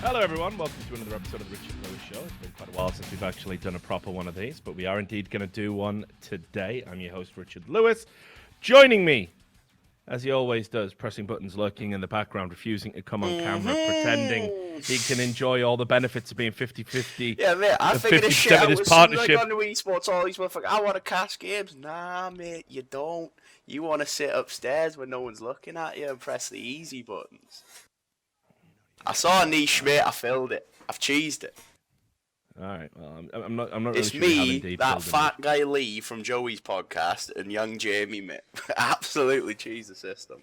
Hello, everyone. Welcome to another episode of the Richard Lewis Show. It's been quite a while since we've actually done a proper one of these, but we are indeed going to do one today. I'm your host, Richard Lewis. Joining me, as he always does, pressing buttons, lurking in the background, refusing to come on camera, pretending he can enjoy all the benefits of being 50-50. Yeah, mate, I figured this shit 50% out of this as soon as I partnership. got into esports, all these motherfuckers, I want to cast games. Nah, mate, you don't. You want to sit upstairs when no one's looking at you and press the easy buttons. I saw a niche, mate, I filled it. I've cheesed it. All right, well, I'm not really It's sure how me, indeed that filled it. fat guy Lee from Joey's podcast, and young Jamie, mate. Absolutely cheese the system.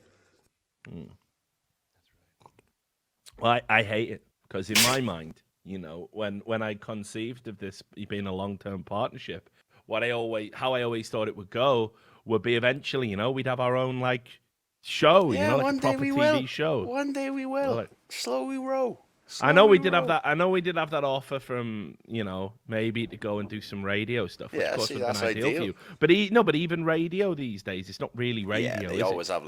Well, I hate it because in my mind, you know, when I conceived of this being a long-term partnership, how I always thought it would go would be eventually, you know, we'd have our own like show, Yeah, you know, like one a proper day we TV will. show. One day we will. Well, Slowly roll. I know we Slowly did have roll. that. I know we did have that offer from, you know, maybe to go and do some radio stuff, which Yeah, of course see, would have been that's ideal for ideal. you. But even radio these days, it's not really radio. Yeah, they is always it? have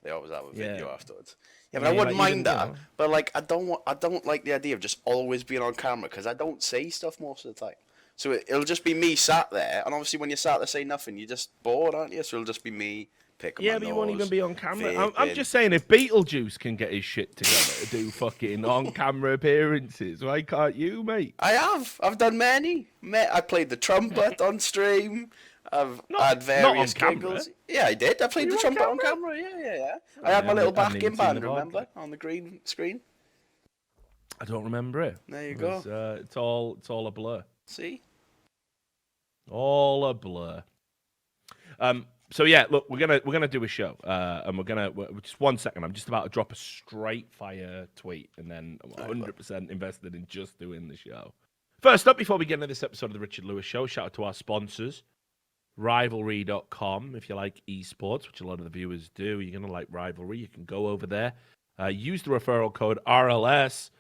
they always have a video Yeah. afterwards. Yeah, but I Yeah, wouldn't like mind even, that. you know. But like, I don't like the idea of just always being on camera because I don't say stuff most of the time. So it'll just be me sat there, and obviously when you're sat there saying nothing, you're just bored, aren't you? So it'll just be me picking my Yeah, but you won't nose, even be on camera. I'm vaping. just saying, if Beetlejuice can get his shit together to do fucking on-camera appearances, why can't you, mate? I've done many. I played the trumpet on stream. I've had not on various camera. giggles. Yeah, I did. I played you the on trumpet on camera? camera. Yeah. I had my I little haven't even backing seen band, the remember, VOD. on the green screen. I don't remember it. There you go. It's all a blur. See? All a blur. So yeah, look, we're gonna do a show, and just 1 second. I'm just about to drop a straight fire tweet, and then I'm 100% invested in just doing the show. First up, before we get into this episode of the Richard Lewis Show, shout out to our sponsors, Rivalry.com. If you like esports, which a lot of the viewers do, you're gonna like Rivalry. You can go over there, use the referral code RLS.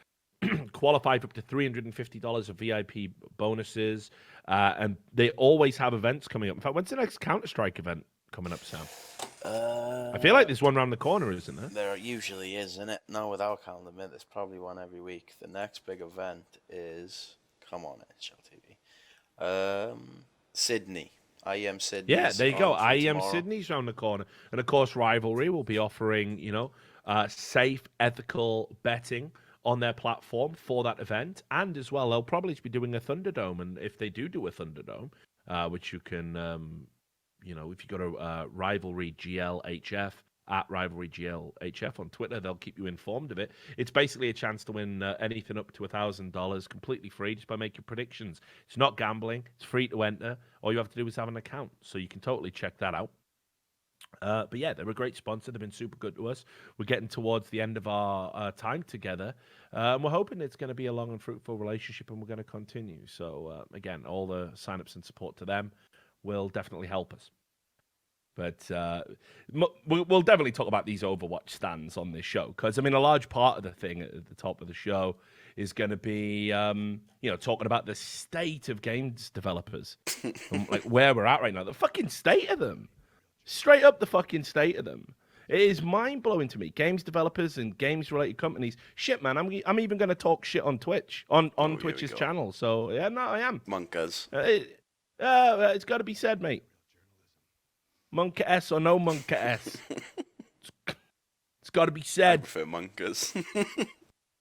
Qualify for up to $350 of VIP bonuses, and they always have events coming up. In fact, when's the next Counter-Strike event coming up, Sam? I feel like there's one around the corner, isn't there? There usually is, isn't it? No, without counting the minute, there's probably one every week. The next big event is, come on, HLTV. Sydney. IEM Sydney. Yeah, there you go. IEM Sydney's around the corner. And, of course, Rivalry will be offering, you know, safe, ethical betting on their platform for that event. And as well, they'll probably be doing a Thunderdome. And if they do a Thunderdome, which you can, you know, if you go to Rivalry GLHF, at Rivalry GLHF on Twitter, they'll keep you informed of it. It's basically a chance to win anything up to $1,000 completely free just by making predictions. It's not gambling. It's free to enter. All you have to do is have an account. So you can totally check that out. But yeah, they're a great sponsor. They've been super good to us. We're getting towards the end of our time together. And we're hoping it's going to be a long and fruitful relationship, and we're going to continue. So again, all the signups and support to them will definitely help us. But we'll definitely talk about these Overwatch stands on this show because, I mean, a large part of the thing at the top of the show is going to be, you know, talking about the state of games developers, and, like where we're at right now, the fucking state of them. Straight up the fucking state of them. It is mind-blowing to me. Games developers and games-related companies. Shit, man, I'm even going to talk shit on Twitch, on Twitch's channel. So, yeah, no, I am. Monkas. It's got to be said, mate. Monka S or no Monka S. It's got to be said. I prefer Monkas.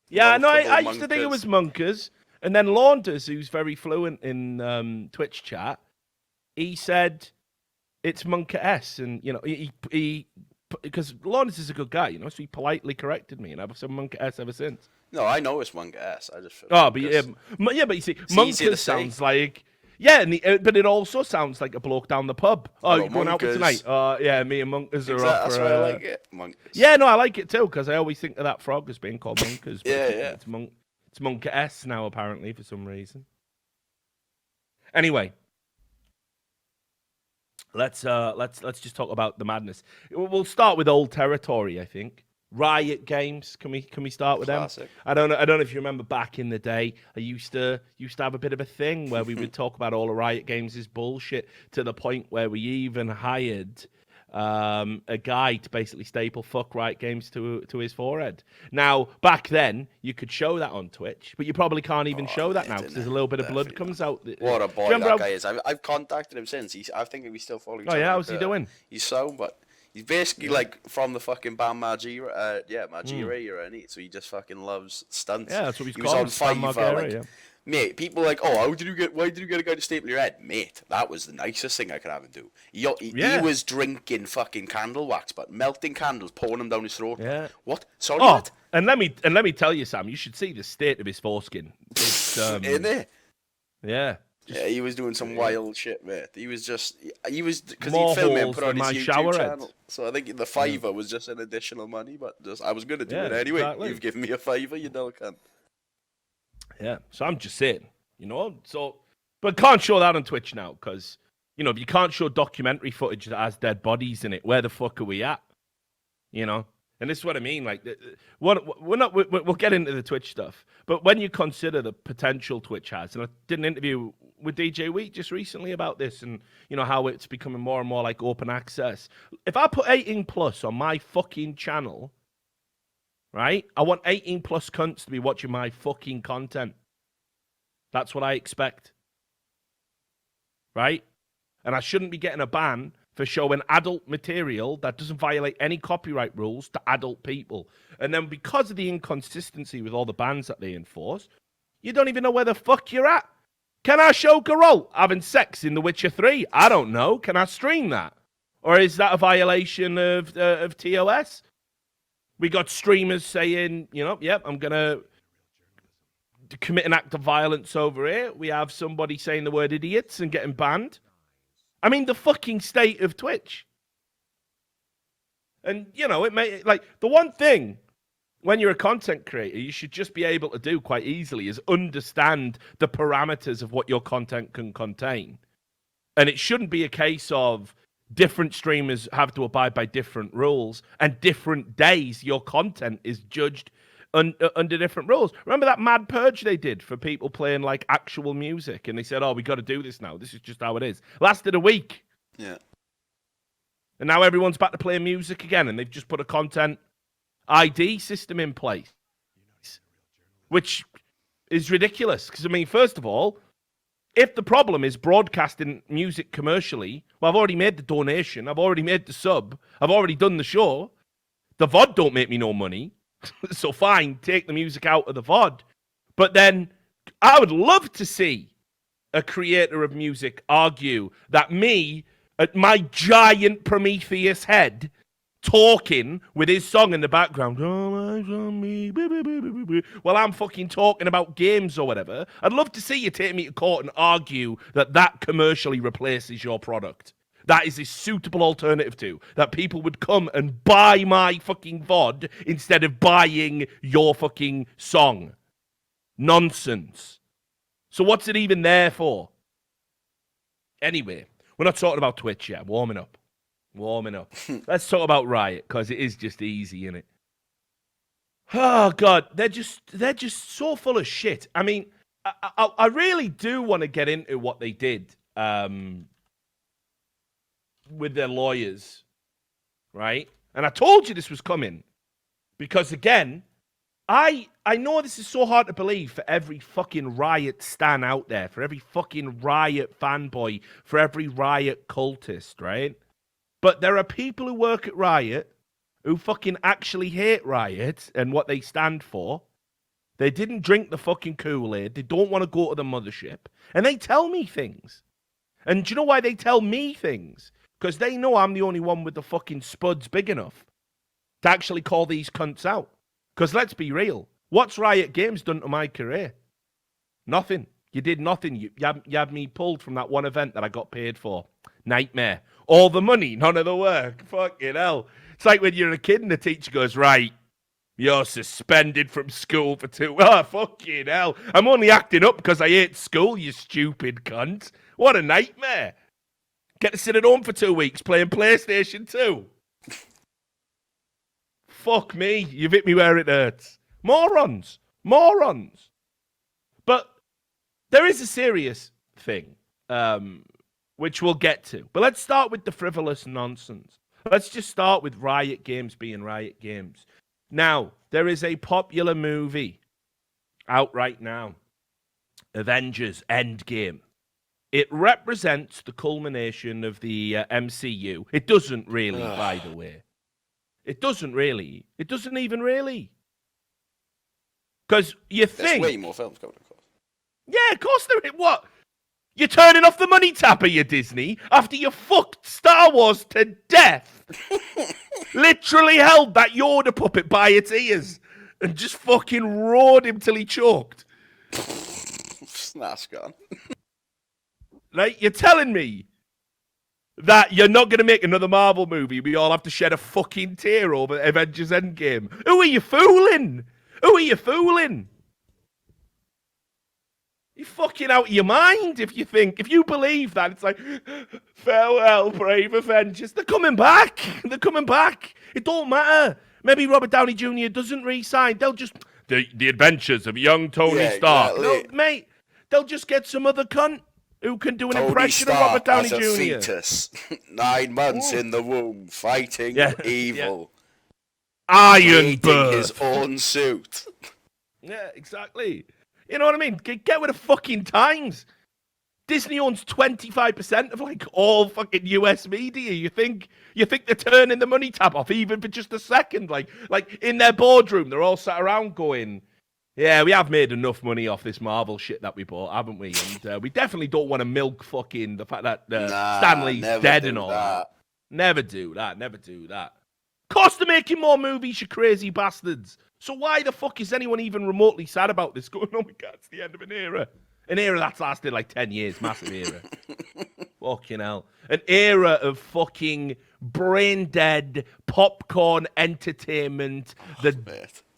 Yeah, no, I used to think it was Monkas. And then Launders, who's very fluent in Twitch chat, he said it's Monka S. And, you know, he because Launders is a good guy, you know, so he politely corrected me. And I've said Monka S ever since. No, I know it's Monka S. I just feel but you see, Monka sounds like... Yeah, but it also sounds like a bloke down the pub. Oh, you're going out with tonight? Yeah, me and Monkas are off. That's why I like it. Monkas. Yeah, no, I like it too because I always think of that frog as being called Monkas. Yeah. It's Monka S now apparently for some reason. Anyway, let's just talk about the madness. We'll start with old territory, I think. Riot Games. Can we start with Classic. them? I don't know if you remember back in the day. I used to have a bit of a thing where we would talk about all the Riot Games' bullshit to the point where we even hired a guy to basically staple "fuck Riot Games" to his forehead. Now, back then, you could show that on Twitch, but you probably can't even show that now because there's a little bit of blood comes out. What a boy that guy is. I've contacted him since. I think we still follow each other. Oh yeah, how's he doing? He's but he's basically like from the fucking band Majira, Majira era, and so he just fucking loves stunts. Yeah, that's what he's he called. was on Fiverr, mate, people are like, oh, why did you get a guy to staple your head? Mate, that was the nicest thing I could have him do. He was drinking fucking candle wax, but melting candles, pouring them down his throat. Yeah. What? Sorry, what? And let me tell you, Sam, you should see the state of his foreskin. It's, in there? Yeah. Yeah, he was doing some wild shit, mate. He was because More he'd film it and holes put on than his my YouTube shower channel. head. So I think the Fiverr was just an additional money, but I was gonna do it anyway. Exactly. You've given me a Fiverr, you know, cunt. Yeah, so I'm just saying, but can't show that on Twitch now because, if you can't show documentary footage that has dead bodies in it, where the fuck are we at? And this is what I mean. Like, we'll get into the Twitch stuff, but when you consider the potential Twitch has, and I did an interview with DJ Wheat just recently about this, and how it's becoming more and more like open access. If I put 18 plus on my fucking channel, right, I want 18 plus cunts to be watching my fucking content. That's what I expect, right? And I shouldn't be getting a ban for showing adult material that doesn't violate any copyright rules to adult people. And then because of the inconsistency with all the bans that they enforce, you don't even know where the fuck you're at. Can I show Geralt having sex in The Witcher 3? I don't know. Can I stream that? Or is that a violation of TOS? We got streamers saying, yep, I'm going to commit an act of violence over here. We have somebody saying the word idiots and getting banned. I mean, the fucking state of Twitch. And, it may, like, the one thing when you're a content creator, you should just be able to do quite easily is understand the parameters of what your content can contain. And it shouldn't be a case of different streamers have to abide by different rules and different days your content is judged under different rules. Remember that mad purge they did for people playing like actual music, and they said, "Oh, we got to do this now. This is just how it is." Lasted a week. Yeah. And now everyone's back to playing music again, and they've just put a content ID system in place, which is ridiculous. Because I mean, first of all, if the problem is broadcasting music commercially, well, I've already made the donation, I've already made the sub, I've already done the show. The VOD don't make me no money. So fine, take the music out of the VOD. But then I would love to see a creator of music argue that me, at my giant Prometheus head, talking with his song in the background, all eyes on me, while I'm fucking talking about games or whatever. I'd love to see you take me to court and argue that commercially replaces your product. That is a suitable alternative to that people would come and buy my fucking VOD instead of buying your fucking song. Nonsense. So what's it even there for? Anyway, we're not talking about Twitch yet. Warming up. Let's talk about Riot, because it is just easy, innit? Oh God, they're just so full of shit. I mean, I really do want to get into what they did. With their lawyers, right? And I told you this was coming because, again, I know this is so hard to believe for every fucking Riot stan out there, for every fucking Riot fanboy, for every Riot cultist, right? But there are people who work at Riot who fucking actually hate Riot and what they stand for. They didn't drink the fucking Kool-Aid. They don't want to go to the mothership. And they tell me things. And do you know why they tell me things? Because they know I'm the only one with the fucking spuds big enough to actually call these cunts out. Because let's be real. What's Riot Games done to my career? Nothing. You did nothing. You had me pulled from that one event that I got paid for. Nightmare. All the money, none of the work. Fucking hell. It's like when you're a kid and the teacher goes, right, you're suspended from school for 2 weeks. Oh, fucking hell. I'm only acting up because I hate school, you stupid cunt. What a nightmare. Get to sit at home for 2 weeks playing PlayStation 2. Fuck me. You've hit me where it hurts. Morons. But there is a serious thing, which we'll get to. But let's start with the frivolous nonsense. Let's just start with Riot Games being Riot Games. Now, there is a popular movie out right now, Avengers Endgame. It represents the culmination of the MCU. It doesn't really, by the way. It doesn't really. It doesn't even really. Because you think... There's way more films coming, of course. Yeah, of course there is. What? You're turning off the money tap, are you, Disney? After you fucked Star Wars to death. Literally held that Yoda puppet by its ears and just fucking roared him till he choked. That's gone. Right? You're telling me that you're not going to make another Marvel movie. We all have to shed a fucking tear over Avengers Endgame. Who are you fooling? Who are you fooling? You're fucking out of your mind if you believe that. It's like, farewell, brave Avengers. They're coming back. They're coming back. It don't matter. Maybe Robert Downey Jr. doesn't re-sign. They'll just... The adventures of young Tony Stark. Exactly. Mate, they'll just get some other cunt who can do an Tony impression Stark of Robert Downey as a Jr. fetus, 9 months in the womb, fighting evil. Iron Bird. His own suit. Yeah, exactly. You know what I mean? Get with the fucking times. Disney owns 25% of like all fucking US media. You think they're turning the money tap off even for just a second? Like in their boardroom, they're all sat around going, "Yeah, we have made enough money off this Marvel shit that we bought, haven't we? And we definitely don't want to milk fucking the fact that Stanley's dead and all that. Never do that. Never do that. Of course they're making more movies, you crazy bastards. So why the fuck is anyone even remotely sad about this? Going, oh my God, it's the end of an era. An era that's lasted like 10 years. Massive era. Fucking hell. An era of fucking brain-dead popcorn entertainment.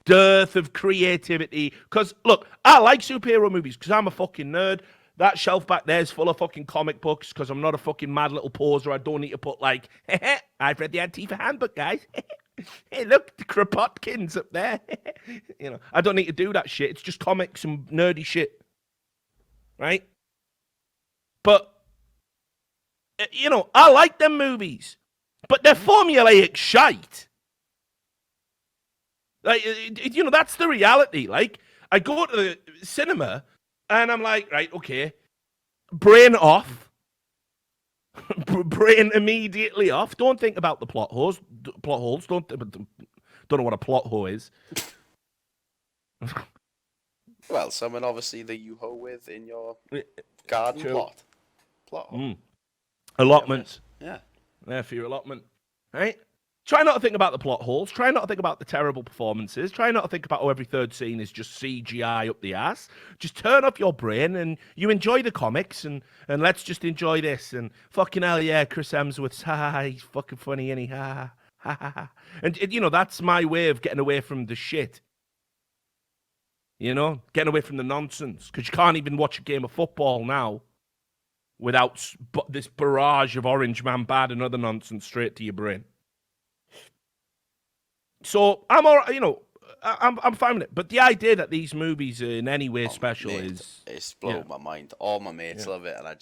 Dearth of creativity. Because, look, I like superhero movies because I'm a fucking nerd. That shelf back there is full of fucking comic books because I'm not a fucking mad little poser. I don't need to put like, I've read the Antifa handbook, guys. Hey, look, the Kropotkin's up there. You know, I don't need to do that shit. It's just comics and nerdy shit. Right? But, you know, I like them movies. But they're formulaic shite. Like, you know, that's the reality. Like, I go to the cinema and I'm like, right, okay, brain off. Brain immediately off. Don't think about the plot holes. Don't know what a plot hole is. Well, someone obviously that you hoe with in your garden plot. Plot hole. Allotment. Yeah. There for your allotment. Right? Try not to think about the plot holes. Try not to think about the terrible performances. Try not to think about how every third scene is just CGI up the ass. Just turn off your brain and you enjoy the comics and let's just enjoy this. And fucking hell, yeah, Chris Hemsworth's, he's fucking funny, isn't he? Ha, ha, ha, ha. And, you know, that's my way of getting away from the shit. You know, getting away from the nonsense. Because you can't even watch a game of football now without this barrage of Orange Man bad and other nonsense straight to your brain. So I'm all right, you know, I'm fine with it. But the idea that these movies are in any way special it's blown my mind. All my mates love it, and I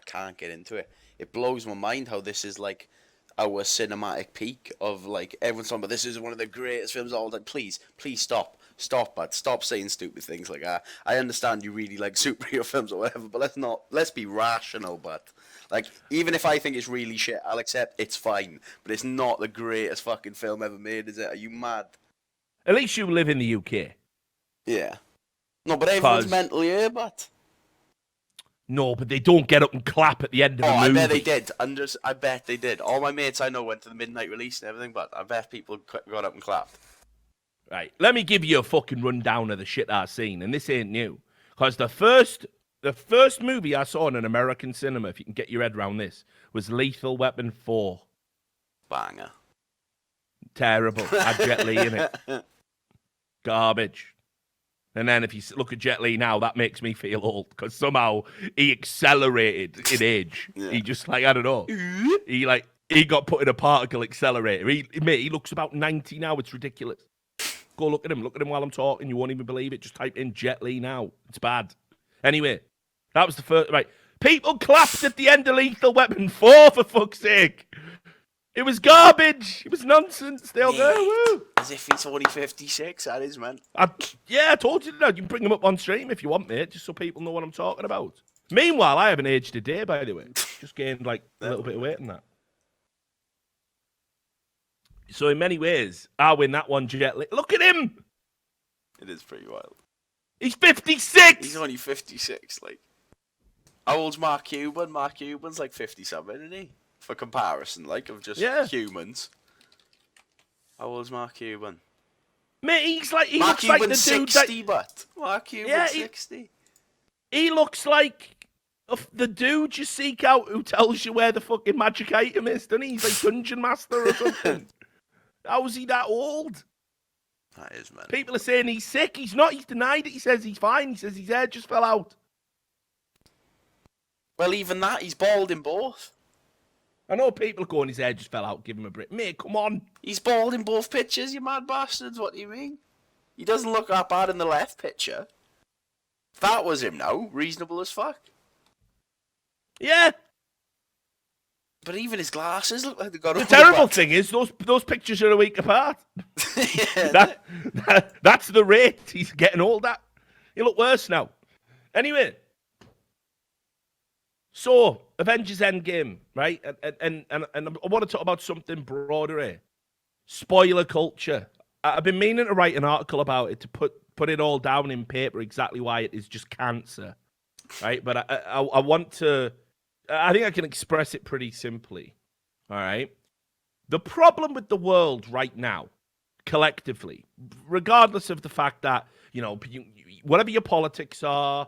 can't get into it. It blows my mind how this is like our cinematic peak of like everyone's talking about this is one of the greatest films of all time. Please stop, bud. Stop saying stupid things like that. I understand you really like superhero films or whatever, but let's be rational, bud. Like, even if I think it's really shit, I'll accept it's fine. But it's not the greatest fucking film ever made, is it? Are you mad? At least you live in the UK. Yeah. No, but everyone's mentally ill, but... No, but they don't get up and clap at the end of a movie. I bet they did. I bet they did. All my mates I know went to the midnight release and everything, but I bet people got up and clapped. Right. Let me give you a fucking rundown of the shit I've seen, and this ain't new. Because the first movie I saw in an American cinema, if you can get your head around this, was Lethal Weapon 4. Banger. Terrible. Had Jet Li in it. Garbage. And then if you look at Jet Li now, that makes me feel old, because somehow he accelerated in age. Yeah. He just, like, I don't know. He got put in a particle accelerator. He looks about 90 now. It's ridiculous. Go look at him. Look at him while I'm talking. You won't even believe it. Just type in Jet Li now. It's bad. Anyway, that was the first. Right. People clapped at the end of Lethal Weapon 4, for fuck's sake. It was garbage. It was nonsense. They'll go, woo. As if he's only 56, that is, man. I told you that. You can bring them up on stream if you want, mate, just so people know what I'm talking about. Meanwhile, I haven't aged a day, by the way. Just gained like a little bit of weight in that. So in many ways, I win that one, Jet Li. Look at him. It is pretty wild. He's 56. He's only 56. Like, how old's Mark Cuban? Mark Cuban's like 57, isn't he? For comparison, like, of just humans. How old's Mark Cuban? Mate, he Mark looks like Cuban's the dude 60, but Mark Cuban's 60. He looks like the dude you seek out who tells you where the fucking magic item is, doesn't he? He's like Dungeon Master or something. How is he that old? That is, man. People are saying he's sick. He's not. He's denied it. He says he's fine. He says his hair just fell out. Well, even that, he's bald in both. I know people going, his hair just fell out. Give him a break. Mate, come on. He's bald in both pictures, you mad bastards. What do you mean? He doesn't look that bad in the left picture. That was him now. Reasonable as fuck. Yeah. But even his glasses look like they got. The terrible thing is those pictures are a week apart. Yeah, that's the rate he's getting old at. He look worse now. Anyway, so Avengers Endgame, right? And I want to talk about something broader here. Spoiler culture. I've been meaning to write an article about it to put it all down in paper exactly why it is just cancer, right? But I want to. I think I can express it pretty simply. All right. The problem with the world right now, collectively, regardless of the fact that, whatever your politics are,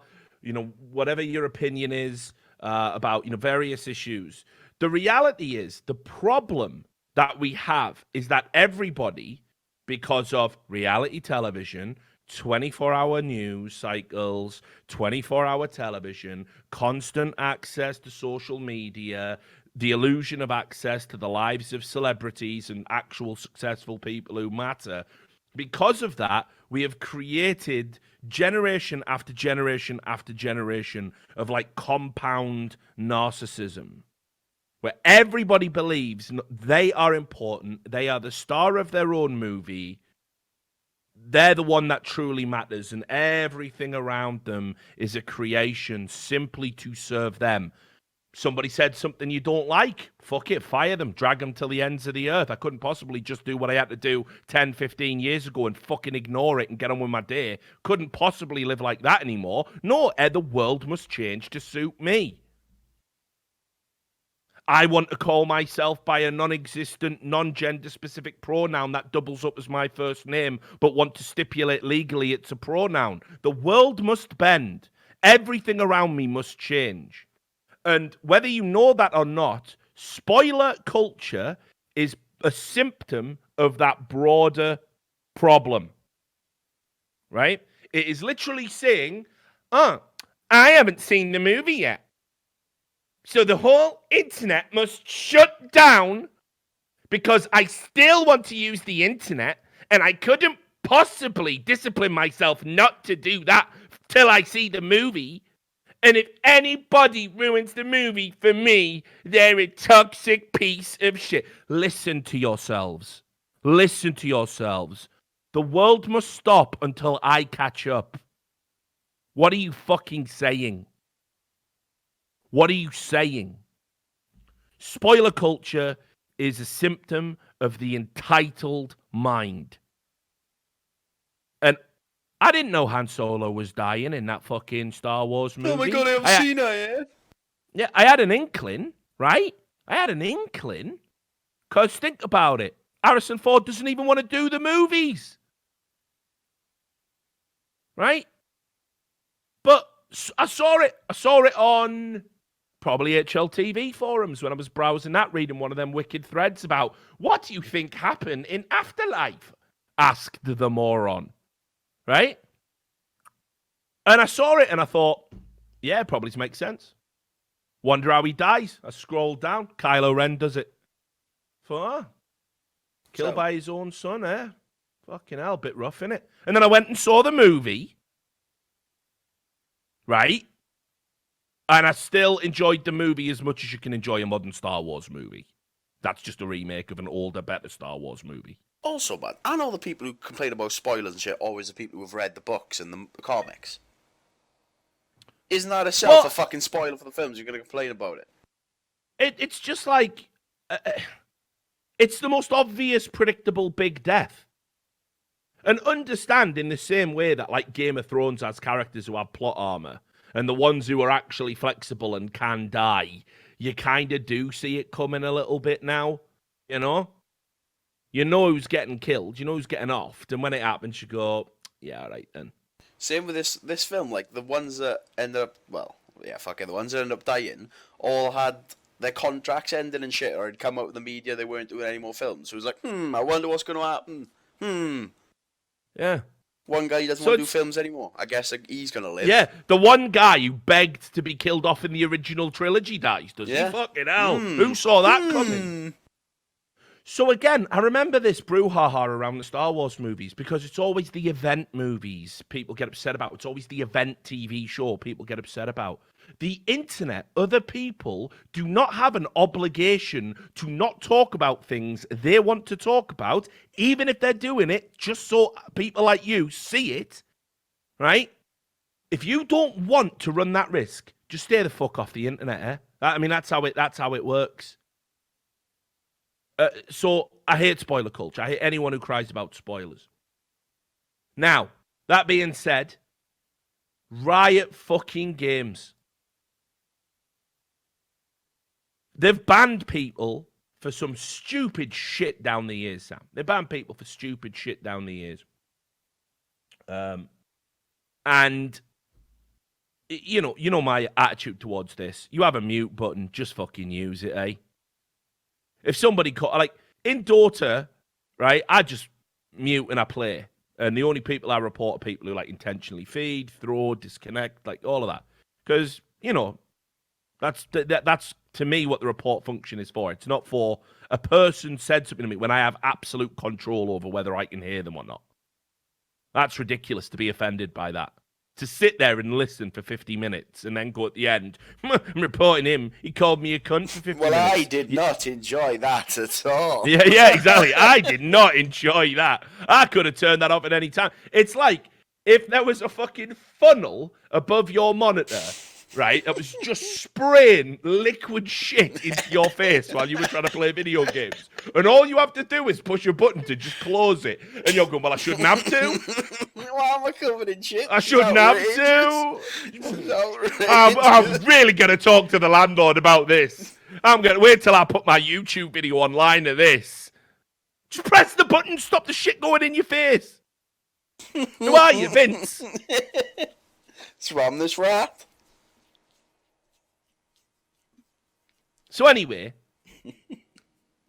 whatever your opinion is about, various issues, the reality is the problem that we have is that everybody, because of reality television, 24-hour news cycles, 24-hour television, constant access to social media, the illusion of access to the lives of celebrities and actual successful people who matter. Because of that, we have created generation after generation after generation of like compound narcissism, where everybody believes they are important, they are the star of their own movie, they're the one that truly matters, and everything around them is a creation simply to serve them. Somebody said something you don't like, fuck it, fire them, drag them till the ends of the earth. I couldn't possibly just do what I had to do 10, 15 years ago and fucking ignore it and get on with my day. Couldn't possibly live like that anymore. No, the world must change to suit me. I want to call myself by a non-existent, non-gender specific pronoun that doubles up as my first name, but want to stipulate legally it's a pronoun. The world must bend. Everything around me must change. And whether you know that or not, spoiler culture is a symptom of that broader problem. Right? It is literally saying, I haven't seen the movie yet. So the whole internet must shut down because I still want to use the internet and I couldn't possibly discipline myself not to do that till I see the movie. And if anybody ruins the movie for me, they're a toxic piece of shit. Listen to yourselves. Listen to yourselves. The world must stop until I catch up. What are you fucking saying? What are you saying? Spoiler culture is a symptom of the entitled mind. And I didn't know Han Solo was dying in that fucking Star Wars movie. Oh my god, I haven't seen that yet. Yeah, I had an inkling, right? I had an inkling. Because think about it. Harrison Ford doesn't even want to do the movies. Right? But I saw it. I saw it on probably HLTV forums when I was browsing that, reading one of them wicked threads about what do you think happened in Afterlife? Asked the moron. Right? And I saw it and I thought, yeah, probably makes sense. Wonder how he dies. I scrolled down. Kylo Ren does it. Thought, killed by his own son, eh? Fucking hell, bit rough, innit? And then I went and saw the movie. Right? And I still enjoyed the movie as much as you can enjoy a modern Star Wars movie. That's just a remake of an older, better Star Wars movie. Also, man, I know the people who complain about spoilers and shit always the people who've read the books and the comics. Isn't that itself a fucking spoiler for the films? You're going to complain about it. It's just like... it's the most obvious, predictable big death. And understand in the same way that, like, Game of Thrones has characters who have plot armor, and the ones who are actually flexible and can die, you kind of do see it coming a little bit now, you know? You know who's getting killed, you know who's getting offed, and when it happens, you go, yeah, all right then. Same with this film, like, the ones that ended up, well, yeah, fuck it, the ones that ended up dying, all had their contracts ending and shit, or had come out in the media, they weren't doing any more films. So it was like, I wonder what's going to happen. Yeah. One guy doesn't want to do films anymore. I guess he's going to live. Yeah, the one guy who begged to be killed off in the original trilogy dies, does he? Fucking hell. Who saw that coming? So again, I remember this brouhaha around the Star Wars movies because it's always the event movies people get upset about. It's always the event TV show people get upset about. The internet, other people do not have an obligation to not talk about things they want to talk about, even if they're doing it just so people like you see it, right? If you don't want to run that risk, just stay the fuck off the internet, eh? I mean, that's how it works. So I hate spoiler culture. I hate anyone who cries about spoilers. Now, that being said, Riot fucking Games. They've banned people for some stupid shit down the years, Sam. They banned people for stupid shit down the years. And you know my attitude towards this. You have a mute button, just fucking use it, eh? If somebody like in Dota, right? I just mute and I play, and the only people I report are people who like intentionally feed, throw, disconnect, like all of that, because that's to me what the report function is for. It's not for a person said something to me when I have absolute control over whether I can hear them or not. That's ridiculous to be offended by that. To sit there and listen for 50 minutes and then go at the end, I'm reporting him. He called me a cunt for 50 minutes. Well, I did not enjoy that at all. Yeah, exactly. I did not enjoy that. I could have turned that off at any time. It's like if there was a fucking funnel above your monitor, right, that was just spraying liquid shit into your face while you were trying to play video games. And all you have to do is push a button to just close it. And you're going, well, I shouldn't have to. Why am I covered in shit? I shouldn't have to. I'm really going to talk to the landlord about this. I'm going to wait till I put my YouTube video online of this. Just press the button, stop the shit going in your face. Who are you, Vince? It's from this rat. So anyway,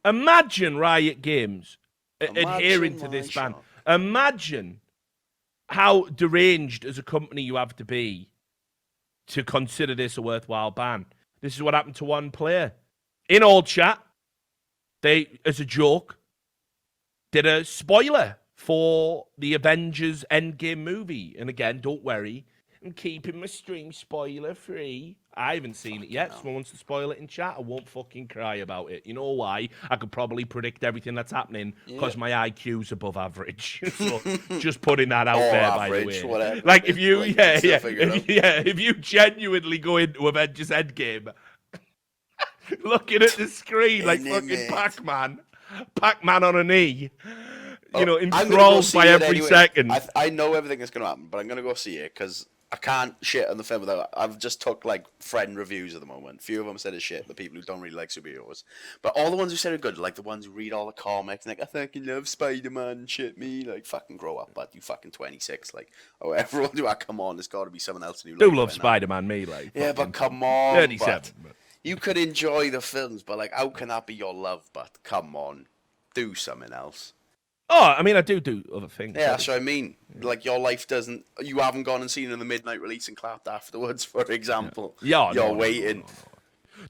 imagine Riot Games adhering to this ban. Imagine how deranged as a company you have to be to consider this a worthwhile ban. This is what happened to one player. In old chat, they, as a joke, did a spoiler for the Avengers Endgame movie. And again, don't worry, I'm keeping my stream spoiler free. I haven't seen it yet. Someone wants to spoil it in chat. I won't fucking cry about it. You know why? I could probably predict everything that's happening because my IQ's above average. So just putting that out there, average, by the way. Whatever. Like if you, if you genuinely go into Avengers Endgame, looking at the screen like fucking Pac-Man on a knee. Enthralled by every second. I know everything that's going to happen, but I'm going to go see it because I can't shit on the film without. I've just took like friend reviews at the moment. A few of them said it's shit. The people who don't really like superheroes, but all the ones who said are good, like the ones who read all the comics, and like I fucking love Spider-Man. Shit, me like fucking grow up, but you fucking 26. Like everyone do. Come on, there's got to be someone else new. Do love Spider-Man, me like. Yeah, but come on, 37. You could enjoy the films, but like, how can that be your love? But come on, do something else. Oh, I mean, I do other things. Yeah, that's what I mean. Like, your life doesn't... You haven't gone and seen it in the midnight release and clapped afterwards, for example. Yeah, You're waiting. No.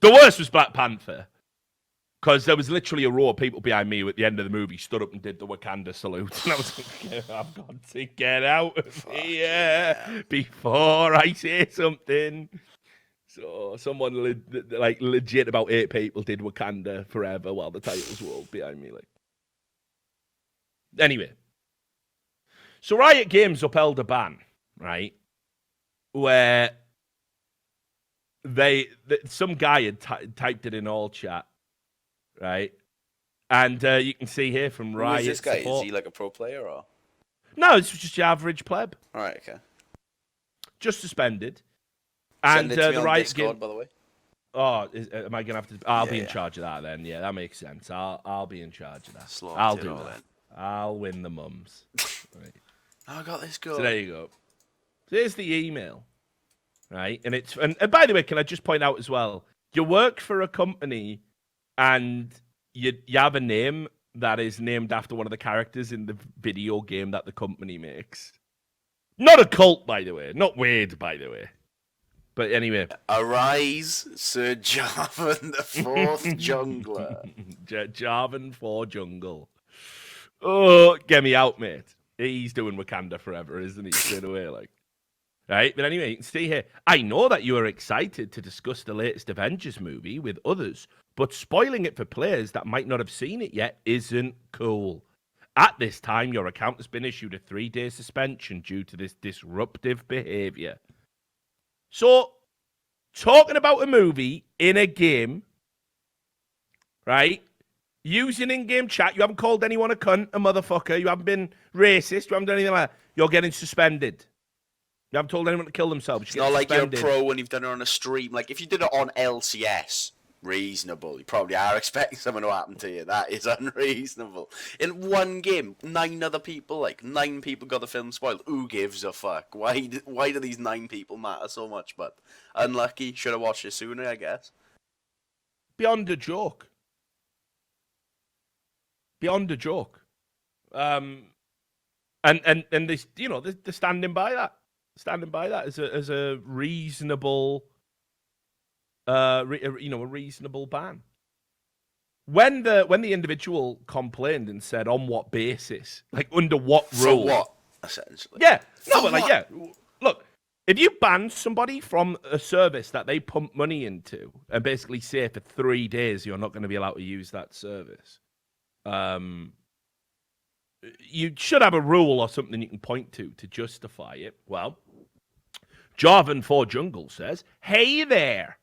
The worst was Black Panther. Because there was literally a row of people behind me who, at the end of the movie, stood up and did the Wakanda salute. And I was like, I've got to get out of here before I say something. So someone like legit about 8 people did Wakanda Forever while the titles rolled behind me. Like, anyway, so Riot Games upheld a ban, right? Where some guy had typed it in all chat, right? And you can see here from Riot. Who is this guy? Support. Is he like a pro player or? No, it's just your average pleb. All right, okay. Just suspended. Send And it to me the on Riot Discord, by the way. Oh, am I gonna have to? I'll be in Yeah. charge of that then. Yeah, that makes sense. I'll be in charge of that. Slot I'll it do all that. in. I'll win the mums. Right. I got this girl. So there you go. So here's the email, right? And it's and by the way, can I just point out as well? You work for a company, and you have a name that is named after one of the characters in the video game that the company makes. Not a cult, by the way. Not weird, by the way. But anyway. Arise, Sir Jarvan, the fourth jungler. Jarvan for jungle. Oh, get me out, mate. He's doing Wakanda Forever, isn't he? Straight away, like. Right, but anyway, you can see here. I know that you are excited to discuss the latest Avengers movie with others, but spoiling it for players that might not have seen it yet isn't cool. At this time, your account has been issued a 3-day suspension due to this disruptive behavior. So, talking about a movie in a game, right? Using in-game chat, you haven't called anyone a cunt, a motherfucker, you haven't been racist, you haven't done anything like that. You're getting suspended. You haven't told anyone to kill themselves. It's not like suspended. You're a pro when you've done it on a stream. Like, if you did it on LCS, reasonable. You probably are expecting something to happen to you. That is unreasonable. In one game, 9 other people, like 9 people got the film spoiled. Who gives a fuck? Why do these 9 people matter so much? But unlucky. Should have watched it sooner, I guess. Beyond a joke. Beyond a joke. And they, you know, they're standing by that. Standing by that as a reasonable, a reasonable ban. When the individual complained and said on what basis, like under what rule, for what essentially? Yeah, no, but like, yeah, look, if you ban somebody from a service that they pump money into and basically say for 3 days you're not going to be allowed to use that service, you should have a rule or something you can point to justify it. Well, Jarvan for Jungle says, "Hey there.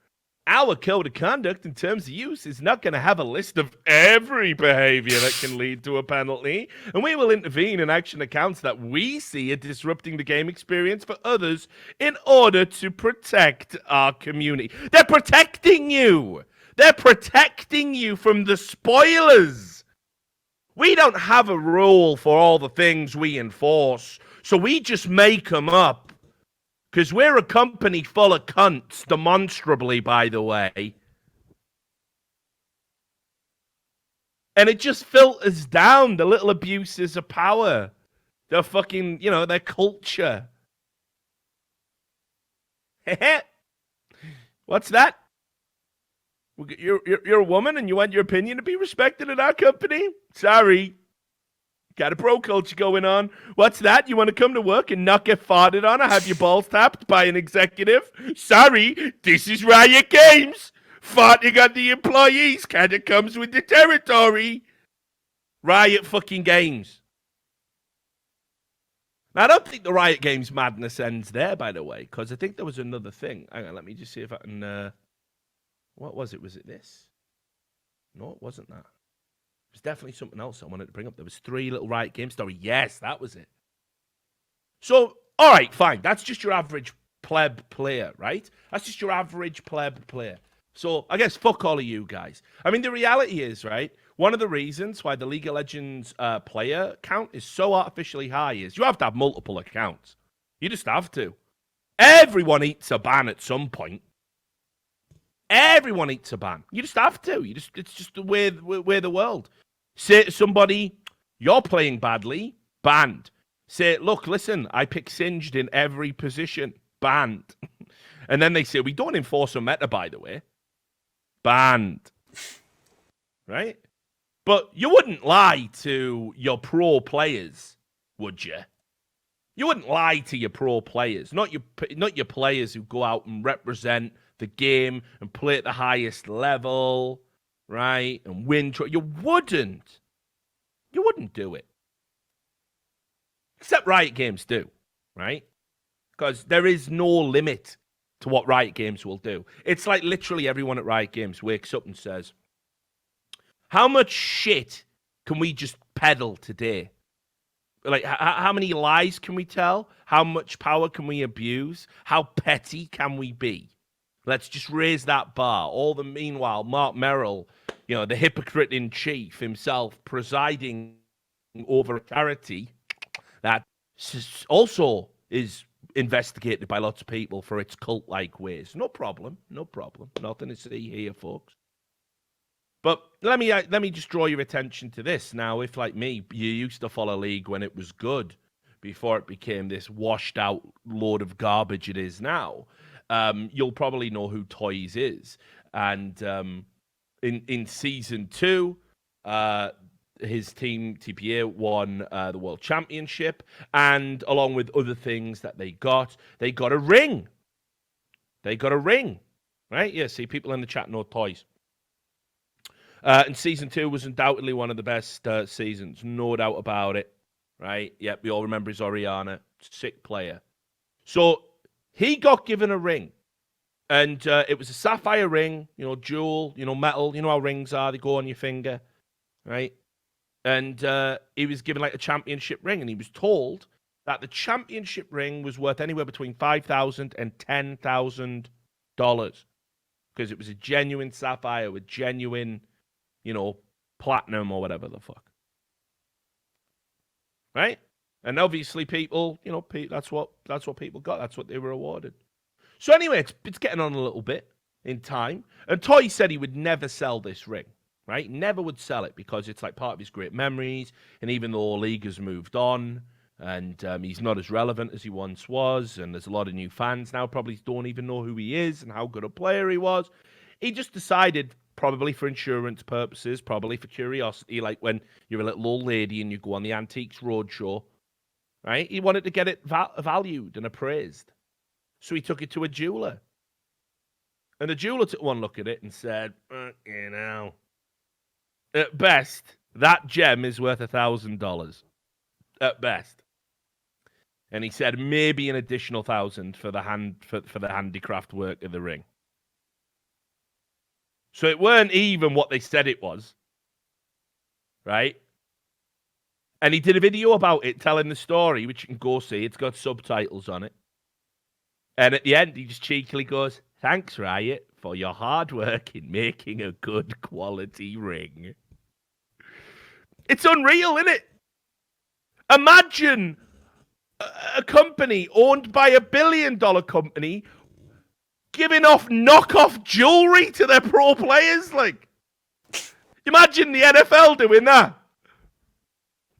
Our code of conduct in terms of use is not going to have a list of every behavior that can lead to a penalty, and we will intervene in action accounts that we see are disrupting the game experience for others in order to protect our community." They're protecting you. They're protecting you from the spoilers. We don't have a rule for all the things we enforce, so we just make them up. Because we're a company full of cunts, demonstrably, by the way. And it just filters down the little abuses of power. Their fucking, their culture. What's that? You're a woman and you want your opinion to be respected in our company? Sorry. Got a pro culture going on. What's that? You want to come to work and not get farted on or have your balls tapped by an executive? Sorry, this is Riot Games. Farting on the employees kind of comes with the territory. Riot fucking Games. Now, I don't think the Riot Games madness ends there, by the way, because I think there was another thing. Hang on, let me just see if I can... What was it? Was it this? No, it wasn't that. There's definitely something else I wanted to bring up. There was 3 little Riot Games story. Yes, that was it. So, all right, fine. That's just your average pleb player, right? That's just your average pleb player. So, I guess fuck all of you guys. I mean, the reality is, right, one of the reasons why the League of Legends player count is so artificially high is you have to have multiple accounts. You just have to. Everyone eats a ban at some point. Everyone eats a ban. You just have to. It's just the way the world. Say to somebody, you're playing badly, banned. Say, look, listen, I pick Singed in every position, banned. And then they say, we don't enforce a meta, by the way. Banned. Right? But you wouldn't lie to your pro players, would you? You wouldn't lie to your pro players, not your players who go out and represent the game and play at the highest level, right? And win. You wouldn't. You wouldn't do it. Except Riot Games do, right? Because there is no limit to what Riot Games will do. It's like literally everyone at Riot Games wakes up and says, how much shit can we just peddle today? Like, how many lies can we tell? How much power can we abuse? How petty can we be? Let's just raise that bar. Meanwhile, Mark Merrill, the hypocrite in chief himself, presiding over a charity that also is investigated by lots of people for its cult-like ways. No problem. Nothing to see here, folks. But let me just draw your attention to this. Now, if, like me, you used to follow League when it was good, before it became this washed-out load of garbage it is now, you'll probably know who Toys is. And in Season 2, his team, TPA, won the World Championship. And along with other things that they got a ring. Right? Yeah, see, people in the chat know Toys. And Season 2 was undoubtedly one of the best seasons, no doubt about it, right? Yep, we all remember his Oriana, sick player. So he got given a ring, and it was a sapphire ring, jewel, metal. You know how rings are, they go on your finger, right? And he was given like a championship ring, and he was told that the championship ring was worth anywhere between $5,000 and $10,000 because it was a genuine sapphire with genuine, platinum or whatever the fuck. Right? And obviously people, that's what people got. That's what they were awarded. So anyway, it's getting on a little bit in time. And Toy said he would never sell this ring, right? Never would sell it because it's like part of his great memories. And even though League has moved on and he's not as relevant as he once was, and there's a lot of new fans now probably don't even know who he is and how good a player he was, he just decided, probably for insurance purposes, probably for curiosity, like when you're a little old lady and you go on the Antiques Roadshow, right? He wanted to get it valued and appraised. So he took it to a jeweler. And the jeweler took one look at it and said, at best, that gem is worth $1,000. At best. And he said maybe an additional $1,000 for the handicraft work of the ring. So it weren't even what they said it was. Right? And he did a video about it telling the story, which you can go see. It's got subtitles on it. And at the end, he just cheekily goes, "Thanks, Riot, for your hard work in making a good quality ring." It's unreal, isn't it? Imagine a company owned by $1 billion company giving off knockoff jewelry to their pro players. Like, imagine the NFL doing that.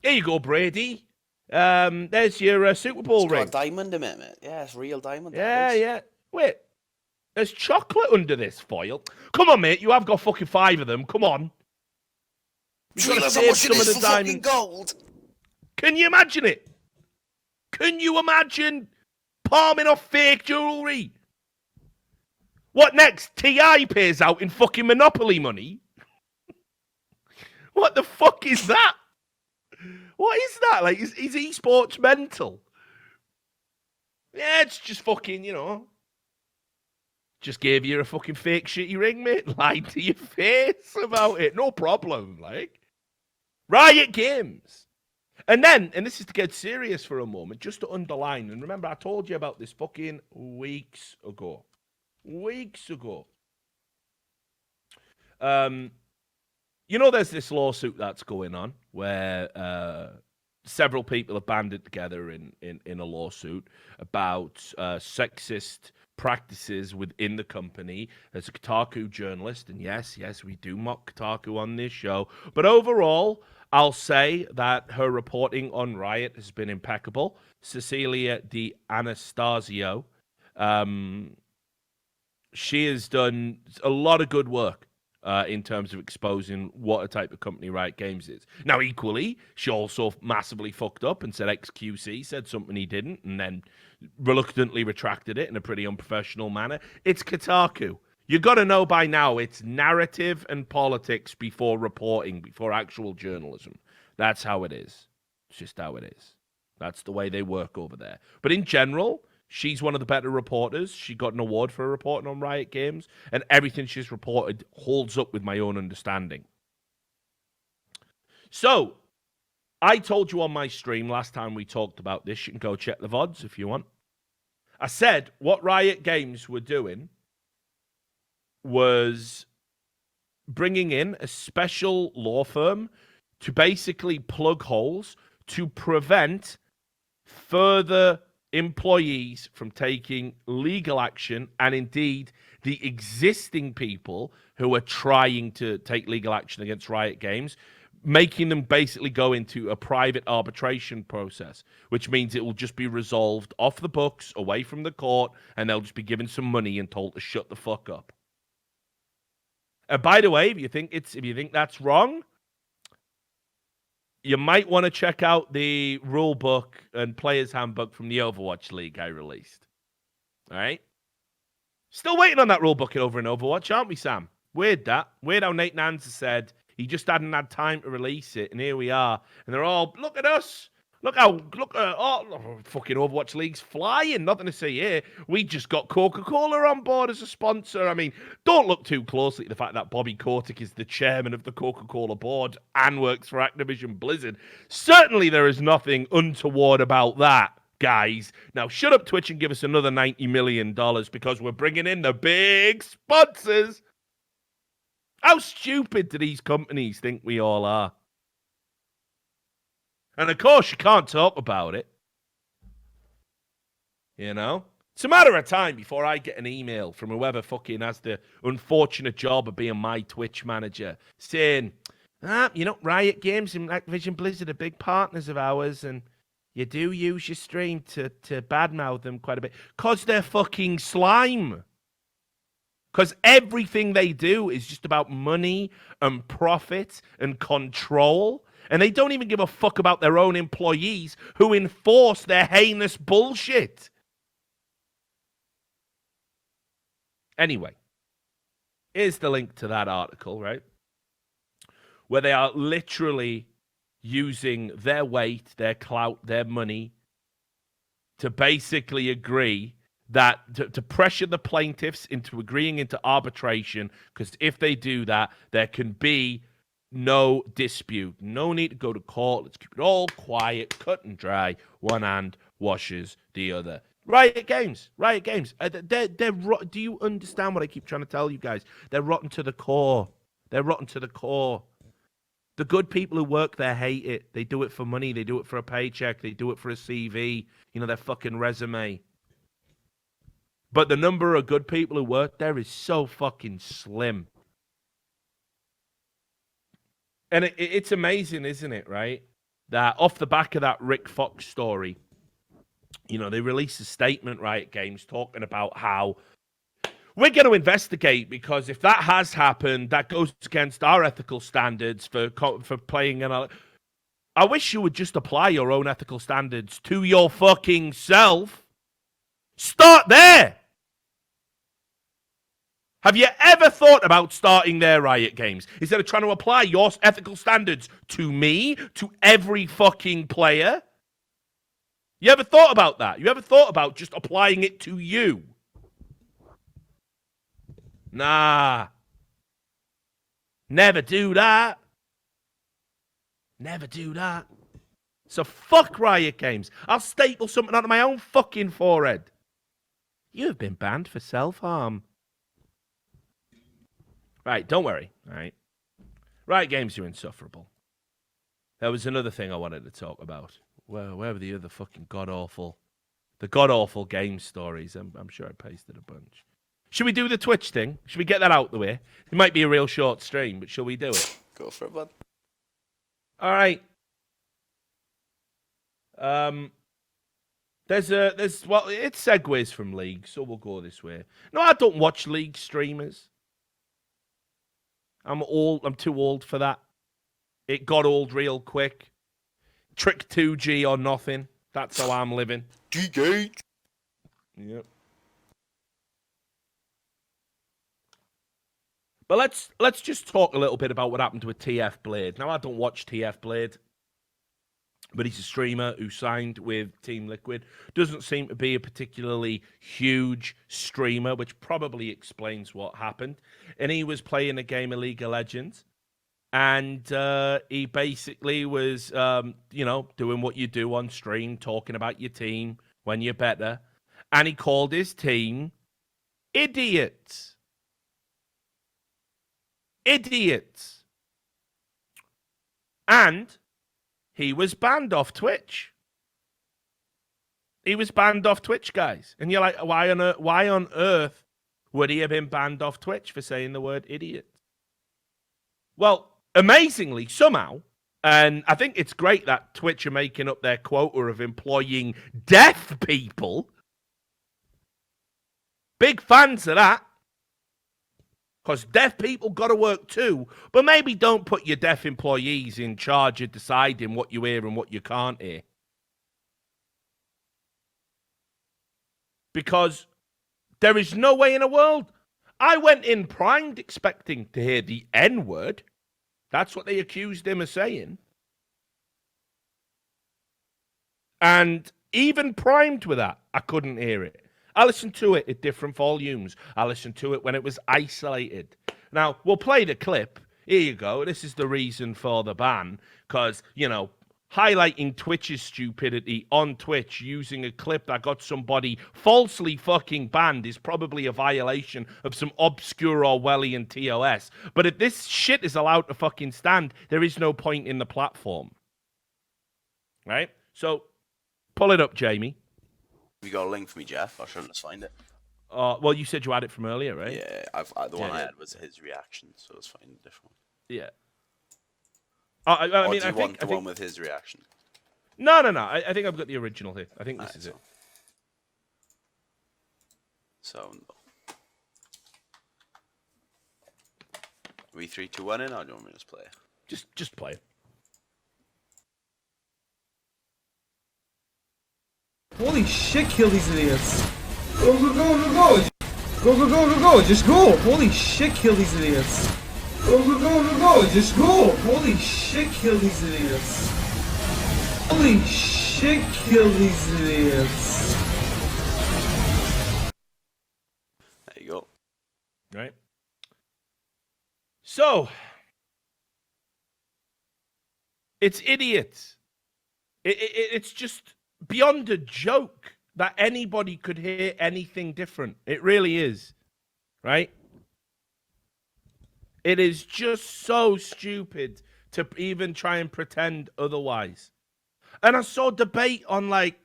Here you go, Brady. There's your Super Bowl ring. It's got a diamond in it, mate. Yeah, it's real diamond. Yeah. Wait, there's chocolate under this foil. Come on, mate. You have got fucking 5 of them. Come on. You've got to save some of the diamonds. Gold. Can you imagine it? Can you imagine palming off fake jewelry? What next? TI pays out in fucking Monopoly money? What the fuck is that? What is that? Like, is esports mental? Yeah, it's just fucking, just gave you a fucking fake shitty ring, mate. Lied to your face about it. No problem, like. Riot Games. And this is to get serious for a moment, just to underline, and remember I told you about this fucking weeks ago. There's this lawsuit that's going on where several people have banded together in a lawsuit about sexist practices within the company. As a Kotaku journalist, and yes, we do mock Kotaku on this show, but overall, I'll say that her reporting on Riot has been impeccable. Cecilia Di Anastasio, she has done a lot of good work in terms of exposing what a type of company Riot Games is. Now, equally, she also massively fucked up and said XQC said something he didn't, and then reluctantly retracted it in a pretty unprofessional manner. It's Kotaku. You got to know by now it's narrative and politics before reporting, before actual journalism. That's how it is. It's just how it is. That's the way they work over there. But in general, she's one of the better reporters. She got an award for reporting on Riot Games, and everything she's reported holds up with my own understanding. So, I told you on my stream last time we talked about this. You can go check the VODs if you want. I said what Riot Games were doing was bringing in a special law firm to basically plug holes to prevent further employees from taking legal action, and indeed the existing people who are trying to take legal action against Riot Games, making them basically go into a private arbitration process, which means it will just be resolved off the books, away from the court, and they'll just be given some money and told to shut the fuck up. And by the way, if you think that's wrong, you might want to check out the rule book and player's handbook from the Overwatch League I released. All right? Still waiting on that rule book over in Overwatch, aren't we, Sam? Weird that. Weird how Nate Nanza said he just hadn't had time to release it, and here we are. And they're all, look at us. Look, fucking Overwatch League's flying. Nothing to see here. We just got Coca-Cola on board as a sponsor. I mean, don't look too closely at the fact that Bobby Kotick is the chairman of the Coca-Cola board and works for Activision Blizzard. Certainly there is nothing untoward about that, guys. Now, shut up, Twitch, and give us another $90 million because we're bringing in the big sponsors. How stupid do these companies think we all are? And of course, you can't talk about it. You know? It's a matter of time before I get an email from whoever fucking has the unfortunate job of being my Twitch manager saying, Riot Games and Activision Blizzard are big partners of ours, and you do use your stream to badmouth them quite a bit. Because they're fucking slime. Because everything they do is just about money and profit and control. And they don't even give a fuck about their own employees who enforce their heinous bullshit. Anyway, here's the link to that article, right? Where they are literally using their weight, their clout, their money to basically agree that to pressure the plaintiffs into agreeing into arbitration, because if they do that, there can be no dispute. No need to go to court. Let's keep it all quiet, cut and dry. One hand washes the other. Riot Games. They're do you understand what I keep trying to tell you guys? They're rotten to the core. The good people who work there hate it. They do it for money. They do it for a paycheck. They do it for a CV. Their fucking resume. But the number of good people who work there is so fucking slim. And it's amazing, isn't it, right? That off the back of that Rick Fox story, they released a statement, Riot Games, talking about how we're going to investigate, because if that has happened, that goes against our ethical standards for playing. I wish you would just apply your own ethical standards to your fucking self. Start there. Have you ever thought about starting there, Riot Games? Instead of trying to apply your ethical standards to me, to every fucking player? You ever thought about that? You ever thought about just applying it to you? Nah. Never do that. Never do that. So fuck Riot Games. I'll staple something onto my own fucking forehead. You have been banned for self-harm. Right, don't worry, all right? Riot Games are insufferable. There was another thing I wanted to talk about. Where were the other fucking god-awful game stories? I'm sure I pasted a bunch. Should we do the Twitch thing? Should we get that out the way? It might be a real short stream, but shall we do it? Go for it, bud. All right. It segues from League, so we'll go this way. No, I don't watch League streamers. I'm too old for that. It got old real quick. Trick 2G or nothing. That's how I'm living. G-Gate. Yep. But let's just talk a little bit about what happened with TF Blade. Now, I don't watch TF Blade, but he's a streamer who signed with Team Liquid. Doesn't seem to be a particularly huge streamer, which probably explains what happened. And he was playing a game of League of Legends. And he basically was, doing what you do on stream, talking about your team when you're better. And he called his team idiots. Idiots. And he was banned off Twitch. He was banned off Twitch, guys. And you're like, why on earth would he have been banned off Twitch for saying the word idiot? Well, amazingly, somehow, and I think it's great that Twitch are making up their quota of employing deaf people. Big fans of that. Because deaf people got to work too, but maybe don't put your deaf employees in charge of deciding what you hear and what you can't hear. Because there is no way in the world. I went in primed expecting to hear the N-word. That's what they accused him of saying. And even primed with that, I couldn't hear it. I listened to it at different volumes. I listened to it when it was isolated. Now, we'll play the clip. Here you go. This is the reason for the ban. Because, highlighting Twitch's stupidity on Twitch using a clip that got somebody falsely fucking banned is probably a violation of some obscure Orwellian TOS. But if this shit is allowed to fucking stand, there is no point in the platform. Right? So, pull it up, Jamie. You got a link for me, Jeff? Or should I just find it? Well, you said you had it from earlier, right? Yeah, the one I had was his reaction, so let's find a different one. Yeah. I want the one with his reaction? No. I think I've got the original here. I think this is it. So, we 3, 2, 1 in, or do you want me to just play? Just play it. Holy shit, kill these idiots. Go. Go. Just go. Holy shit, kill these idiots. Go. Just go. Holy shit, kill these idiots. Holy shit, kill these idiots. There you go. Right. So, it's idiots. It's just beyond a joke that anybody could hear anything different. It really is, right? It is just so stupid to even try and pretend otherwise. And I saw debate on like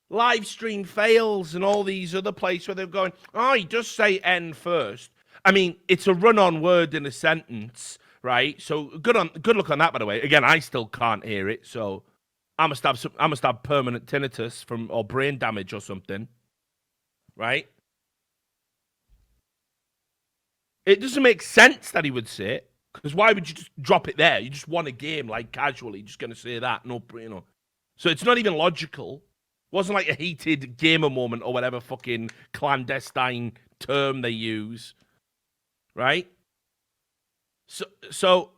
live stream fails and all these other places where they're going, oh, you just say N first. I mean, it's a run-on word in a sentence, right? So good luck on that, by the way. Again, I still can't hear it, so I must have permanent tinnitus or brain damage or something, right? It doesn't make sense that he would say it, because why would you just drop it there? You just won a game, like, casually, you're just going to say that, So it's not even logical. It wasn't like a heated gamer moment or whatever fucking clandestine term they use, right? So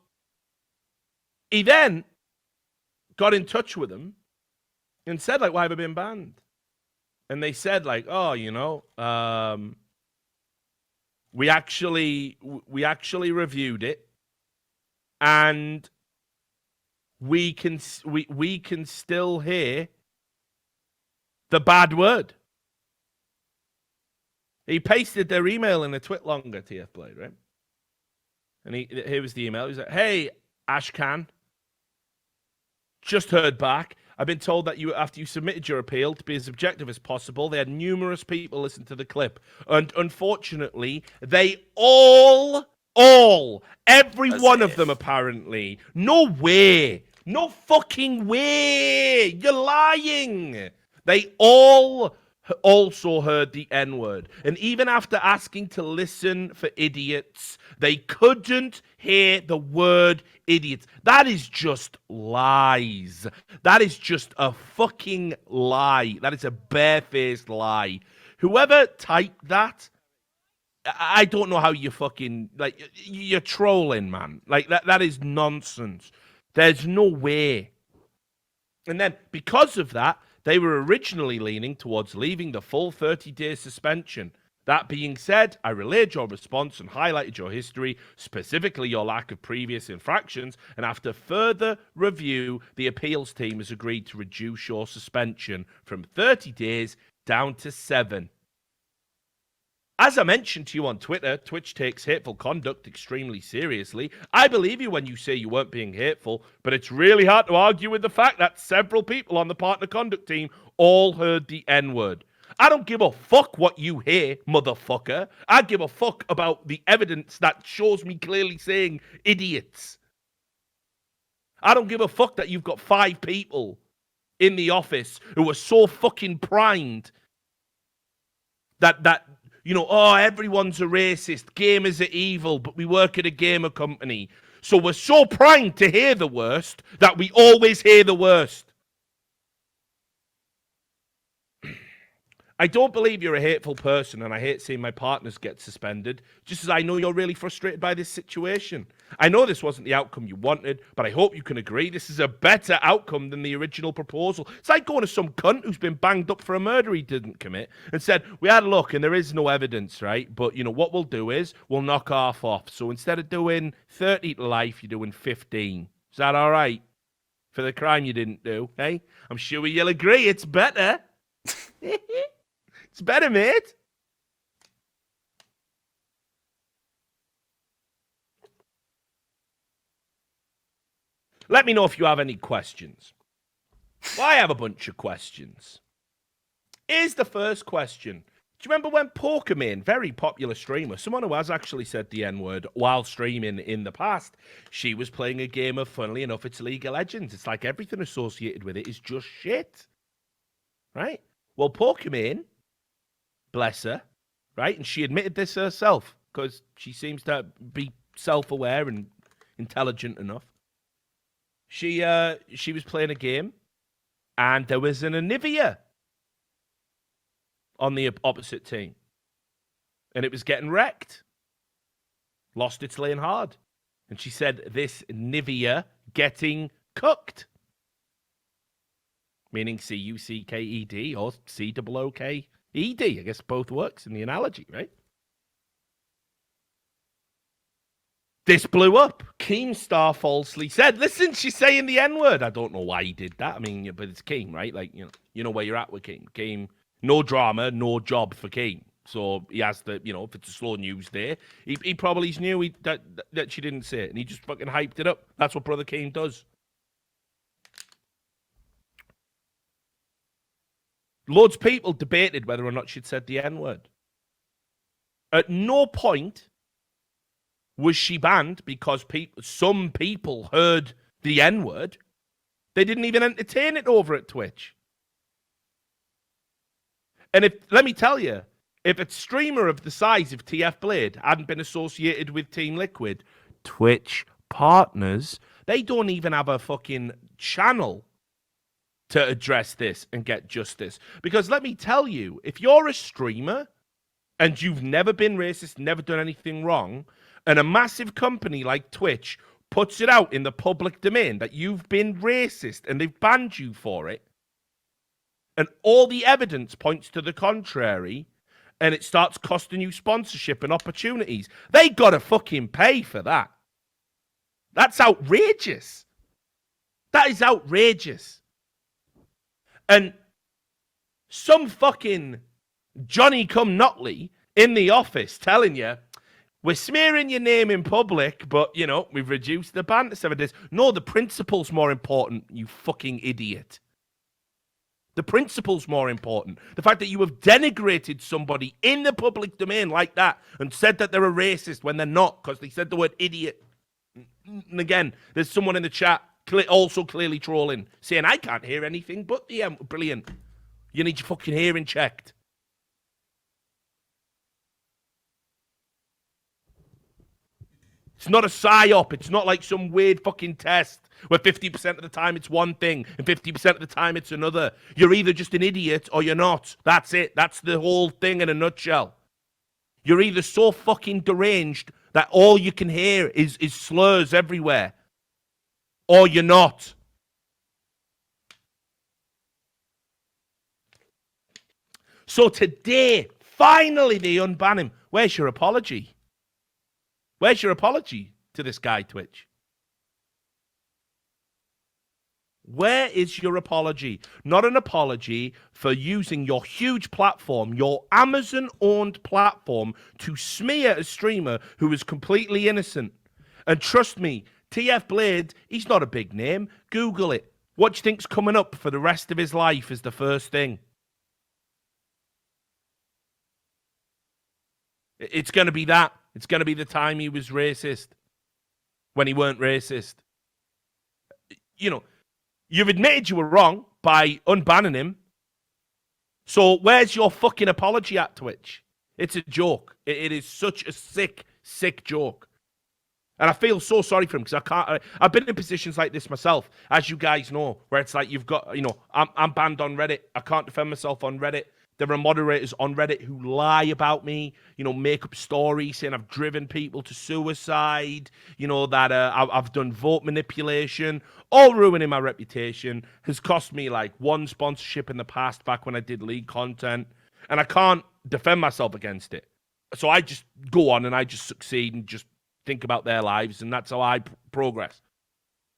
he then got in touch with them and said, like, why have I been banned? And they said, like, oh, we actually reviewed it, and we can still hear the bad word. He pasted their email in a twit longer, TF Blade, right? And here was the email. He was like, hey, Ashcan, just heard back. I've been told that after you submitted your appeal to be as objective as possible, they had numerous people listen to the clip. And unfortunately, they every one of them apparently. No way. No fucking way. You're lying. They all also heard the N-word. And even after asking to listen for idiots, they couldn't hear the word idiots. That is just lies. That is just a fucking lie. That is a barefaced lie. Whoever typed that, I don't know how you fucking, like, you're trolling, man. Like, that is nonsense. There's no way. And then, because of that, they were originally leaning towards leaving the full 30-day suspension. That being said, I relayed your response and highlighted your history, specifically your lack of previous infractions, and after further review, the appeals team has agreed to reduce your suspension from 30 days down to 7. As I mentioned to you on Twitter, Twitch takes hateful conduct extremely seriously. I believe you when you say you weren't being hateful, but it's really hard to argue with the fact that several people on the partner conduct team all heard the N-word. I don't give a fuck what you hear, motherfucker. I give a fuck about the evidence that shows me clearly saying idiots. I don't give a fuck that you've got 5 people in the office who are so fucking primed that you know, oh, everyone's a racist, gamers are evil, but we work at a gamer company. So we're so primed to hear the worst that we always hear the worst. I don't believe you're a hateful person, and I hate seeing my partners get suspended, just as I know you're really frustrated by this situation. I know this wasn't the outcome you wanted, but I hope you can agree this is a better outcome than the original proposal. It's like going to some cunt who's been banged up for a murder he didn't commit and said, we had a look and there is no evidence, right? But, you know, what we'll do is we'll knock half off. So instead of doing 30 to life, you're doing 15. Is that all right? For the crime you didn't do, hey? I'm sure you'll agree it's better. It's better, mate. Let me know if you have any questions. Well, I have a bunch of questions. Here's the first question. Do you remember when Pokémon, very popular streamer, someone who has actually said the N-word while streaming in the past, she was playing a game of, funnily enough, it's League of Legends. It's like everything associated with it is just shit. Right? Well, Pokémon, bless her, right? And she admitted this herself because she seems to be self-aware and intelligent enough. She was playing a game and there was an Anivia on the opposite team. And it was getting wrecked. Lost its lane hard. And she said, this Nivea getting cooked. Meaning C-U-C-K-E-D or C-O-O-K-E-D. I guess both works in the analogy, right? This blew up. Keemstar falsely said, listen, she's saying the N-word. I don't know why he did that. I mean, but it's Keem, right? Like, you know where you're at with Keem. Keem, no drama, no job for Keem. So he has to, you know, if it's a slow news day, he probably knew that she didn't say it. And he just fucking hyped it up. That's what Brother Keem does. Loads of people debated whether or not she'd said the N-word. At no point was she banned because some people heard the N-word. They didn't even entertain it over at Twitch. And let me tell you, if a streamer of the size of TF Blade hadn't been associated with Team Liquid, Twitch partners, they don't even have a fucking channel to address this and get justice. Because let me tell you, if you're a streamer and you've never been racist, never done anything wrong, and a massive company like Twitch puts it out in the public domain that you've been racist and they've banned you for it, and all the evidence points to the contrary, and it starts costing you sponsorship and opportunities, they gotta fucking pay for that. That's outrageous. That is outrageous. And some fucking Johnny come Notley in the office telling you, we're smearing your name in public, but, you know, we've reduced the ban to 7 days. No, the principle's more important, you fucking idiot. The principle's more important. The fact that you have denigrated somebody in the public domain like that and said that they're a racist when they're not because they said the word idiot. And again, there's someone in the chat also clearly trolling, saying, I can't hear anything but the brilliant. You need your fucking hearing checked. It's not a psyop. It's not like some weird fucking test where 50% of the time it's one thing and 50% of the time it's another. You're either just an idiot or you're not. That's it. That's the whole thing in a nutshell. You're either so fucking deranged that all you can hear is slurs everywhere, or you're not. So today, finally they unban him. Where's your apology? Where's your apology to this guy, Twitch? Where is your apology? Not an apology for using your huge platform, your Amazon-owned platform, to smear a streamer who is completely innocent. And trust me, TF Blade, he's not a big name. Google it. What do you think's coming up for the rest of his life is the first thing. It's going to be that. It's going to be the time he was racist when he weren't racist. You know, you've admitted you were wrong by unbanning him. So where's your fucking apology at, Twitch? It's a joke. It is such a sick, sick joke. And I feel so sorry for him because I've been in positions like this myself, as you guys know, where it's like you've got, I'm banned on Reddit. I can't defend myself on Reddit. There are moderators on Reddit who lie about me, make up stories saying I've driven people to suicide, that I've done vote manipulation, all ruining my reputation, has cost me like one sponsorship in the past back when I did league content, and I can't defend myself against it. So I just go on and I just succeed and just think about their lives, and that's how I progress.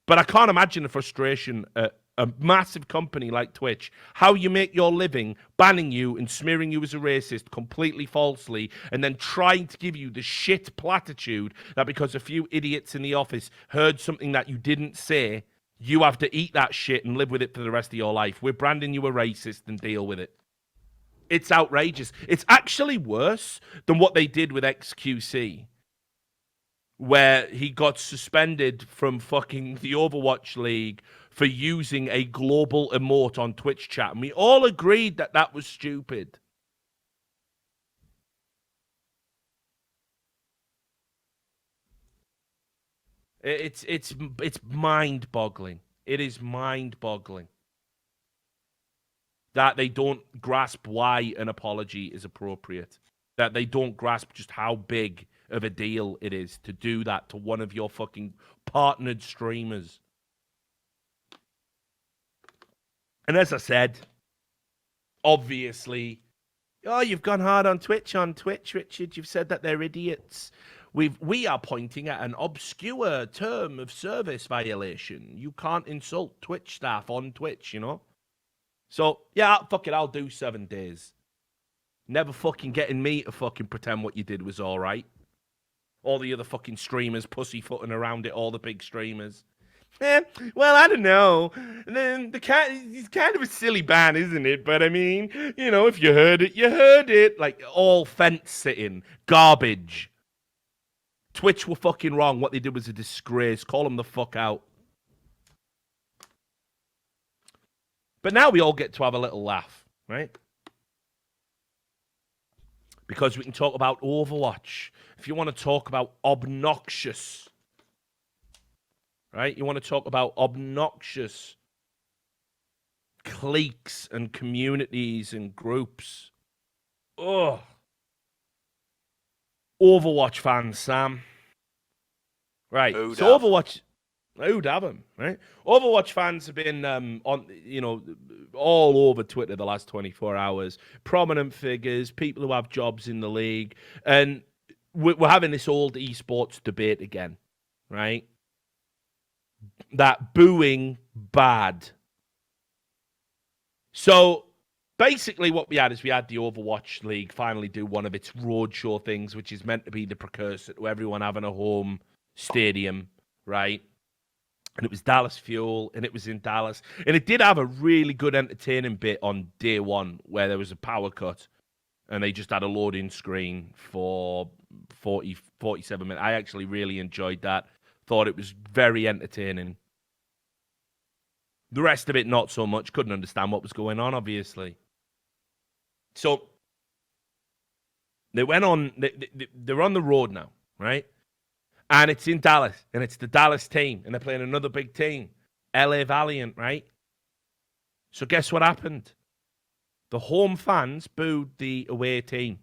But I can't imagine the frustration at a massive company like Twitch, how you make your living banning you and smearing you as a racist completely falsely, and then trying to give you the shit platitude that because a few idiots in the office heard something that you didn't say, you have to eat that shit and live with it for the rest of your life. We're branding you a racist and deal with it. It's outrageous. It's actually worse than what they did with XQC, where he got suspended from fucking the Overwatch League for using a global emote on Twitch chat. And we all agreed that that was stupid. It's mind-boggling. It is mind-boggling that they don't grasp why an apology is appropriate. That they don't grasp just how big of a deal it is to do that to one of your fucking partnered streamers. And as I said, obviously, you've gone hard on Twitch, Richard. You've said that they're idiots. We are pointing at an obscure term of service violation. You can't insult Twitch staff on Twitch, So, yeah, fuck it, I'll do 7 days. Never fucking getting me to fucking pretend what you did was all right. All the other fucking streamers pussyfooting around it, all the big streamers. Well, I don't know. It's kind of a silly ban, isn't it? But I mean, if you heard it, you heard it. Like, all fence sitting. Garbage. Twitch were fucking wrong. What they did was a disgrace. Call them the fuck out. But now we all get to have a little laugh, right? Because we can talk about Overwatch. If you want to talk about obnoxious, right? You want to talk about obnoxious cliques and communities and groups. Ugh. Overwatch fans, Sam. Right. So Overwatch, who'd have them, right? Overwatch fans have been all over Twitter the last 24 hours. Prominent figures, people who have jobs in the league, and we're having this old esports debate again, right? That booing bad. So basically what we had is we had the Overwatch League finally do one of its roadshow things, which is meant to be the precursor to everyone having a home stadium, right? And it was Dallas Fuel, and it was in Dallas. And it did have a really good entertaining bit on day one where there was a power cut, and they just had a loading screen for 47 minutes. I actually really enjoyed that. Thought it was very entertaining. The rest of it, not so much. Couldn't understand what was going on, obviously. So they went on. They're on the road now, right? And it's in Dallas, and it's the Dallas team, and they're playing another big team, LA Valiant, right? So guess what happened? The home fans booed the away team.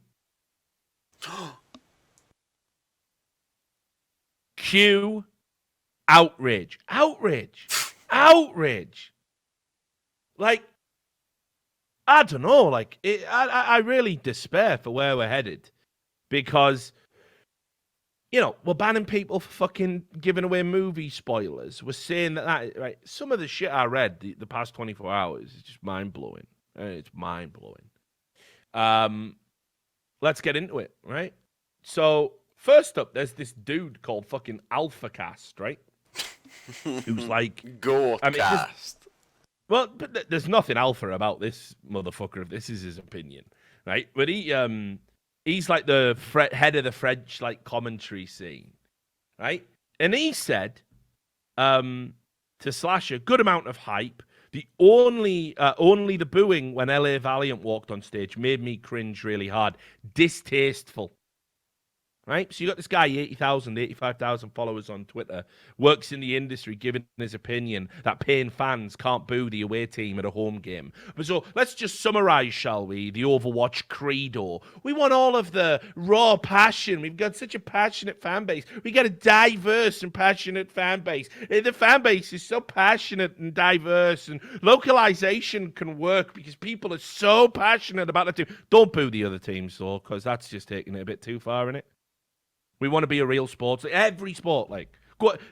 Cue outrage. Outrage. Outrage. Like, I don't know. Like, I really despair for where we're headed. Because, you know, we're banning people for fucking giving away movie spoilers. We're saying that right? Some of the shit I read the past 24 hours is just mind-blowing. It's mind-blowing. Let's get into it, right? So, first up, there's this dude called fucking AlphaCast, right? Who's like... Go cast. Well, but there's nothing alpha about this motherfucker if this is his opinion, right? But he's like the head of the French like commentary scene, right? And he said to Slasher, good amount of hype. The only the booing when LA Valiant walked on stage made me cringe really hard. Distasteful. Right? So you got this guy, 80,000, 85,000 followers on Twitter, works in the industry, giving his opinion that paying fans can't boo the away team at a home game. But so let's just summarize, shall we, the Overwatch credo. We want all of the raw passion. We've got such a passionate fan base. We got a diverse and passionate fan base. The fan base is so passionate and diverse, and localization can work because people are so passionate about the team. Don't boo the other teams, though, because that's just taking it a bit too far, innit? We want to be a real sport. Every sport, like,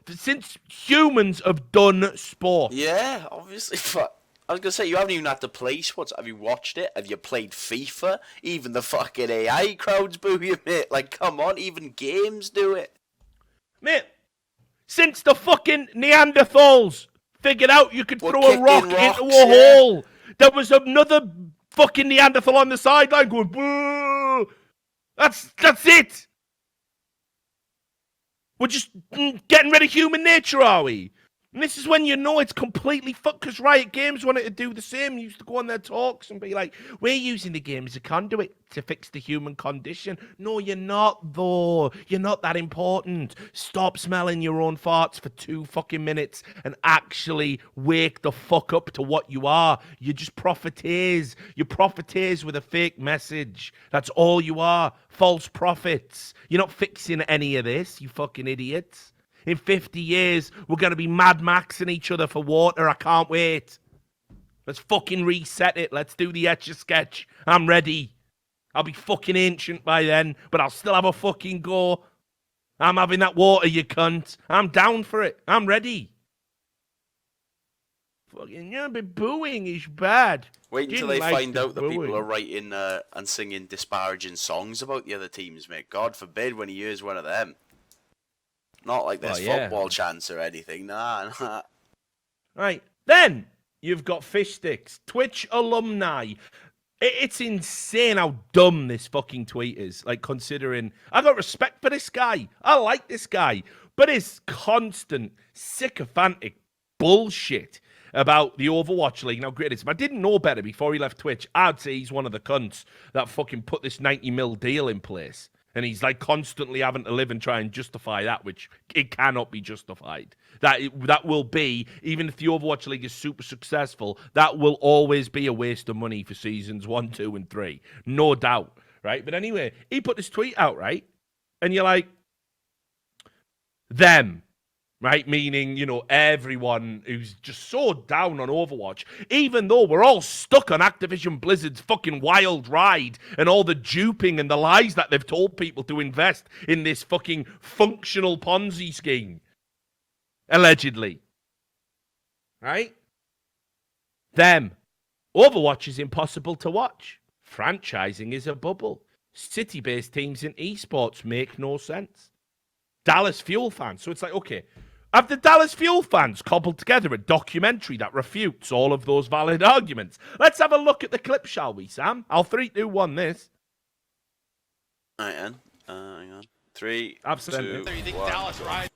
since humans have done sport. Yeah, obviously. But I was going to say, you haven't even had to play sports. Have you watched it? Have you played FIFA? Even the fucking AI crowds boo you, mate. Like, come on, even games do it. Mate, since the fucking Neanderthals figured out you could throw a rock into a hole, there was another fucking Neanderthal on the sideline going, boo! That's it! We're just getting rid of human nature, are we? And this is when you know it's completely fucked, because Riot Games wanted to do the same. They used to go on their talks and be like, we're using the game as a conduit to fix the human condition. No, you're not, though. You're not that important. Stop smelling your own farts for 2 fucking minutes and actually wake the fuck up to what you are. You're just profiteers. You're profiteers with a fake message. That's all you are. False prophets. You're not fixing any of this, you fucking idiots. In 50 years, we're going to be Mad Maxing each other for water. I can't wait. Let's fucking reset it. Let's do the Etch-a-Sketch. I'm ready. I'll be fucking ancient by then, but I'll still have a fucking go. I'm having that water, you cunt. I'm down for it. I'm ready. Fucking, yeah, but booing is bad. Wait until they find out that people are writing and singing disparaging songs about the other teams, mate. God forbid when he hears one of them. Not like there's football chants or anything. Nah. Right. Then you've got Fish Sticks, Twitch alumni. It's insane how dumb this fucking tweet is. Like, considering I got respect for this guy. I like this guy. But his constant sycophantic bullshit about the Overwatch League. Now, great, if I didn't know better before he left Twitch, I'd say he's one of the cunts that fucking put this 90 mil deal in place. And he's like constantly having to live and try and justify that, which it cannot be justified. That will be, even if the Overwatch League is super successful, that will always be a waste of money for seasons 1, 2, and 3. No doubt, right? But anyway, he put this tweet out, right? And you're like, them. Right, meaning, you know, everyone who's just so down on Overwatch, even though we're all stuck on Activision Blizzard's fucking wild ride and all the duping and the lies that they've told people to invest in this fucking functional Ponzi scheme. Allegedly. Right? Them. Overwatch is impossible to watch. Franchising is a bubble. City-based teams in esports make no sense. Dallas Fuel fans. So it's like, okay, have the Dallas Fuel fans cobbled together a documentary that refutes all of those valid arguments? Let's have a look at the clip, shall we, Sam? I'll 3, 2, 1 this. All right, then. Hang on. 3, Absolutely. 2, You think 1. Dallas, right?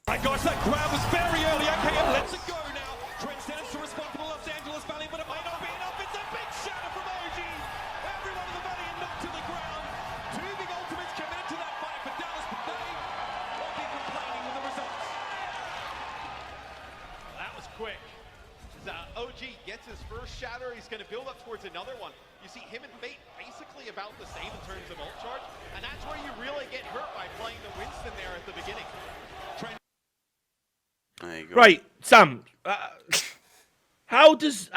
Right, guys, that grab was very early. Okay, and let's it go now. Trent Dennis to respond for the Los Angeles Valley, but it may not be enough. It's a big shatter from OG. Everyone in the Valley knocked to the ground. 2 big ultimates committed to that fight, but Dallas quick. As, OG gets his first shatter, he's going to build up towards another one. You see him and Fate basically about the same in terms of ult charge, and that's where you really get hurt by playing the Winston there at the beginning. There you go. Right, Sam. How does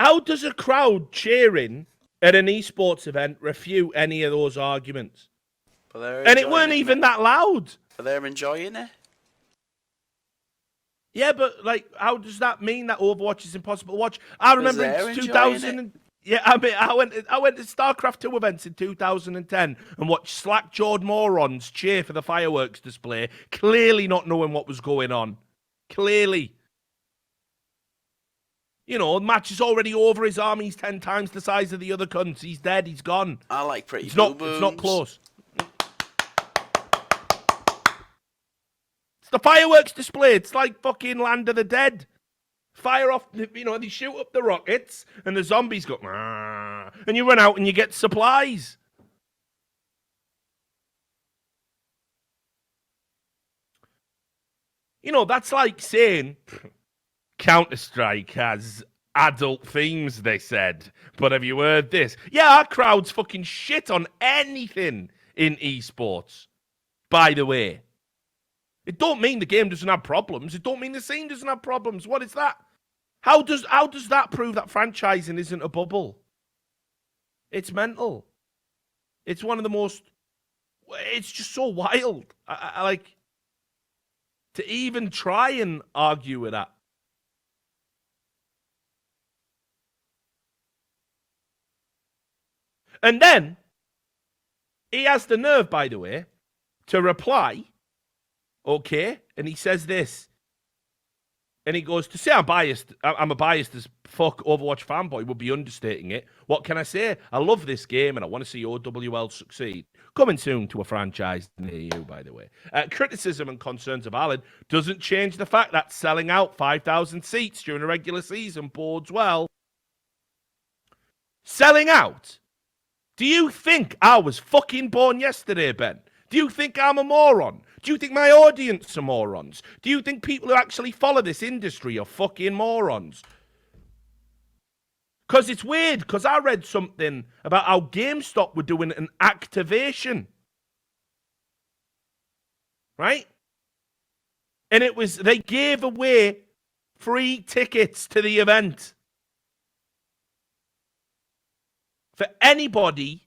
a crowd cheering at an esports event refute any of those arguments? And it weren't even that loud. But they're enjoying it. Yeah, but like, how does that mean that Overwatch is impossible to watch? I remember in 2000. Yeah, I mean, I went to StarCraft 2 events in 2010 and watched slack-jawed morons cheer for the fireworks display, clearly not knowing what was going on. Clearly. You know, the match is already over. His army's 10 times the size of the other cunts. He's dead. He's gone. I like pretty It's not close. It's the fireworks display. It's like fucking Land of the Dead. Fire off, you know, they shoot up the rockets and the zombies go, and you run out and you get supplies. You know, that's like saying Counter-Strike has adult themes, they said. But have you heard this? Yeah, our crowd's fucking shit on anything in esports, by the way. It don't mean the game doesn't have problems. It don't mean the scene doesn't have problems. What is that? How does that prove that franchising isn't a bubble? It's mental. It's one of the most... It's just so wild. I like... To even try and argue with that. And then, he has the nerve, by the way, to reply, okay, and he says this. And he goes, to say I'm a biased as fuck Overwatch fanboy would be understating it. What can I say? I love this game and I want to see OWL succeed. Coming soon to a franchise near you, by the way. Criticism and concerns are valid. Doesn't change the fact that selling out 5,000 seats during a regular season bodes well. Selling out? Do you think I was fucking born yesterday, Ben? Do you think I'm a moron? Do you think my audience are morons? Do you think people who actually follow this industry are fucking morons? Because it's weird, because I read something about how GameStop were doing an activation. Right? And it was, they gave away free tickets to the event. For anybody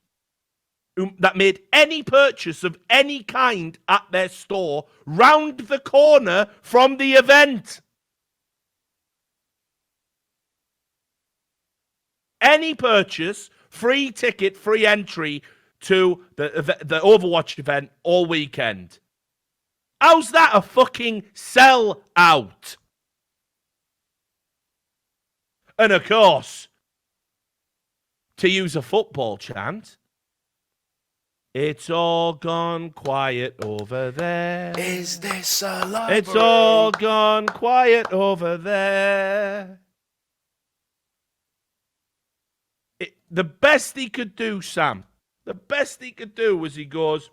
that made any purchase of any kind at their store round the corner from the event. Any purchase, free ticket, free entry to the Overwatch event all weekend. How's that a fucking sell out? And of course, to use a football chant, it's all gone quiet over there. Is this a library? It's all gone quiet over there. The best he could do, Sam, the best he could do was he goes,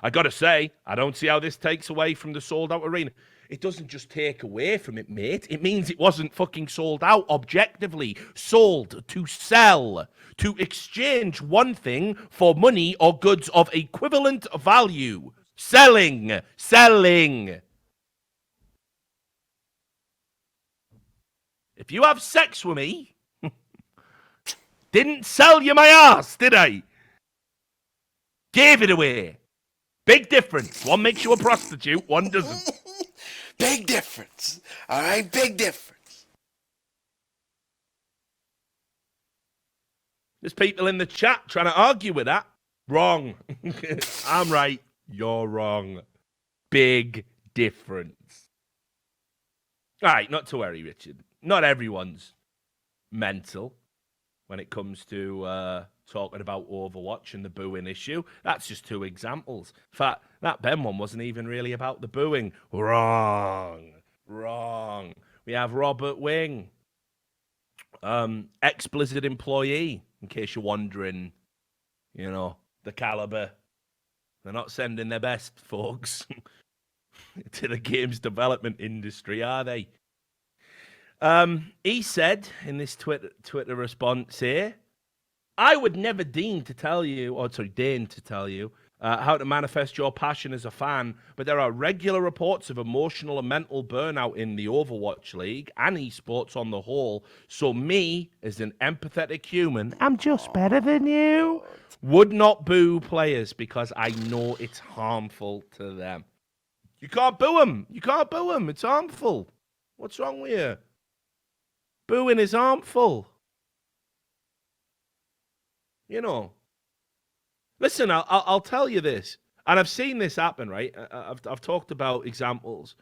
I got to say, I don't see how this takes away from the sold-out arena. It doesn't just take away from it, mate. It means it wasn't fucking sold out objectively. Sold to sell. To exchange one thing for money or goods of equivalent value. Selling. Selling. If you have sex with me, didn't sell you my ass, did I? Gave it away. Big difference. One makes you a prostitute, one doesn't. Big difference. All right, big difference. There's people in the chat trying to argue with that. Wrong. I'm right. You're wrong. Big difference. All right, not to worry, Richard. Not everyone's mental when it comes to talking about Overwatch and the booing issue. That's just two examples. In fact, that Ben one wasn't even really about the booing. Wrong. We have Robert Wing, ex-Blizzard employee, in case you're wondering, you know, the caliber. They're not sending their best, folks, to the games development industry, are they? He said in this Twitter response here, I would never deign to tell you how to manifest your passion as a fan, but there are regular reports of emotional and mental burnout in the Overwatch League and esports on the whole. So me, as an empathetic human, I'm just better than you, would not boo players because I know it's harmful to them. You can't boo them. You can't boo them. It's harmful. What's wrong with you? Booing is harmful. You know. Listen, I'll tell you this, and I've seen this happen, right? I've talked about examples,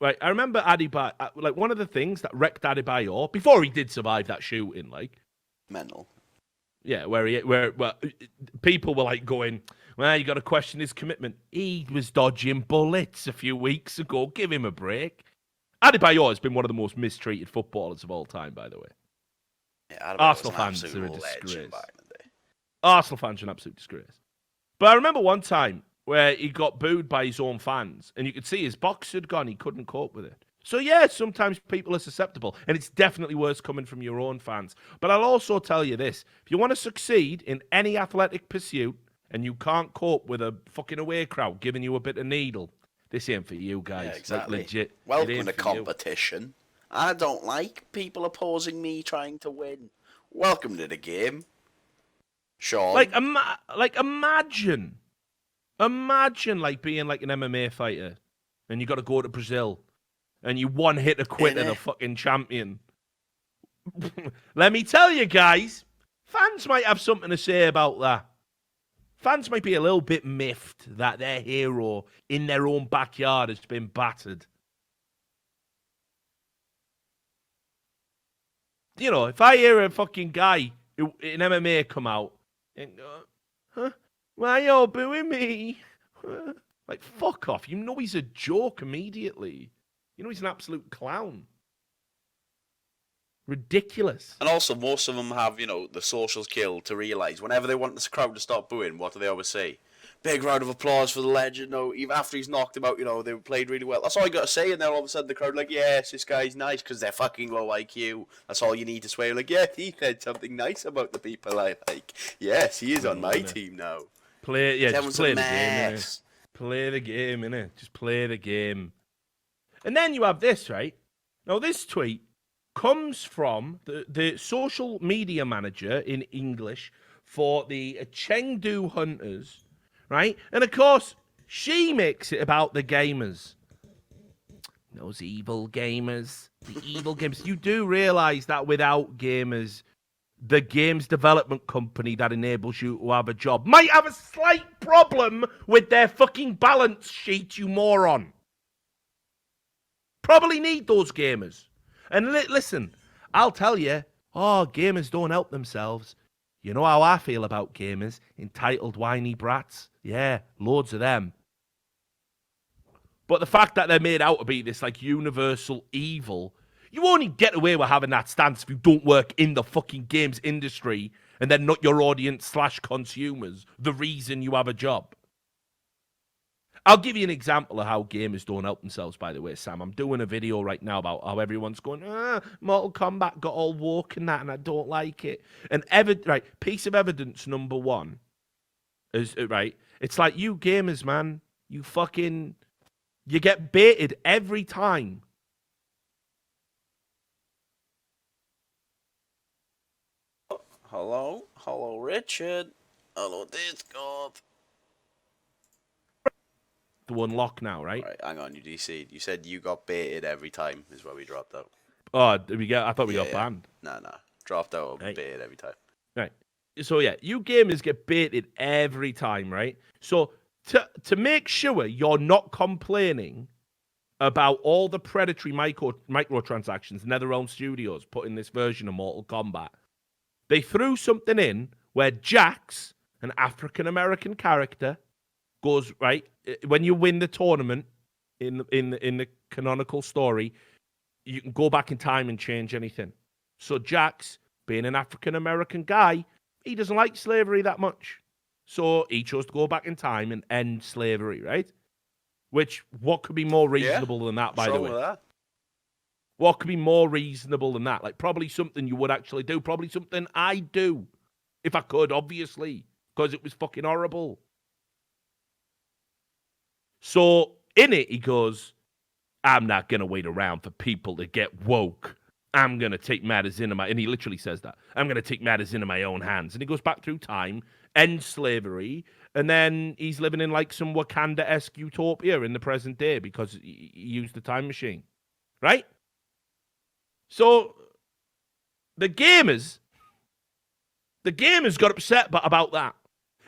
right? I remember Adebayor, like one of the things that wrecked Adebayor before he did survive that shooting, like mental. Yeah, where people were like going, well, you got to question his commitment. He was dodging bullets a few weeks ago. Give him a break. Adebayor has been one of the most mistreated footballers of all time, by the way. Yeah, Arsenal fans are a disgrace. Arsenal fans are an absolute disgrace. But I remember one time where he got booed by his own fans, and you could see his box had gone. He couldn't cope with it. So, yeah, sometimes people are susceptible, and it's definitely worse coming from your own fans. But I'll also tell you this. If you want to succeed in any athletic pursuit and you can't cope with a fucking away crowd giving you a bit of needle, this ain't for you guys. Yeah, exactly. Like, legit. Welcome to competition. I don't like people opposing me trying to win. Welcome to the game. Sean. Like imagine like being like an MMA fighter and you got to go to Brazil and you one hit a quitter the fucking champion. Let me tell you guys, fans might have something to say about that. Fans might be a little bit miffed that their hero in their own backyard has been battered. You know, if I hear a fucking guy in MMA come out and go, huh? Why are you booing me? Like, fuck off. You know he's a joke immediately. You know he's an absolute clown. Ridiculous. And also, most of them have, the social skill to realise whenever they want this crowd to stop booing, what do they always say? Big round of applause for the legend. Even after he's knocked him out, they played really well. That's all you got to say. And then all of a sudden the crowd like, yes, this guy's nice because they're fucking low IQ. That's all you need to swear. Like, yeah, he said something nice about the people I like. Yes, he is on my team now. Just play the game, innit? Play the game, innit? Just play the game. And then you have this, right? Now, this tweet comes from the social media manager in English for the Chengdu Hunters, right? And, of course, she makes it about the gamers. Those evil gamers. The evil gamers. You do realise that without gamers, the games development company that enables you to have a job might have a slight problem with their fucking balance sheet, you moron. Probably need those gamers. And listen, I'll tell you, gamers don't help themselves. You know how I feel about gamers? Entitled whiny brats. Yeah, loads of them. But the fact that they're made out to be this, like, universal evil, you only get away with having that stance if you don't work in the fucking games industry and they're not your audience / consumers, the reason you have a job. I'll give you an example of how gamers don't help themselves, by the way, Sam. I'm doing a video right now about how everyone's going, Mortal Kombat got all woke and that, and I don't like it. And piece of evidence number one is, right, it's like you gamers, man, you get baited every time. Hello, Richard. Hello, Discord. To unlock now, right? Right, hang on, you DC. You said you got baited every time is where we dropped out. Oh, I thought we got banned. Nah. Dropped out or baited every time. Right. So yeah, you gamers get baited every time, right? So to make sure you're not complaining about all the predatory microtransactions NetherRealm Studios put in this version of Mortal Kombat, they threw something in where Jax, an African-American character, goes, right, when you win the tournament in the canonical story, you can go back in time and change anything. So Jax, being an African-American guy, he doesn't like slavery that much. So he chose to go back in time and end slavery, right? What could be more reasonable than that, by the way? What could be more reasonable than that? Like, probably something you would actually do. Probably something I'd do. If I could, obviously. Because it was fucking horrible. So, in it, he goes, I'm not going to wait around for people to get woke. I'm going to take matters into my... And he literally says that. I'm going to take matters into my own hands. And he goes back through time, ends slavery, and then he's living in like some Wakanda-esque utopia in the present day because he used the time machine. Right? So, the gamers got upset about that.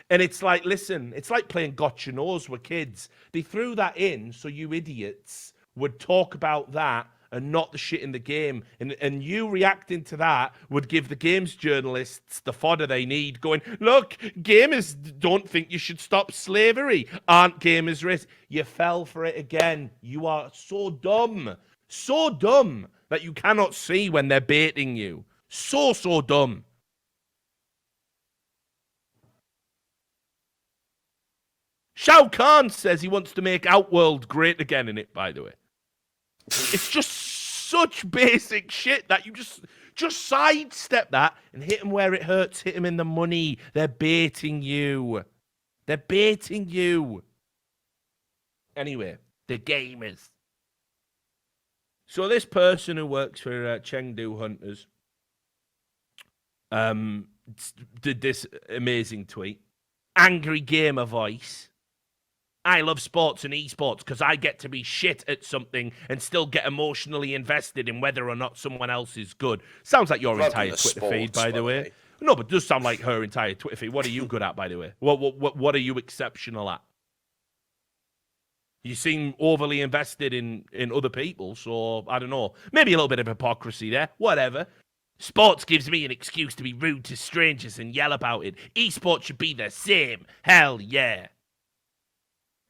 And it's like, listen, it's like playing Gotcha Knows with kids. They threw that in so you idiots would talk about that and not the shit in the game. And you reacting to that would give the games journalists the fodder they need, going, look, gamers don't think you should stop slavery. Aren't gamers racist? You fell for it again. You are so dumb. So dumb that you cannot see when they're baiting you. So dumb. Shao Kahn says he wants to make Outworld great again in it, by the way. It's just such basic shit that you just sidestep that and hit him where it hurts, hit him in the money. They're baiting you. They're baiting you. Anyway, the gamers. So this person who works for Chengdu Hunters did this amazing tweet. Angry gamer voice. I love sports and esports because I get to be shit at something and still get emotionally invested in whether or not someone else is good. Sounds like your entire Twitter feed, by the way. No, but it does sound like her entire Twitter feed. What are you good at, by the way? What are you exceptional at? You seem overly invested in other people, so I don't know. Maybe a little bit of hypocrisy there. Whatever. Sports gives me an excuse to be rude to strangers and yell about it. Esports should be the same. Hell yeah.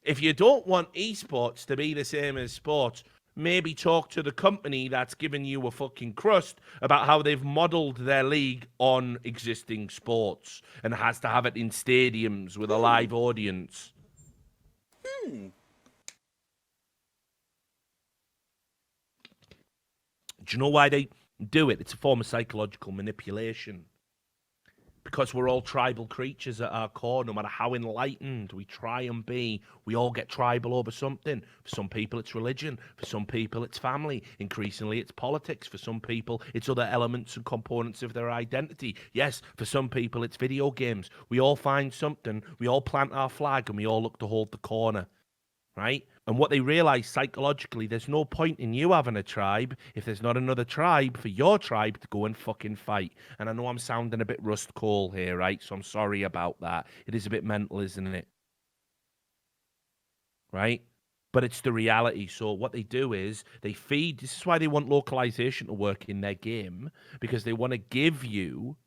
If you don't want esports to be the same as sports, maybe talk to the company that's giving you a fucking crust about how they've modeled their league on existing sports and has to have it in stadiums with a live audience. Do you know why they do it? It's a form of psychological manipulation. Because we're all tribal creatures at our core, no matter how enlightened we try and be, we all get tribal over something. For some people, it's religion. For some people, it's family. Increasingly, it's politics. For some people, it's other elements and components of their identity. Yes, for some people, it's video games. We all find something, we all plant our flag, and we all look to hold the corner. Right? And what they realize psychologically, there's no point in you having a tribe if there's not another tribe for your tribe to go and fucking fight. And I know I'm sounding a bit Rust Cole here, right? So I'm sorry about that. It is a bit mental, isn't it? Right? But it's the reality. So what they do is they feed. This is why they want localization to work in their game, because they want to give you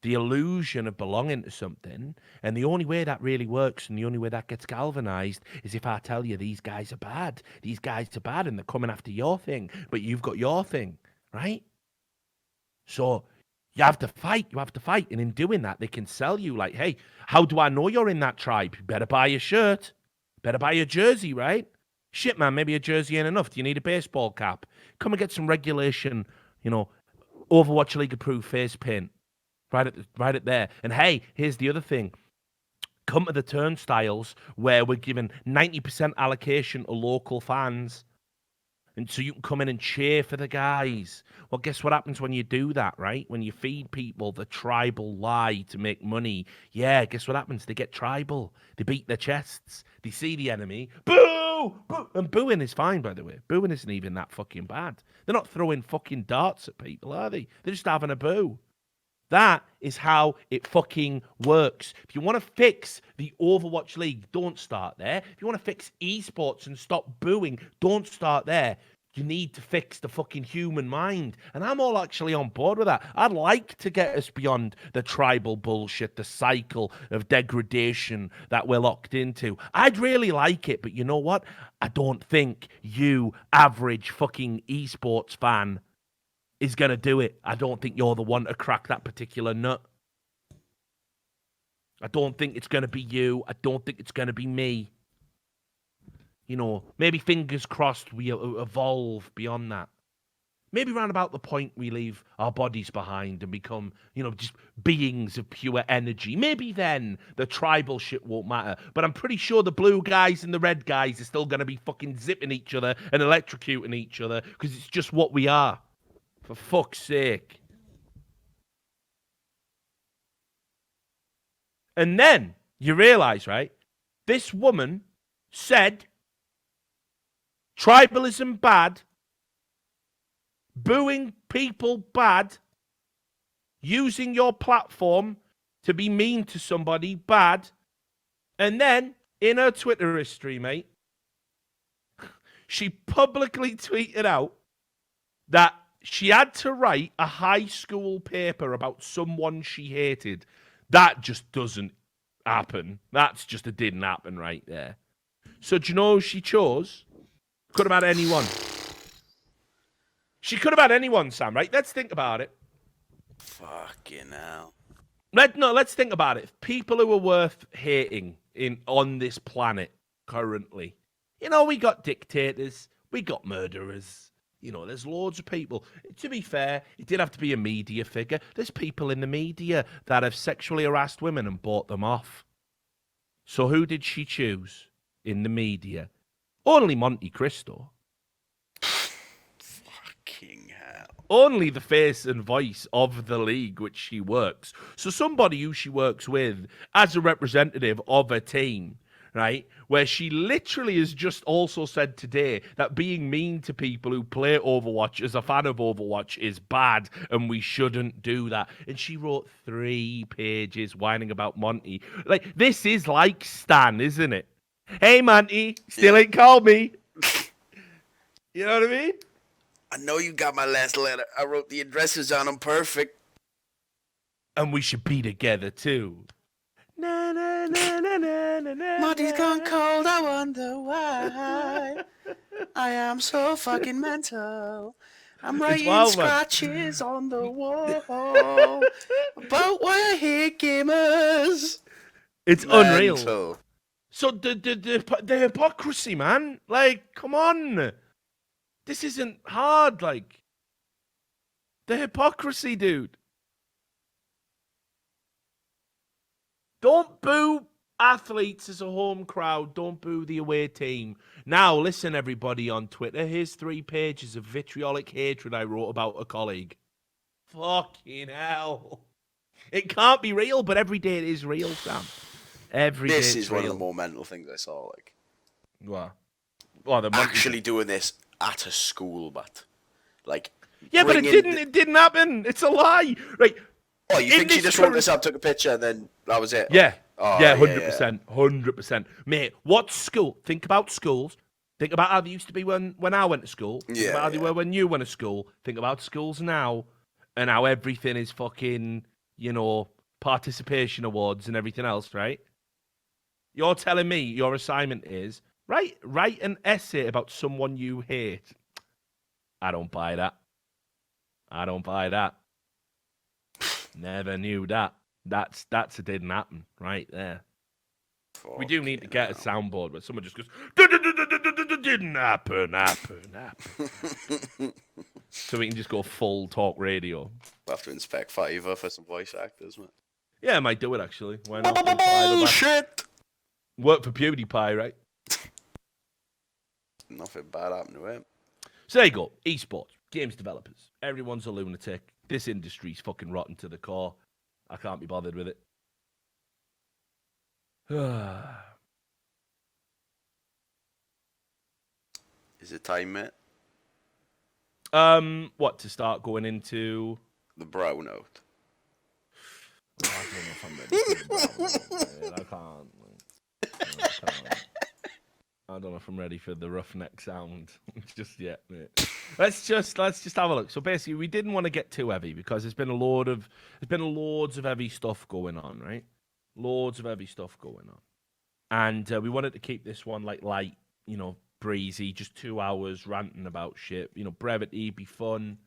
the illusion of belonging to something, and the only way that really works and the only way that gets galvanized is if I tell you these guys are bad, and they're coming after your thing, but you've got your thing, right? So you have to fight, and in doing that, they can sell you like, hey, how do I know you're in that tribe? You better buy a shirt, better buy a jersey, right? Shit, man, maybe a jersey ain't enough. Do you need a baseball cap? Come and get some regulation, Overwatch League approved face paint. Right at there. And hey, here's the other thing. Come to the turnstiles where we're given 90% allocation to local fans. And so you can come in and cheer for the guys. Well, guess what happens when you do that, right? When you feed people the tribal lie to make money. Yeah, guess what happens? They get tribal. They beat their chests. They see the enemy. Boo! Boo! And booing is fine, by the way. Booing isn't even that fucking bad. They're not throwing fucking darts at people, are they? They're just having a boo. That is how it fucking works. If you want to fix the Overwatch League, don't start there. If you want to fix esports and stop booing, don't start there. You need to fix the fucking human mind. And I'm all actually on board with that. I'd like to get us beyond the tribal bullshit, the cycle of degradation that we're locked into. I'd really like it, but you know what? I don't think you, average fucking esports fan, is going to do it. I don't think you're the one to crack that particular nut. I don't think it's going to be you. I don't think it's going to be me. Maybe fingers crossed we evolve beyond that. Maybe round about the point we leave our bodies behind and become, just beings of pure energy. Maybe then the tribal shit won't matter. But I'm pretty sure the blue guys and the red guys are still going to be fucking zipping each other and electrocuting each other because it's just what we are. For fuck's sake. And then you realize, right? This woman said tribalism bad. Booing people bad, using your platform to be mean to somebody bad, and then in her Twitter history, mate, she publicly tweeted out that she had to write a high school paper about someone she hated. That just doesn't happen. That's just, it didn't happen right there. So do you know who she chose? Could have had anyone. She could have had anyone, Sam, right? Let's think about it. Fucking hell. Let's think about it. People who are worth hating on this planet currently. We got dictators. We got murderers. There's loads of people. To be fair, it did have to be a media figure. There's people in the media that have sexually harassed women and bought them off. So who did she choose in the media? Only Monte Cristo. Only the face and voice of the league which she works. So somebody who she works with as a representative of a team, right? Where she literally has just also said today that being mean to people who play Overwatch as a fan of Overwatch is bad and we shouldn't do that. And she wrote 3 pages whining about Monty. Like, this is like Stan, isn't it? Hey, Monty, still ain't called me. You know what I mean? I know you got my last letter. I wrote the addresses on them perfect. And we should be together, too. Na, na, na, na, na, na, na, Monty's gone cold, I wonder why. I am so fucking mental. I'm writing wild, scratches on the wall about why I hate gamers. It's Mental. unreal. So the hypocrisy, man. Like, come on. This isn't hard, like. The hypocrisy, dude. Don't boo athletes as a home crowd. Don't boo the away team. Now, listen, everybody on Twitter. Here's 3 pages of vitriolic hatred I wrote about a colleague. Fucking hell. It can't be real, but every day it is real, Sam. Every day This it's is real. one of the more mental things I saw. Like, What? Well, the actually doing this at a school, but like, yeah, but it didn't happen. It's a lie, right? Oh, you think she just wrote this up, took a picture, and then that was it? Yeah, oh, yeah, 100%, 100%. Mate, what school? Think about schools. Think about how they used to be when I went to school. Think about how they were when you went to school. Think about schools now, and how everything is fucking, participation awards and everything else, right? You're telling me your assignment is write an essay about someone you hate. I don't buy that. Never knew that. That's it didn't happen right there. We do need to get a soundboard where someone just goes, didn't happen. So we can just go full talk radio. We'll have to inspect Fiverr for some voice actors, man. Yeah, I might do it actually. Why not? Bullshit! Work for PewDiePie, right? Nothing bad happened to him. So there you go. Esports, games developers. Everyone's a lunatic. This industry's fucking rotten to the core. I can't be bothered with it. Is it time, mate? What, to start going into the brow note? I don't know if I'm ready for the brow note, man. I can't. I don't know if I'm ready for the roughneck sound just yet, mate. Let's just have a look. So basically, we didn't want to get too heavy because there's been loads of heavy stuff going on, right? Loads of heavy stuff going on, and we wanted to keep this one like light, breezy, just 2 hours ranting about shit. Brevity, be fun.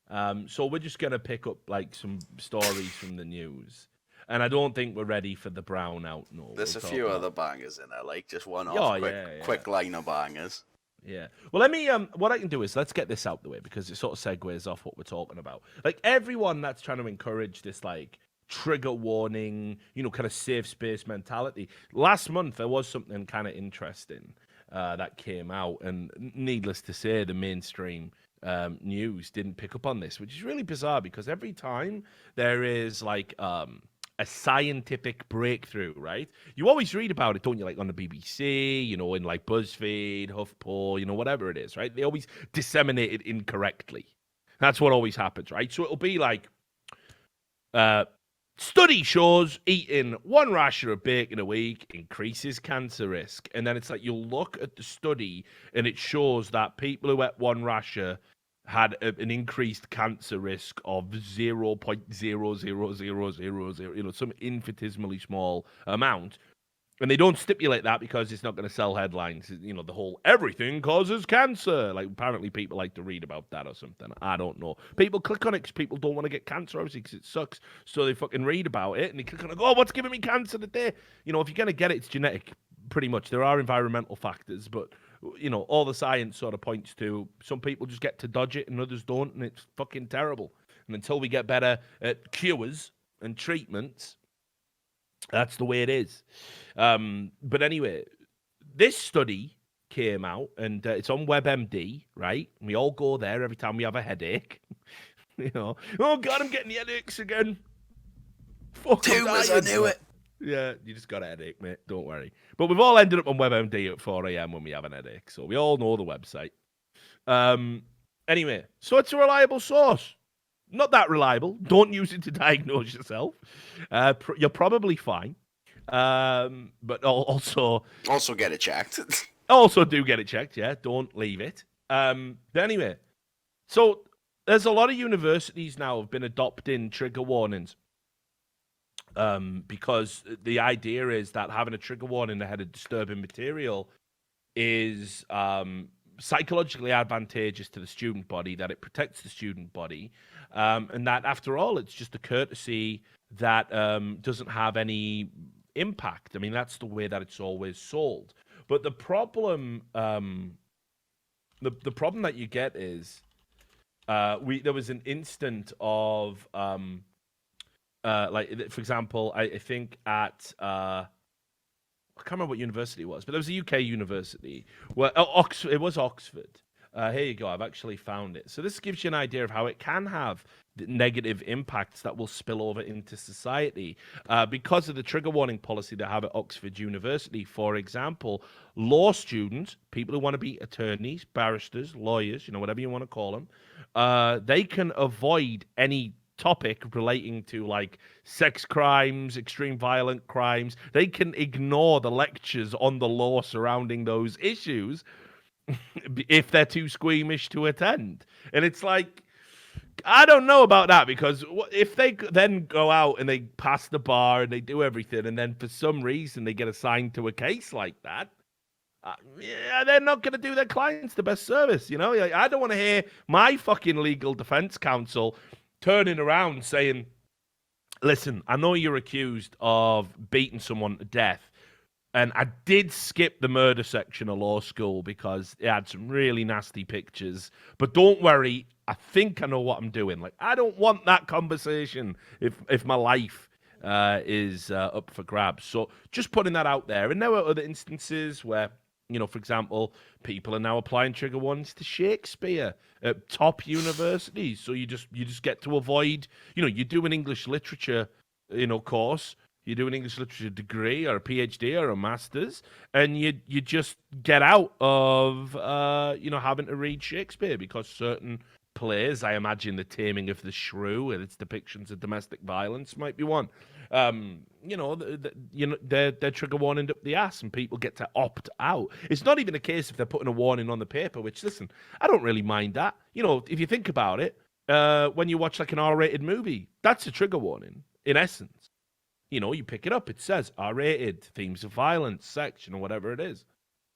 So we're just gonna pick up like some stories from the news. And I don't think we're ready for the brown out. No, there's a few other bangers in there, like just one off quick line of bangers. Yeah. Well, let me. What I can do is let's get this out the way because it sort of segues off what we're talking about. Like everyone that's trying to encourage this, like trigger warning, kind of safe space mentality. Last month there was something kind of interesting that came out, and needless to say, the mainstream news didn't pick up on this, which is really bizarre because every time there is like a scientific breakthrough, right? You always read about it, don't you? Like on the BBC, in like BuzzFeed, HuffPo, whatever it is, right? They always disseminate it incorrectly. That's what always happens, right? So it'll be like, study shows eating one rasher of bacon a week increases cancer risk. And then it's like you'll look at the study and it shows that people who ate one rasher had an increased cancer risk of 0.00000, some infinitesimally small amount. And they don't stipulate that because it's not going to sell headlines. The whole everything causes cancer. Like, apparently people like to read about that or something. I don't know. People click on it because people don't want to get cancer, obviously, because it sucks. So they fucking read about it and they click on it. Oh, what's giving me cancer today? If you're going to get it, it's genetic, pretty much. There are environmental factors, but, all the science sort of points to some people just get to dodge it and others don't, and it's fucking terrible. And until we get better at cures and treatments, that's the way it is. But anyway, this study came out, and it's on WebMD, right? We all go there every time we have a headache. Oh God, I'm getting the headaches again. Fuck, Tumors, I knew it. Yeah, you just got a headache, mate. Don't worry. But we've all ended up on WebMD at 4 a.m. when we have an headache, so we all know the website. Anyway, so it's a reliable source. Not that reliable. Don't use it to diagnose yourself. You're probably fine. But also get it checked. Also do get it checked, yeah. Don't leave it. But anyway, so there's a lot of universities now have been adopting trigger warnings. Because the idea is that having a trigger warning ahead of disturbing material is psychologically advantageous to the student body, that it protects the student body, and that, after all, it's just a courtesy that doesn't have any impact. I mean, that's the way that it's always sold. But the problem, the problem that you get is, there was an instant of, like, for example, I think at, I can't remember what university it was, but there was a UK university where Oxford. It was Oxford. Here you go. I've actually found it. So this gives you an idea of how it can have negative impacts that will spill over into society because of the trigger warning policy they have at Oxford University. For example, law students, people who want to be attorneys, barristers, lawyers, whatever you want to call them, they can avoid any topic relating to like sex crimes, extreme violent crimes. They can ignore the lectures on the law surrounding those issues if they're too squeamish to attend. And it's like, I don't know about that, because if they then go out and they pass the bar and they do everything, and then for some reason they get assigned to a case like that, yeah, they're not going to do their clients the best service. I don't want to hear my fucking legal defense counsel turning around saying, listen, I know you're accused of beating someone to death, and I did skip the murder section of law school because it had some really nasty pictures, but don't worry, I think I know what I'm doing. Like, I don't want that conversation if my life is up for grabs. So just putting that out there. And there are other instances where, for example, people are now applying trigger warnings to Shakespeare at top universities. So you just get to avoid, you do an English literature, course, you do an English literature degree or a PhD or a master's, and you just get out of, having to read Shakespeare, because certain plays, I imagine The Taming of the Shrew and its depictions of domestic violence might be one. They're trigger warning up the ass, and people get to opt out. It's not even a case if they're putting a warning on the paper, which, listen, I don't really mind that. If you think about it, when you watch like an R-rated movie, that's a trigger warning in essence. You pick it up, it says R-rated, themes of violence, sex, whatever it is.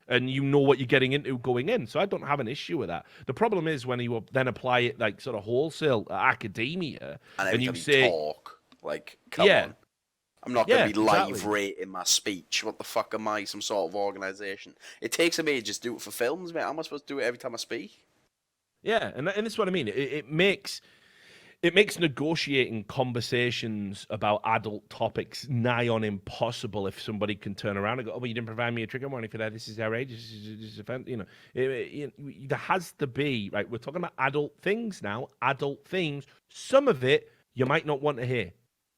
And you know what you're getting into going in. So I don't have an issue with that. The problem is when you then apply it like sort of wholesale academia, and you say, talk, like, come on. I'm not going to be live exactly. rating my speech. What the fuck am I, some sort of organisation? It takes a minute just to do it for films, mate. How am I supposed to do it every time I speak? Yeah, and that's what I mean. It makes negotiating conversations about adult topics nigh on impossible if somebody can turn around and go, "Oh, well, you didn't provide me a trigger warning for that. This is outrageous. This is offensive." There has to be, right. We're talking about adult things now. Adult themes. Some of it you might not want to hear.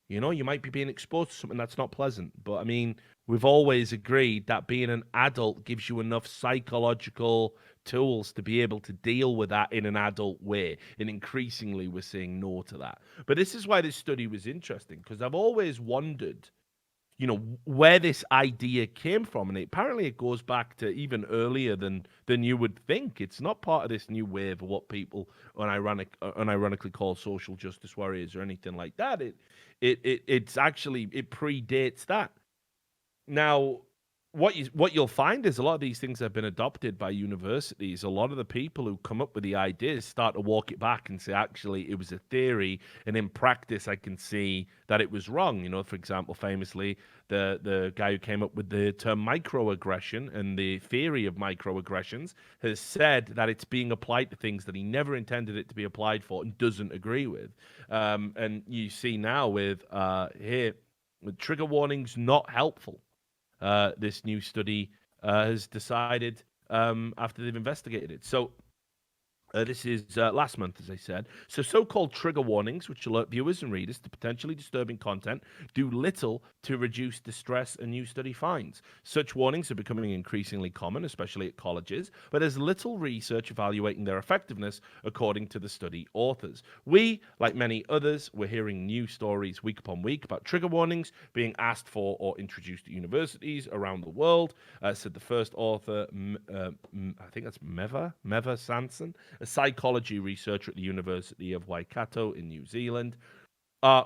You might be being exposed to something that's not pleasant. But I mean, we've always agreed that being an adult gives you enough psychological tools to be able to deal with that in an adult way. And increasingly, we're saying no to that. But this is why this study was interesting, because I've always wondered, where this idea came from. And apparently it goes back to even earlier than you would think. It's not part of this new wave of what people unironically call social justice warriors or anything like that. It's actually, it predates that. Now, what you'll find is a lot of these things have been adopted by universities. A lot of the people who come up with the ideas start to walk it back and say, actually, it was a theory, and in practice, I can see that it was wrong. For example, famously, the guy who came up with the term microaggression and the theory of microaggressions has said that it's being applied to things that he never intended it to be applied for and doesn't agree with. And you see now with trigger warnings not helpful. This new study has decided after they've investigated it. So this is last month, as I said. So so-called trigger warnings, which alert viewers and readers to potentially disturbing content, do little to reduce distress, a new study finds. Such warnings are becoming increasingly common, especially at colleges, but there's little research evaluating their effectiveness, according to the study authors. We, like many others, we're hearing new stories week upon week about trigger warnings being asked for or introduced at universities around the world, said the first author, I think that's Meva Sanson, a psychology researcher at the University of Waikato in New Zealand.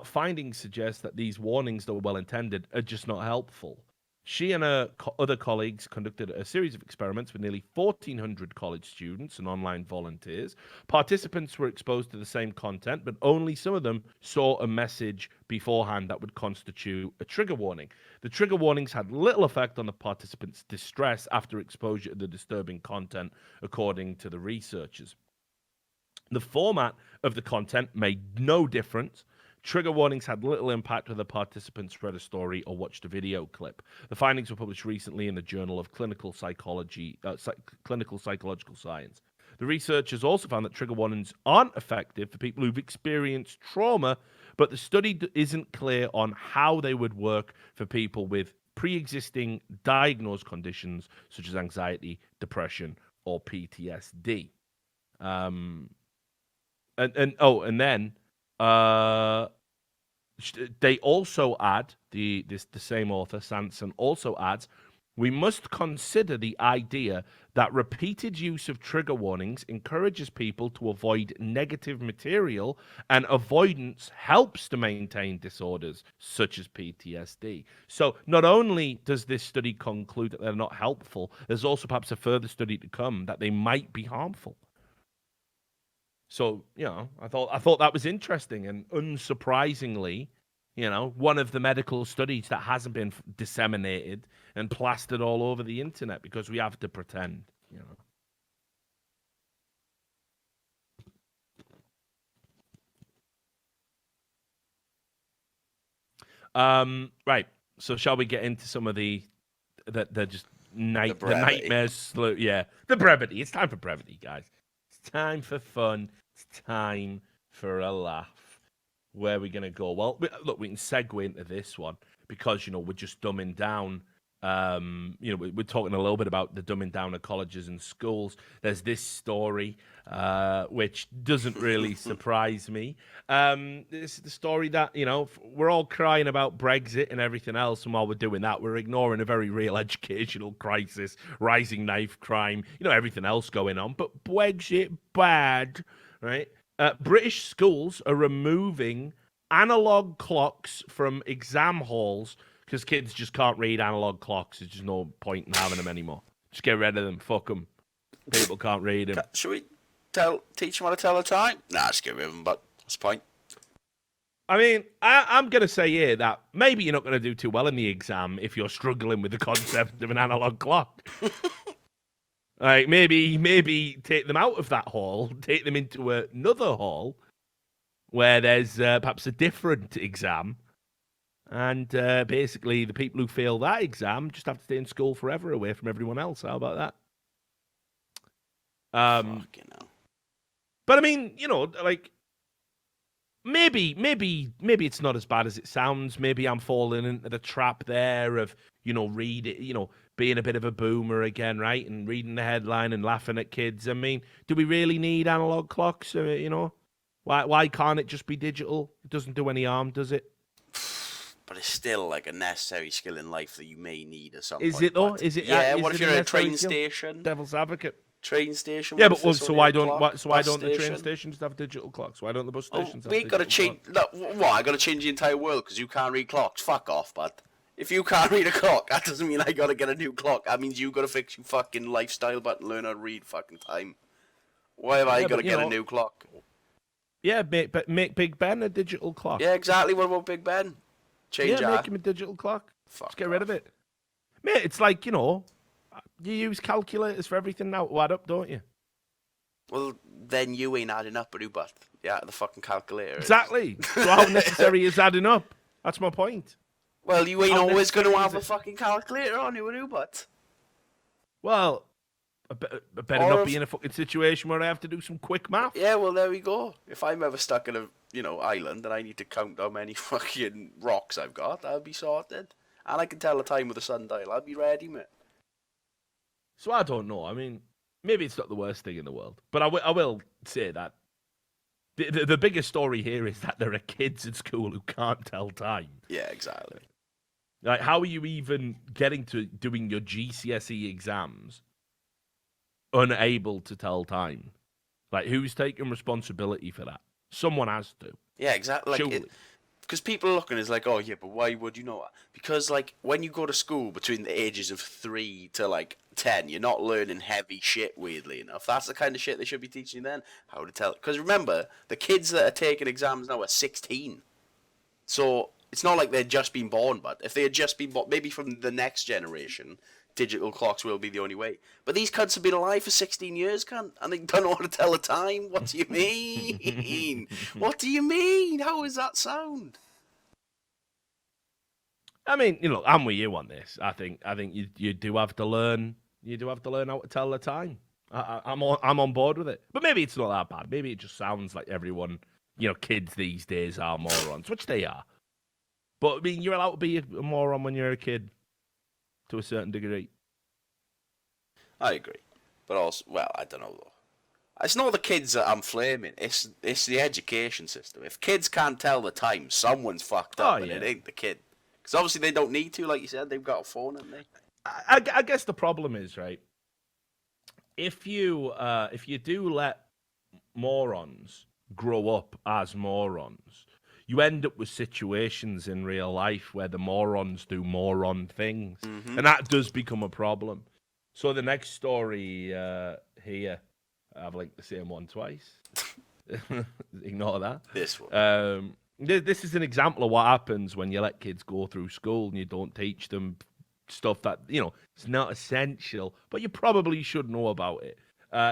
Findings suggest that these warnings, though well intended, are just not helpful. She and her other colleagues conducted a series of experiments with nearly 1,400 college students and online volunteers. Participants were exposed to the same content, but only some of them saw a message beforehand that would constitute a trigger warning. The trigger warnings had little effect on the participants' distress after exposure to the disturbing content, according to the researchers. The format of the content made no difference. Trigger warnings had little impact whether participants read a story or watched a video clip. The findings were published recently in the Journal of Clinical Psychological Science. The researchers also found that trigger warnings aren't effective for people who've experienced trauma, but the study isn't clear on how they would work for people with pre-existing diagnosed conditions such as anxiety, depression, or PTSD. And then they also add, the same author, Sanson, also adds, we must consider the idea that repeated use of trigger warnings encourages people to avoid negative material, and avoidance helps to maintain disorders such as PTSD. So not only does this study conclude that they're not helpful, there's also perhaps a further study to come that they might be harmful. So, I thought that was interesting, and unsurprisingly, one of the medical studies that hasn't been disseminated and plastered all over the internet because we have to pretend, Right. So shall we get into some of the just the nightmares? Yeah, the brevity. It's time for brevity, guys. It's time for fun. It's time for a laugh. Where are we going to go? Well, look, we can segue into this one because, we're just dumbing down. We're talking a little bit about the dumbing down of colleges and schools. There's this story, which doesn't really surprise me. This is the story that, we're all crying about Brexit and everything else. And while we're doing that, we're ignoring a very real educational crisis, rising knife crime, everything else going on. But Brexit bad, right? British schools are removing analog clocks from exam halls because kids just can't read analog clocks. There's just no point in having them anymore. Just get rid of them. Fuck them. People can't read them. Should we teach them how to tell the time? Nah, just get rid of them, but what's the point? I mean, I'm going to say here that maybe you're not going to do too well in the exam if you're struggling with the concept of an analog clock. Like, maybe take them out of that hall, take them into another hall where there's perhaps a different exam. And basically, the people who fail that exam just have to stay in school forever away from everyone else. How about that? Fucking hell. But I mean, like, maybe it's not as bad as it sounds. Maybe I'm falling into the trap there of, being a bit of a boomer again, right? And reading the headline and laughing at kids. I mean, do we really need analog clocks? Why can't it just be digital? It doesn't do any harm, does it? But it's still like a necessary skill in life that you may need at some point. Is it though? Is it? Yeah. Is What if it you're at a necessary train skill? station? Devil's advocate. Train station. Yeah, what but if so there's why only a don't clock? why Bus don't the train station? stations have digital clocks? Why don't the bus Oh, stations have we gotta digital change. clocks? No, what? I gotta change the entire world because you can't read clocks. Fuck off, bud. If you can't read a clock, that doesn't mean I gotta get a new clock. That means you gotta fix your fucking lifestyle, but learn how to read fucking time. Why have I gotta get a new clock? Yeah, make Big Ben a digital clock. Yeah, exactly. What about Big Ben? Change make that. him a digital clock. Fuck Just get rid of it. Mate, it's like, you use calculators for everything now to add up, don't you? Well, then you ain't adding up, are you, but yeah, the fucking calculator. Exactly. So how necessary is adding up? That's my point. Well, you ain't How always going to necessary have is a it? fucking calculator on you, are you, but? Well, I better Or not if- be in a fucking situation where I have to do some quick math. Yeah, well, there we go. If I'm ever stuck in a, island and I need to count how many fucking rocks I've got, I'll be sorted. And I can tell the time with a sundial. I'll be ready, mate. So I don't know. I mean, maybe it's not the worst thing in the world, but I will say that the biggest story here is that there are kids at school who can't tell time. Yeah, exactly. Like, how are you even getting to doing your GCSE exams unable to tell time? Like, who's taking responsibility for that? Someone has to. Yeah, exactly. Surely. Because people are looking is like, oh yeah, but why would you know that? Because like when you go to school between the ages of 3 to like 10, you're not learning heavy shit. Weirdly enough, that's the kind of shit they should be teaching you then. How to tell? Because remember, the kids that are taking exams now are 16, so it's not like they'd just been born. But if they had just been born, maybe from the next generation, digital clocks will be the only way. But these cunts have been alive for 16 years, cunt, and they don't know how to tell the time. What do you mean? What do you mean? How does that sound? I mean, I'm with you on this. I think you do have to learn. You do have to learn how to tell the time. I'm on board with it. But maybe it's not that bad. Maybe it just sounds like everyone, kids these days are morons, which they are. But I mean, you're allowed to be a moron when you're a kid, to a certain degree. I agree, but also, well, I don't know though. It's not the kids that I'm flaming. It's the education system. If kids can't tell the time, someone's fucked up, and it ain't the kid. Because obviously they don't need to, like you said. They've got a phone, haven't they? I guess the problem is, right, if you do let morons grow up as morons, you end up with situations in real life where the morons do moron things, and that does become a problem. So the next story here, I've linked the same one twice. Ignore that. This one. This is an example of what happens when you let kids go through school and you don't teach them stuff that, it's not essential, but you probably should know about it.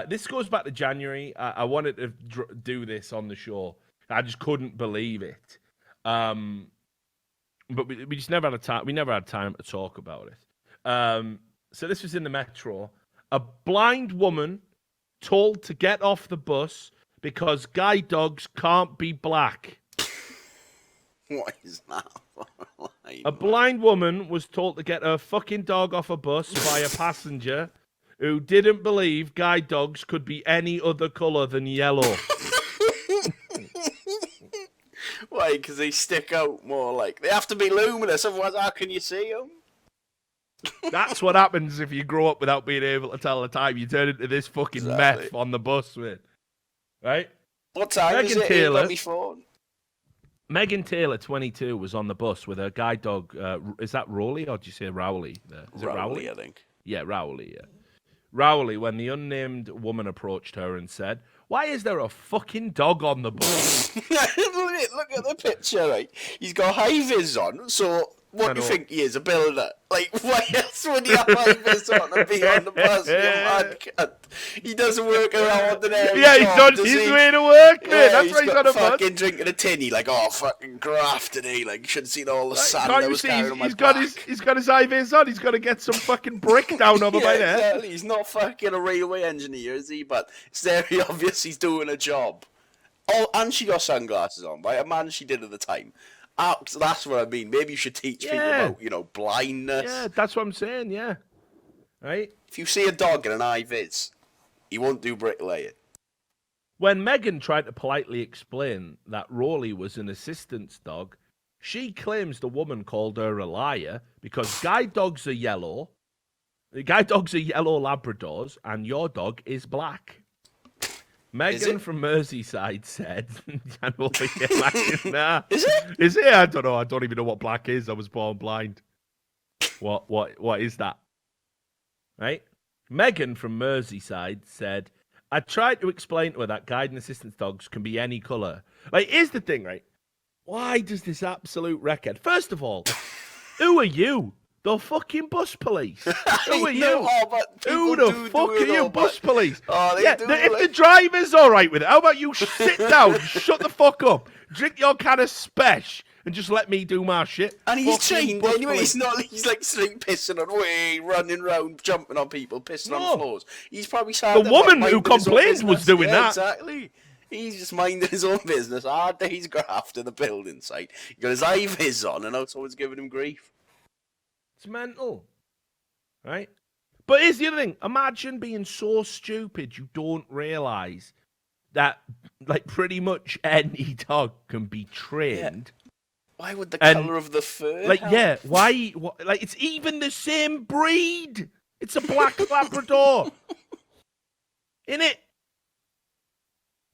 This goes back to January. I wanted to do this on the show. I just couldn't believe it. But we just never had time. We never had time to talk about it. So this was in the Metro. A blind woman told to get off the bus because guide dogs can't be black. What is that? A blind woman was told to get her fucking dog off a bus by a passenger who didn't believe guide dogs could be any other colour than yellow. Why? Because they stick out more like... They have to be luminous, otherwise how can you see them? That's what happens if you grow up without being able to tell the time. You turn into this fucking meth on the bus, man. Right? What time is it? Taylor. Got me phone. Megan Taylor, 22, was on the bus with her guide dog. Is that Rowley or did you say Rowley? Is it Rowley? I think. Yeah, Rowley, yeah. Rowley, when the unnamed woman approached her and said, Why is there a fucking dog on the bus? Look at the picture, right? He's got high vis on, so what do you think he is, a builder? Like, why else would he have high vis on and be on the bus, you mad cunt? He doesn't work around ordinary Yeah, job, he's way to work, man. Yeah, That's why he's on a bus. fucking drinking a tinny, like, oh, fucking graft today. Like, you should have seen all the sand Can't that you was see? carrying on my He's got back. he's got his high vis on. He's got to get some fucking brick down over by there. Exactly. He's not fucking a railway engineer, is he? But it's very obvious he's doing a job. Oh, and she got sunglasses on, right? A man she did at the time. So that's what I mean. Maybe you should teach people about, blindness. Yeah, that's what I'm saying. Yeah, right. If you see a dog in an eye vis, he won't do bricklaying. When Megan tried to politely explain that Rolly was an assistant's dog, she claims the woman called her a liar because guide dogs are yellow. Guide dogs are yellow Labradors, and your dog is black. Megan from Merseyside said, nah. Is it? Is it? I don't know. I don't even know what black is. I was born blind. What is that? Right? Megan from Merseyside said, I tried to explain to her that guide and assistance dogs can be any colour. Like, here's the thing, right? Why does this absolute wreckhead? First of all, who are you? The fucking bus police. Who are you? Who the fuck are you, bus police? If the driver's all right with it, how about you sit down, shut the fuck up, drink your can of spesh, and just let me do my shit? And he's Fucking trained bus anyway. police. He's like straight pissing on way, running around, jumping on people, pissing on floors. He's probably sat The there woman minding who his own complained was business. doing Yeah, that. Exactly. He's just minding his own business. Hard day's graft in the building site. He got his eye vis on, and now someone's giving him grief. It's mental. Right? But here's the other thing. Imagine being so stupid you don't realise that, like, pretty much any dog can be trained. Yeah. Why would the colour of the fur Like, help? yeah, why? Like, it's even the same breed. It's a black Labrador. Innit?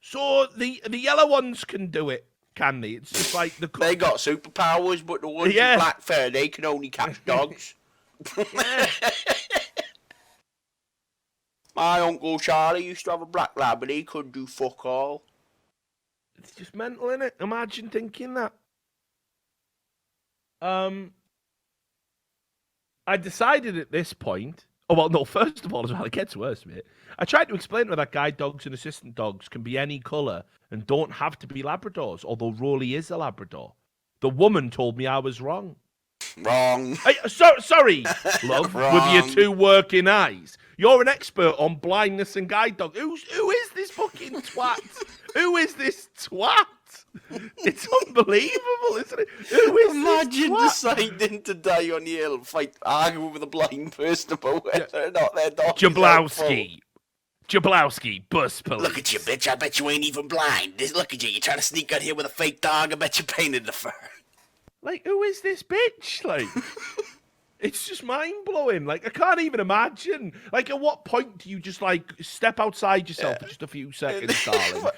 So the yellow ones can do it, can they? It's just like the... They got superpowers, but the ones with black fur, they can only catch dogs. My Uncle Charlie used to have a black lab, and he couldn't do fuck all. It's just mental, innit? Imagine thinking that. I decided at this point... Oh, well, no, first of all, as well, it gets worse, mate. I tried to explain to her that guide dogs and assistant dogs can be any colour and don't have to be Labradors, although Rolly is a Labrador. The woman told me I was wrong. Wrong. Hey, sorry, love, with your two working eyes. You're an expert on blindness and guide dogs. Who is this fucking twat? Who is this twat? It's unbelievable, isn't it? Who is Imagine this twat? deciding to die on the hill and argue with a blind person about whether or not their dog Jablowski, bus police. Look at you, bitch. I bet you ain't even blind. Look at you. You're trying to sneak out here with a fake dog. I bet you painted the fur. Like, who is this bitch? Like, it's just mind-blowing. Like, I can't even imagine. Like, at what point do you just, like, step outside yourself for just a few seconds, darling?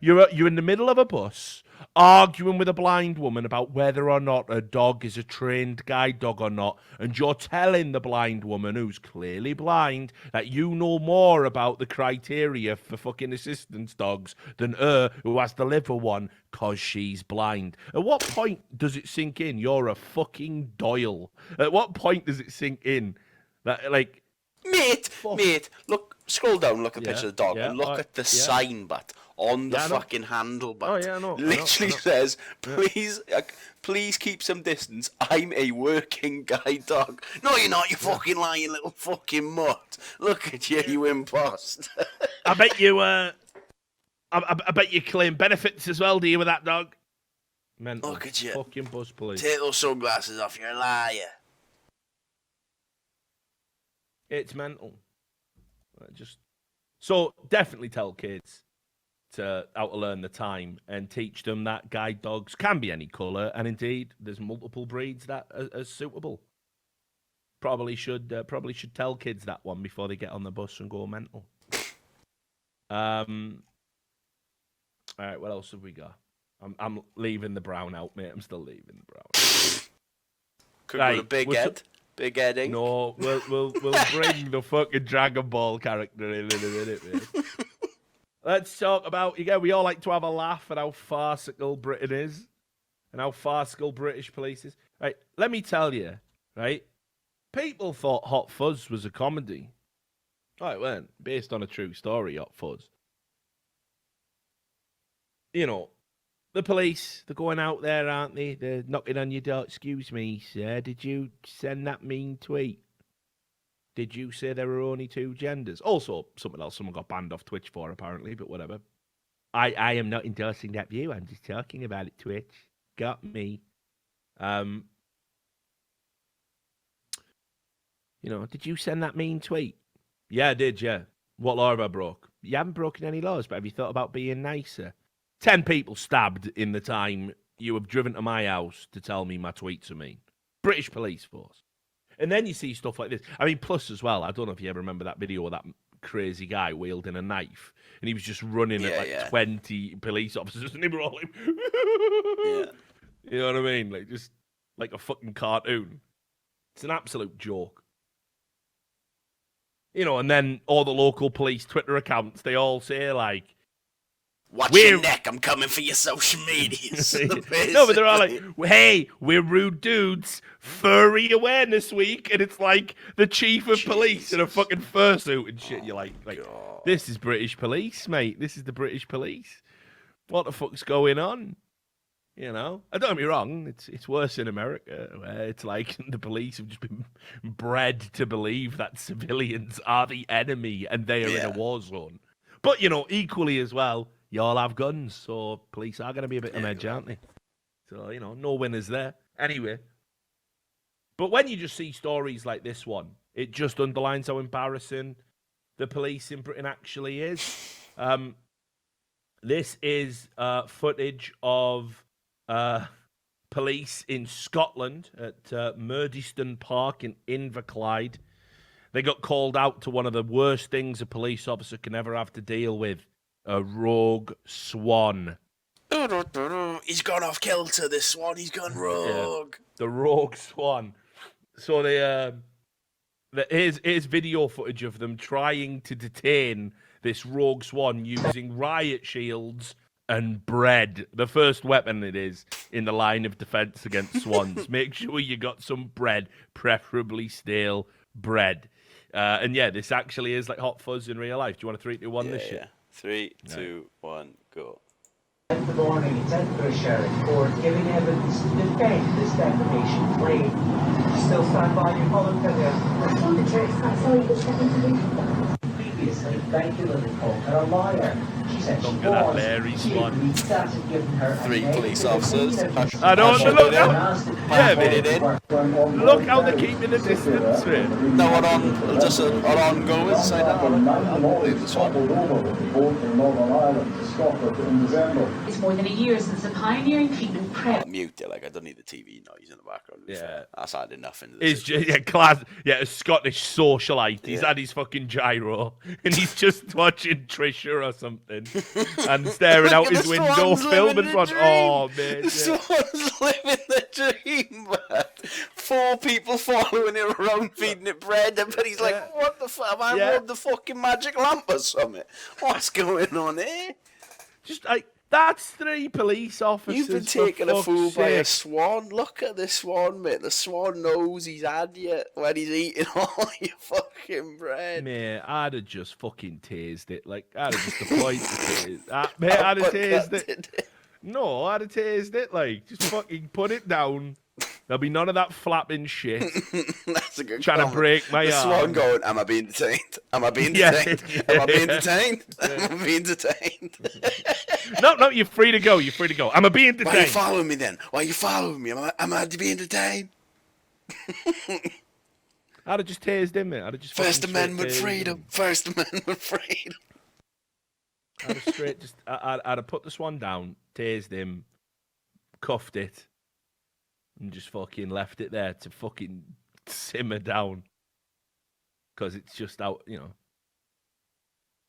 You're in the middle of a bus, arguing with a blind woman about whether or not a dog is a trained guide dog or not, and you're telling the blind woman, who's clearly blind, that you know more about the criteria for fucking assistance dogs than her, who has to live with one because she's blind. At what point does it sink in you're a fucking Doyle? At what point does it sink in that, like... Mate, look, scroll down, look at the picture of the dog, and look at the sign but on the fucking handle but. Oh, yeah, I know. Literally says, please keep some distance. I'm a working guide dog. No, you're not, you fucking lying little fucking mutt. Look at you, you impost. I bet you, I bet you claim benefits as well, do you, with that dog? Mental. Look at you. Fucking bus police. Take those sunglasses off, you're a liar. It's mental. So definitely tell kids how to learn the time and teach them that guide dogs can be any colour, and indeed there's multiple breeds that are suitable. Probably should tell kids that one before they get on the bus and go mental. All right, what else have we got? I'm leaving the brown out, mate. I'm still leaving the brown. Could go to Big Ed. Big Edding. No, we'll bring the fucking Dragon Ball character in a minute, mate. Let's talk about, again, we all like to have a laugh at how farcical Britain is and how farcical British police is. Right, let me tell you, right, people thought Hot Fuzz was a comedy. Oh, it weren't. Based on a true story, Hot Fuzz. You know, the police, they're going out there, aren't they? They're knocking on your door. Excuse me, sir, did you send that mean tweet? Did you say there were only two genders? Also, something else someone got banned off Twitch for, apparently, but whatever. I am not endorsing that view. I'm just talking about it, Twitch. Got me. You know, did you send that mean tweet? Yeah, I did, yeah. What law have I broke? You haven't broken any laws, but have you thought about being nicer? 10 people stabbed in the time you have driven to my house to tell me my tweets are mean. British police force. And then you see stuff like this. I mean, plus as well, I don't know if you ever remember that video of that crazy guy wielding a knife and he was just running at like 20 police officers and they were all like, Yeah. You know what I mean? Like, just like a fucking cartoon. It's an absolute joke. You know, and then all the local police Twitter accounts, they all say like, watch your neck, I'm coming for your social medias. No, but they're all like, hey, we're rude dudes, furry awareness week, and it's like the chief of police in a fucking fursuit and shit. You're like this is British police, mate. This is the British police. What the fuck's going on? You know? Don't get me wrong, it's worse in America, where it's like the police have just been bred to believe that civilians are the enemy and they are in a war zone. But, you know, equally as well, you all have guns, so police are going to be a bit on edge, aren't they? So, you know, no winners there. Anyway. But when you just see stories like this one, it just underlines how embarrassing the police in Britain actually is. This is footage of police in Scotland at Murdyston Park in Inverclyde. They got called out to one of the worst things a police officer can ever have to deal with. A rogue swan. He's gone off kilter, this swan. He's gone rogue. Yeah, the rogue swan. So here's video footage of them trying to detain this rogue swan using riot shields and bread. The first weapon it is in the line of defense against swans. Make sure you got some bread, preferably stale bread. And yeah, this actually is like Hot Fuzz in real life. Do you want a 3, 2, 1 this shit? 3, 2, 1, go. In the morning, it's Edinburgh Sheriff Court giving evidence to defend this defamation claim. Still stand by your column, I told the church that so you could step into the previously regularly called her a liar. She said Look she at that was. Larry She swan. agreed that had given her 3 police officers. I don't know. Look in. Look how they're keeping the distance, man. No, are on go inside that. I'll leave this one. It's more than a year since the pioneering treatment PrEP. Mute it, like I don't need the TV noise in the background. Yeah. That's adding nothing to Is this. class, a Scottish socialite. He's had his fucking gyro, and he's just watching Trisha or something, and staring out his window, filming one. Oh man, The swan's living the dream, man. 4 people following it around, feeding it bread, but he's like, "What the fuck? Have I rubbed the fucking magic lamp or something? What's going on here?" Just like that's 3 police officers. You've been taking a fool by a sake. swan. Look at this swan, mate. The swan knows he's had you when he's eating all your fucking bread. Mate, I'd have just fucking tased it. Like, I'd have just deployed the tase. Mate, I'd have tased it. No, I'd have tased it. Like, just fucking put it down. There'll be none of that flapping shit. That's a good Trying comment. to break my the arm. swan going, am I being detained? Am I being Yeah, detained? Am I being detained? Am I being detained? No, you're free to go. You're free to go. I'm being detained. Why are you following me then? Why are you following me? Am I being detained? I'd have just tased him, mate. I'd have just First fucking Amendment straight tased freedom. him. First Amendment freedom. I'd have straight just. I'd have put the swan down, tased him, cuffed it, and just fucking left it there to fucking simmer down. Because it's just out,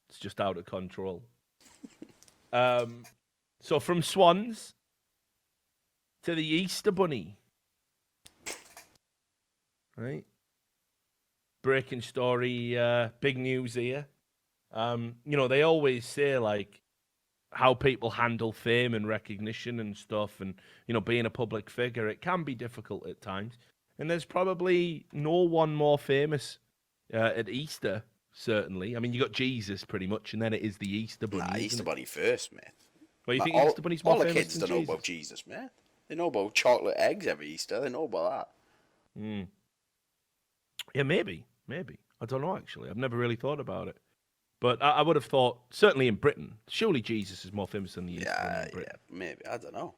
it's just out of control. So from swans to the Easter Bunny. Right? Breaking story, big news here. They always say like how people handle fame and recognition and stuff, and being a public figure, it can be difficult at times. And there's probably no one more famous at Easter. Certainly, I mean, you got Jesus pretty much, and then it is the Easter Bunny. Nah, Easter Bunny first, mate. Well, you Nah, think Easter Bunny's more all the famous kids than don't know Jesus? about Jesus, mate. They know about chocolate eggs every Easter. They know about that. Yeah, maybe. I don't know, actually. I've never really thought about it. But I would have thought, certainly in Britain, surely Jesus is more famous than the Easter Bunny in Britain. Yeah, maybe. I don't know.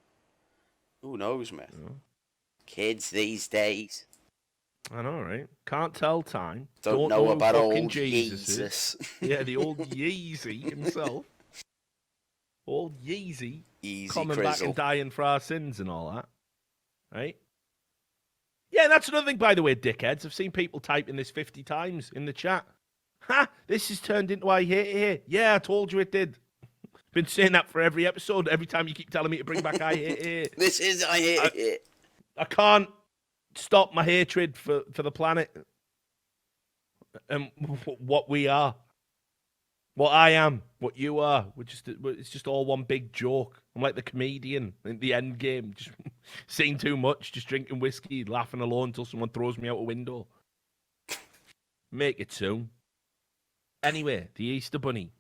Who knows, mate? Kids these days. I know, right? Can't tell time. Don't know who about fucking old Jesus. Yeah, the old Yeezy himself. Old Yeezy. Easy coming Crizzle. back and dying for our sins and all that. Right? Yeah, that's another thing, by the way, dickheads. I've seen people typing this 50 times in the chat. Ha! This has turned into I hate it here. Yeah, I told you it did. Been saying that for every episode. Every time you keep telling me to bring back I hate it here. This is I hate it. I can't stop my hatred for the planet and what we are, what I am, what you are. It's just all one big joke. I'm like the comedian in the Endgame, just seeing too much, just drinking whiskey, laughing alone until someone throws me out a window. Make it soon. Anyway, the Easter Bunny.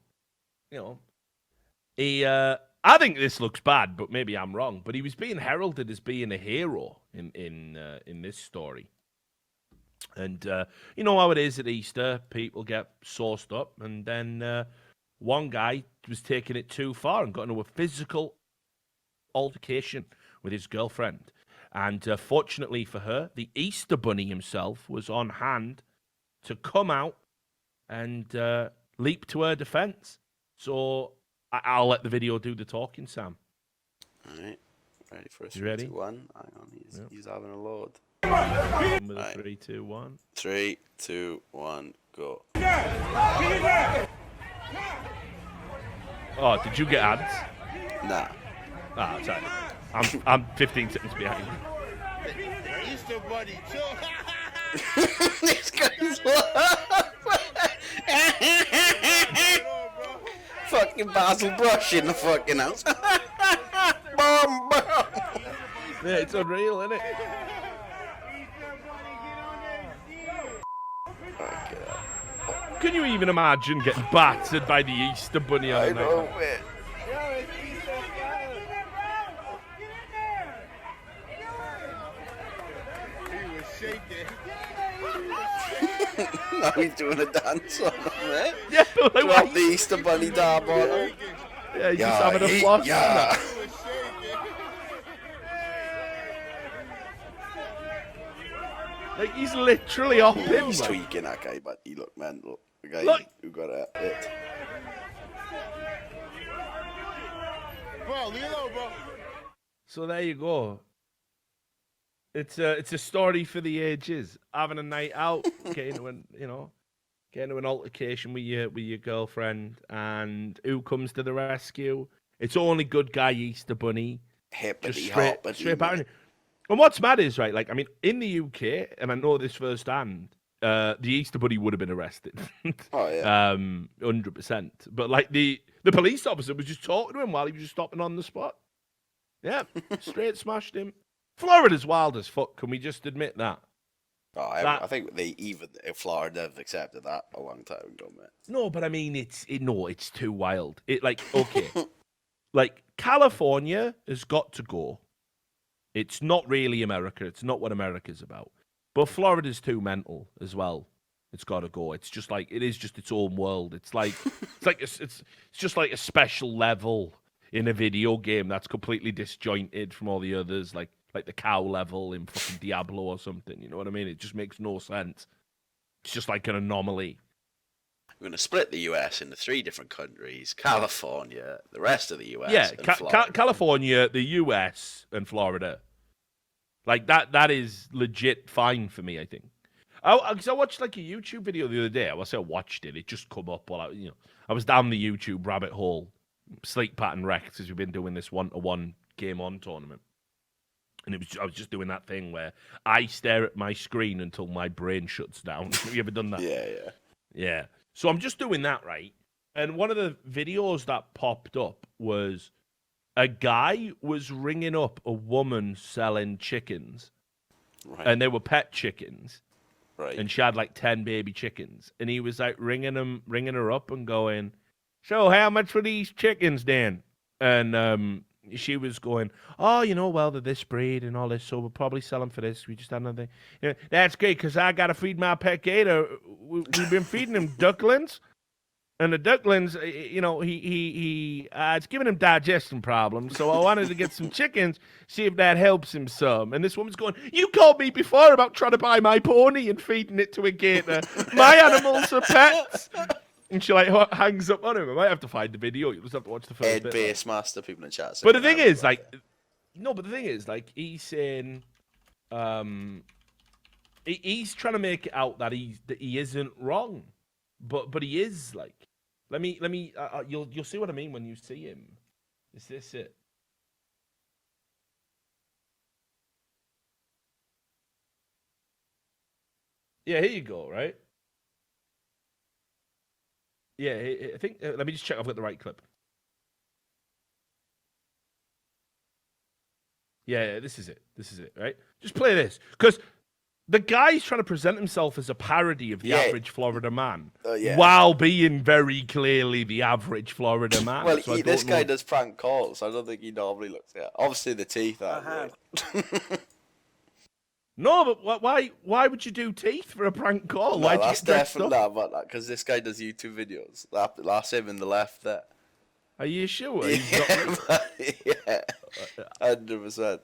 I think this looks bad, but maybe I'm wrong. But he was being heralded as being a hero in this story. And you know how it is at Easter. People get sauced up. And then one guy was taking it too far and got into a physical altercation with his girlfriend. And fortunately for her, the Easter Bunny himself was on hand to come out and leap to her defense. So I'll let the video do the talking, Sam. All right. Ready for a 3, ready? 2, 1. Hang on, he's having a load. Number 3, 2, 1. 3, 2, 1, go. Oh, did you get ads? Nah. Ah, sorry. I'm 15 seconds behind. Easter Bunny, This guy's fucking Basil Brush in the fucking house. Boom, boom. Yeah, it's unreal, isn't it? Can you even imagine getting battered by the Easter Bunny on I a night? know, man. He was shaking. Now he's doing a dance on him, man. Yeah, but like, Drop why- the Easter Bunny dab on him. yeah, he's just having a floss. Yeah. He was shaking. Like, he's literally off him. He's Like. tweaking, that guy, but he looked mental. The guy Look. who got it. Bro, leave it alone, bro. So there you go. It's a story for the ages. Having a night out, getting into an altercation with your girlfriend, and who comes to the rescue? It's only good guy Easter Bunny. Hippity Straight hoppity. back. And what's mad is, right, like, I mean, in the UK, and I know this firsthand, the Easter Bunny would have been arrested. Oh, yeah. 100%. But, like, the police officer was just talking to him while he was just stopping on the spot. Yeah, straight smashed him. Florida's wild as fuck, can we just admit that? Oh, I think they even in Florida have accepted that a long time ago, mate. No, but I mean, it's too wild. Okay. Like, California has got to go. It's not really America. It's not what America's about. But Florida's too mental as well. It's got to go. It's just like, it is just its own world. It's like, it's just like a special level in a video game that's completely disjointed from all the others, like the cow level in fucking Diablo or something. You know what I mean? It just makes no sense. It's just like an anomaly. We're going to split the US into 3 different countries: California, the rest of the US, Yeah, and Florida. California, the US, and Florida. Like, that is legit fine for me, I think. Because I watched like a YouTube video the other day. I watched it. It just come up while I was down the YouTube rabbit hole, sleep pattern wrecked, as we've been doing this 1-to-1 game on tournament. And I was just doing that thing where I stare at my screen until my brain shuts down. Have you ever done that? Yeah, yeah. Yeah. So I'm just doing that, right? And one of the videos that popped up was a guy was ringing up a woman selling chickens, Right. and they were pet chickens, Right. and she had like 10 baby chickens, and he was like ringing her up and going, "So how much for these chickens, Dan?" And she was going, "Oh, well, they're this breed and all this, so we'll probably sell them for this. We just had another thing. That's great because I got to feed my pet gator. We've been feeding him ducklings." And the ducklings, it's giving him digestion problems. So I wanted to get some chickens, see if that helps him some. And this woman's going, "You called me before about trying to buy my pony and feeding it to a gator. My animals are pets." And she hangs up on him. I might have to find the video. You'll just have to watch the first Ed bit. Base Master, people in chat. But the thing is, he's saying, he's trying to make it out that he isn't wrong, but he is. Like, let me. You'll see what I mean when you see him. Is this it? Yeah, here you go. Right. Yeah, I think. Let me just check I've got the right clip. Yeah, this is it. Right? Just play this. Because the guy's trying to present himself as a parody of the average Florida man, while being very clearly the average Florida man. Well, so this guy does prank calls. I don't think he normally looks at. Obviously, the teeth aren't great. No, but why would you do teeth for a prank call? No, Why'd you that's get dressed definitely up? not, but because this guy does YouTube videos. That's him in the left there. Are you sure? He's not Yeah, 100%.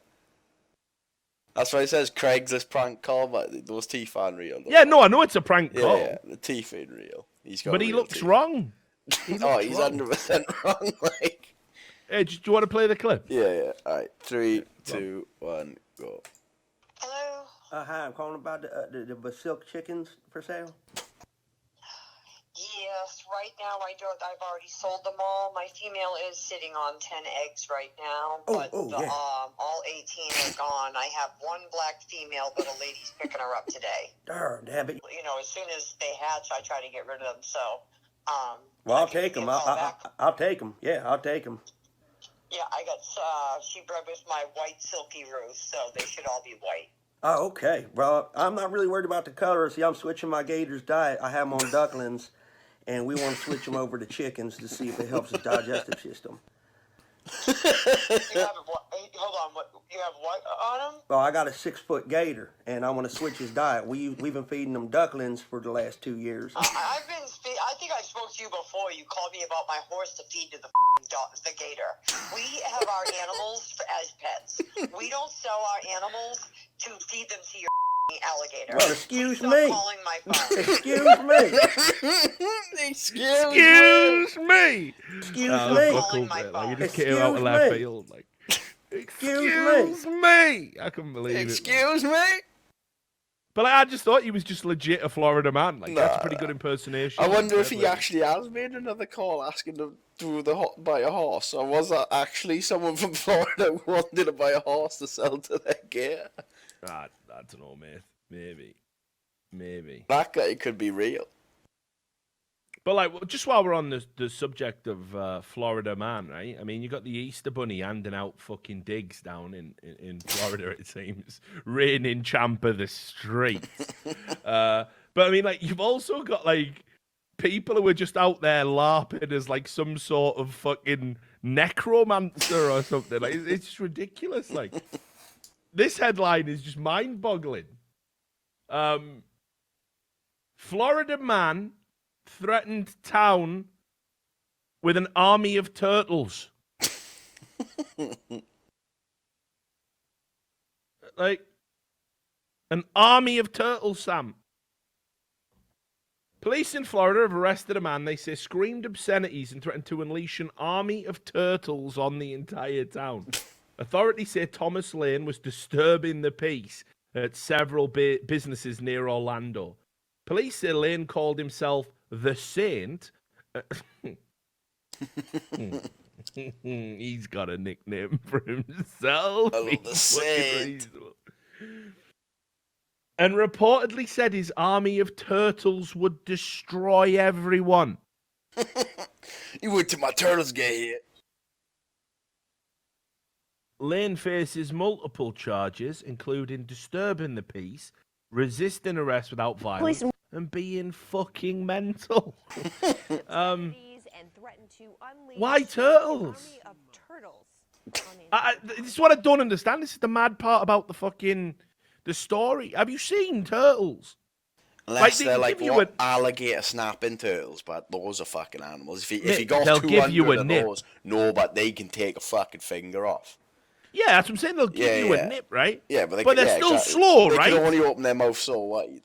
That's why he says Craigslist prank call, but those teeth aren't real. Yeah, no, I know it's a prank call. Yeah, the teeth ain't real. But he looks wrong. He's 100% wrong. Like, Hey, do you want to play the clip? yeah. All right, 3, 2, 1, go. Hello? Hi, I'm calling about the Basilk chickens for sale. Yes, right now I've already sold them all. My female is sitting on 10 eggs right now, but all 18 are gone. I have one black female, but a lady's picking her up today. Darn, damn it. As soon as they hatch, I try to get rid of them, so... well, I'll take them. I'll take them. Yeah, I'll take them. Yeah, I got, she bred with my white silky roost, so they should all be white. Oh, okay. Well, I'm not really worried about the color. See, I'm switching my gator's diet. I have them on ducklings, and we want to switch them over to chickens to see if it helps his digestive system. You have you have what on them? Well, I got a 6-foot gator, and I want to switch his diet. We've been feeding them ducklings for the last 2 years. I think I spoke to you before. You called me about my horse to feed to the gator. We have our animals as pets. We don't sell our animals to feed them to your alligator. Well, excuse me. Stop calling my phone. Excuse me. Excuse me. Excuse me. You just came out of left field. Like, excuse me. I couldn't believe it. Excuse me? But I just thought he was just legit a Florida man. Like, that's a pretty good impersonation. I wonder if he actually has made another call asking to buy a horse, or was that actually someone from Florida who wanted to buy a horse to sell to their gear? I don't know, mate. Maybe. That guy could be real. But like, just while we're on the subject of Florida man, right? I mean, you got the Easter Bunny handing out fucking digs down in Florida. It seems reigning champ of the streets. But I mean, like, you've also got like people who are just out there LARPing as like some sort of fucking necromancer or something. Like, it's just ridiculous. Like, this headline is just mind-boggling. Florida man threatened town with an army of turtles. Like, an army of turtles, Sam. Police in Florida have arrested a man they say screamed obscenities and threatened to unleash an army of turtles on the entire town. Authorities say Thomas Lane was disturbing the peace at several businesses near Orlando. Police say Lane called himself the Saint. He's got a nickname for himself. I love the Saint. And reportedly said his army of turtles would destroy everyone. You wait till my turtles get here. Lane faces multiple charges, including disturbing the peace, resisting arrest without violence, and being fucking mental. Why turtles? This is what I don't understand. This is the mad part about the story. Have you seen Turtles? Unless they're like what, alligator snapping turtles, but those are fucking animals. If you got they'll give you 200 a of nip. those, no, but they can take a fucking finger off. Yeah, that's what I'm saying. They'll give you a nip, right? Yeah, but they're still slow, right? They can only open their mouth so wide.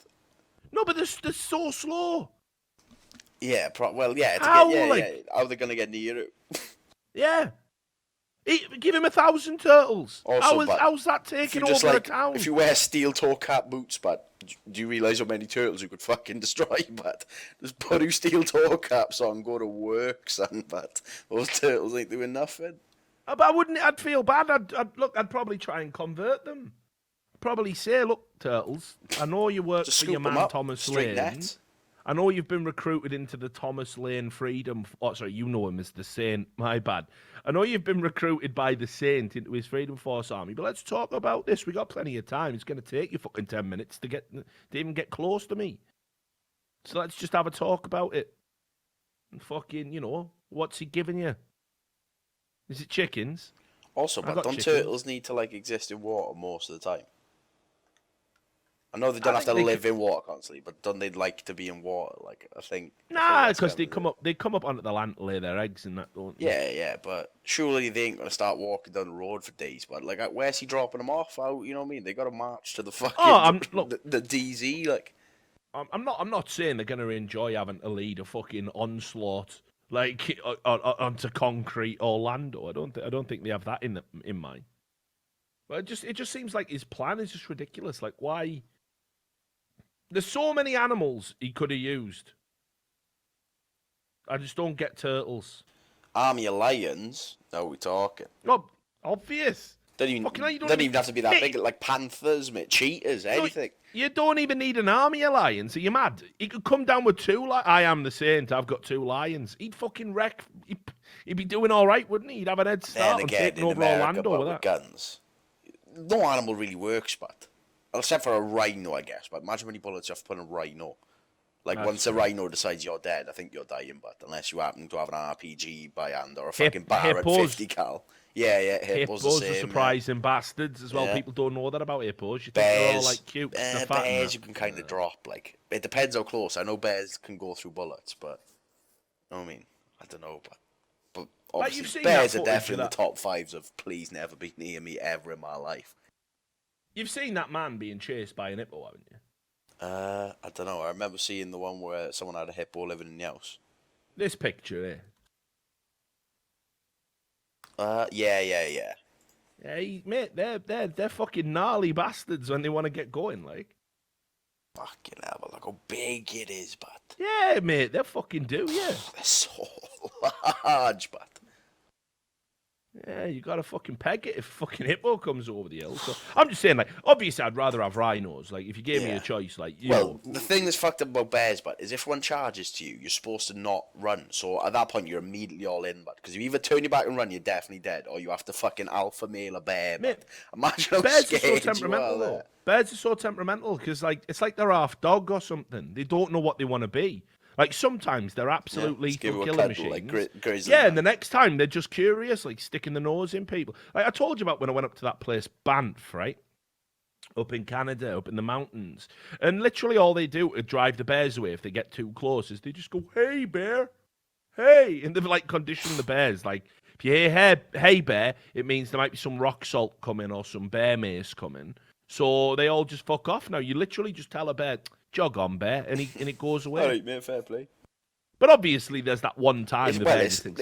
No, but they're so slow. Yeah, well, yeah. How are they gonna get near it? Yeah. Give him 1,000 turtles. Also, how's that taking over a town? If you wear steel-toe cap boots, but do you realise how many turtles you could fucking destroy? But just put your steel-toe caps on, go to work, son. But those turtles ain't doing nothing. But I'd feel bad. I'd probably try and convert them. Probably say, look, turtles, I know you work for your man Thomas Lane. I know you've been recruited into the Thomas Lane Freedom... Oh, sorry, you know him as the Saint. My bad. I know you've been recruited by the Saint into his Freedom Force army, but let's talk about this. We got plenty of time. It's going to take you fucking 10 minutes to even get close to me. So let's just have a talk about it. And fucking, what's he giving you? Is it chickens? Also, but don't turtles need to, exist in water most of the time? I know they don't have to live in water constantly, but don't they like to be in water? I think. Nah, because they come up onto the land to lay their eggs and that, don't they? Yeah, but surely they ain't gonna start walking down the road for days. But where's he dropping them off? Out, you know what I mean? They got to march to the fucking the DZ. I'm not saying they're gonna enjoy having to lead a fucking onslaught onto concrete Orlando. I don't think they have that in mind. But it just seems like his plan is just ridiculous. Why? There's so many animals he could have used. I just don't get turtles. Army of lions? No, we're talking. No, obvious. Don't even have to be that big. Like panthers, mate, cheetahs, anything. You don't even need an army of lions. Are you mad? He could come down with 2 lions. I am the Saint. I've got 2 lions. He'd fucking wreck. He'd be doing all right, wouldn't he? He'd have an head start on taking over Orlando with that. Guns. No animal really works, but except for a rhino, I guess. But imagine how many bullets you have to put in a rhino. Once a rhino decides you're dead, I think you're dying. But unless you happen to have an RPG by hand or a fucking Barrett 50 cal. Yeah, hippos are surprising bastards as well. People don't know that about hippos. You think bears, they're all cute. Bears you can kind of drop. It depends how close. I know bears can go through bullets, but I don't know. But obviously, bears are definitely in the top 5s of please never be near me ever in my life. You've seen that man being chased by an hippo, haven't you? I don't know. I remember seeing the one where someone had a hippo living in the house. This picture here. Yeah. Yeah, mate, they're fucking gnarly bastards when they want to get going, Fucking hell, look how big it is, but. Yeah, mate, they fucking do, yeah. They're so large, but. Yeah, you gotta fucking peg it if fucking hippo comes over the hill. So I'm just saying, obviously I'd rather have rhinos. If you gave me a choice, the thing that's fucked up about bears, but is if one charges to you, you're supposed to not run. So at that point, you're immediately all in, but because if you either turn your back and run, you're definitely dead, or you have to fucking alpha male a bear. Mate, imagine how bears scared are so temperamental, though. Bears are so temperamental because it's like they're half dog or something. They don't know what they want to be. Sometimes they're absolute lethal killer machines. And the next time they're just curious, sticking the nose in people. I told you about when I went up to that place, Banff, right? Up in Canada, up in the mountains. And literally all they do to drive the bears away if they get too close is they just go, "Hey, bear. Hey." And they've conditioned the bears. If you hear hey, bear, it means there might be some rock salt coming or some bear mace coming. So they all just fuck off now. You literally just tell a bear, "Jog on, bear," and it goes away. All right, mate, fair play. But obviously, there's that one time the bear thinks,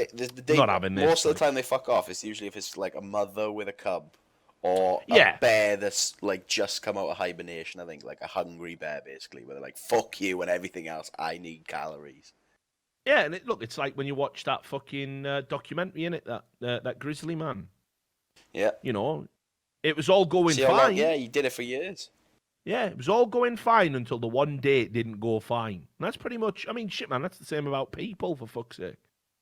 not having this. Most of the time they fuck off. It's usually if it's a mother with a cub, or a bear that's just come out of hibernation. I think a hungry bear, basically, where they're "fuck you" and everything else. I need calories. Yeah, and it's like when you watch that fucking documentary, innit? That grizzly man. Yeah. It was all going fine. Yeah, he did it for years. Yeah, it was all going fine until the one day it didn't go fine. And that's pretty much, I mean, shit, man, that's the same about people, for fuck's sake.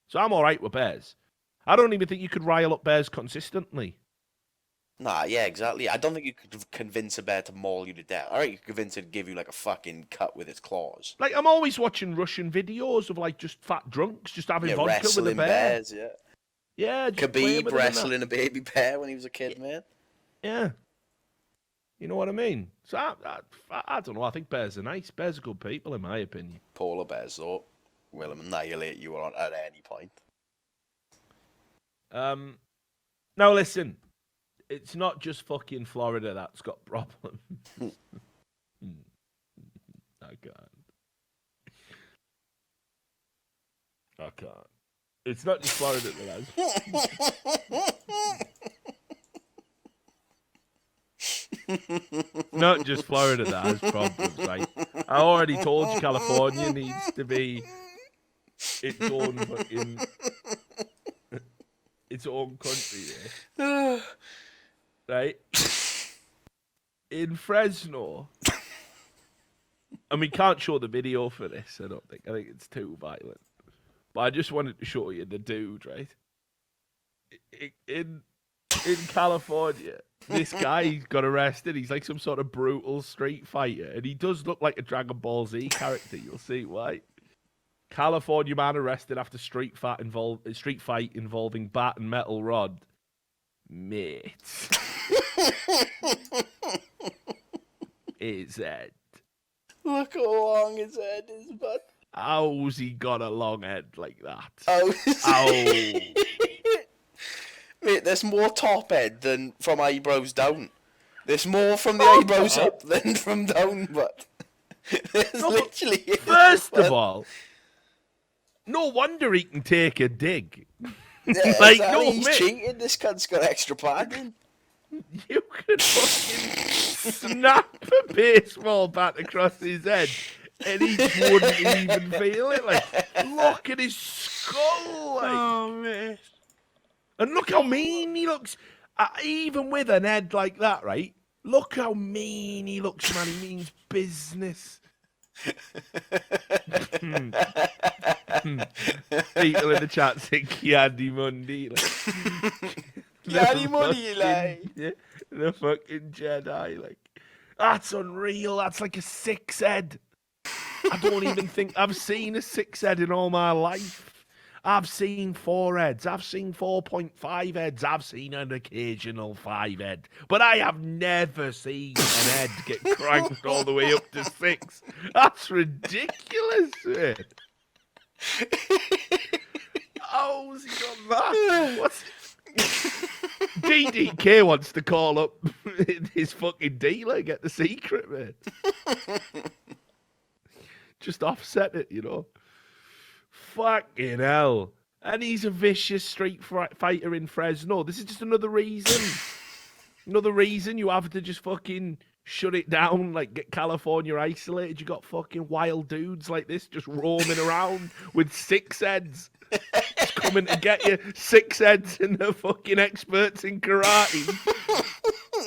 So I'm all right with bears. I don't even think you could rile up bears consistently. Nah, yeah, exactly. I don't think you could convince a bear to maul you to death. I think you could convince it to give you like a fucking cut with its claws. Like, I'm always watching Russian videos of, like, just fat drunks just having vodka with a wrestling bear. bears, yeah. Yeah, just playing Khabib with them and wrestling a baby bear when he was a kid, man. Yeah. You know what I mean? So I don't know. I think bears are nice. Bears are good people, in my opinion. Polar bears, though, will annihilate you at any point. Now listen, it's not just fucking Florida that's got problems. I can't. It's not just Florida that has. Not just Florida that has problems, right? I already told you California needs to be its own fucking its own country there. Right? In Fresno. And we can't show the video for this, I don't think. I think it's too violent. But I just wanted to show you the dude, right? In California, this guy got arrested. He's like some sort of brutal street fighter, and he does look like a Dragon Ball Z character. You'll see why. California man arrested after street fight involving bat and metal rod. Mate. His head. Look how long his head is, bud. How's he got a long head like that? Oh. Ow. Mate, there's more top head than from eyebrows down. There's more from the eyebrows up than from down, but there's literally... First of all, no wonder he can take a dig. Yeah, like, exactly. no, He's mate. cheating. This cunt's got extra padding. You could fucking snap a baseball bat across his head and he wouldn't even feel it. Like, look at his skull. Like. Oh, man. And look how mean he looks. Even with an head like that, right? Look how mean he looks, man. He means business. People in the chat say Kiadi Mundi. Like, Kiadi Mundi, like. Yeah, the fucking Jedi. Like, that's unreal. That's like a 6 head. I don't even think I've seen a 6 head in all my life. I've seen 4 heads. I've seen 4.5 heads. I've seen an occasional 5 head. But I have never seen an head get cranked all the way up to 6. That's ridiculous, man. How's he got that? What's... DDK wants to call up his fucking dealer, get the secret, man. Just offset it, you know. Fucking hell. And he's a vicious street fighter in Fresno. This is just another reason. Another reason you have to just fucking shut it down, like get California isolated. You got fucking wild dudes like this just roaming around with 6 heads. Just coming to get you. 6 heads and they're fucking experts in karate.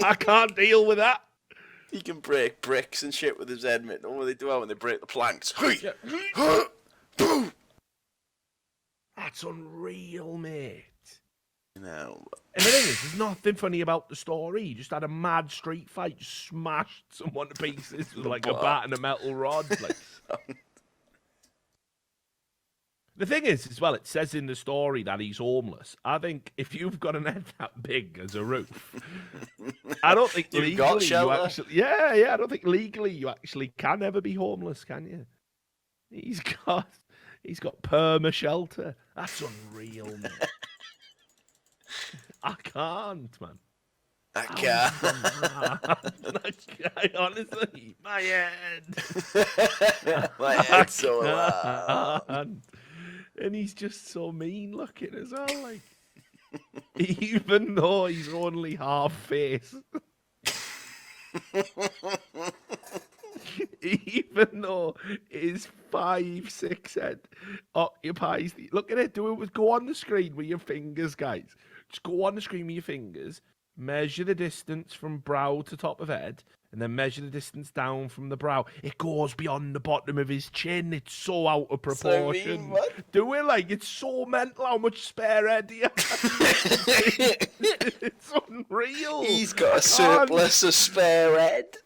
I can't deal with that. He can break bricks and shit with his head, mate. Know what they do when they break the planks? That's unreal, mate. No. And the thing is, there's nothing funny about the story. He just had a mad street fight, just smashed someone to pieces with like a bat and a metal rod. Like. The thing is, as well, it says in the story that he's homeless. I think if you've got an head that big as a roof, I don't think You've legally got shelter. you actually... Yeah, I don't think legally you actually can ever be homeless, can you? He's got perma shelter. That's unreal, man. I can't, man. I can't. I honestly, my head. My head's so loud. And he's just so mean looking as well, like. Even though he's only half face. Even though his 5'6" head occupies the... Look at it, go on the screen with your fingers, guys. Just go on the screen with your fingers, measure the distance from brow to top of head, and then measure the distance down from the brow. It goes beyond the bottom of his chin. It's so out of proportion. Do it like it's so mental how much spare head he has. It's unreal. He's got a surplus of spare head.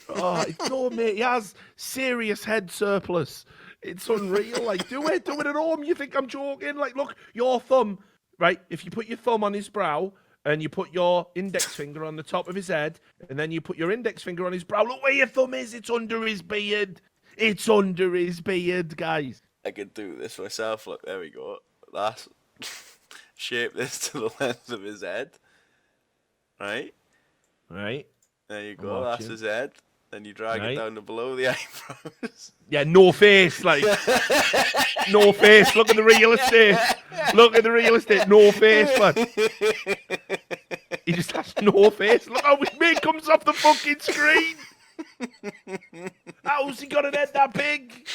Oh, no, mate, he has serious head surplus. It's unreal. Like, do it at home. You think I'm joking? Like, look, your thumb, right? If you put your thumb on his brow and you put your index finger on the top of his head, and then you put your index finger on his brow, look where your thumb is. It's under his beard. It's under his beard, guys. I can do this myself. Look, there we go. That's shape this to the length of his head. Right? Right. There you go. That's his head. Then you drag it down to below the eyebrows. Yeah, no face, like no face. Look at the real estate. Look at the real estate. No face, man. He just has no face. Look how his mate comes off the fucking screen. How's he got an head that big?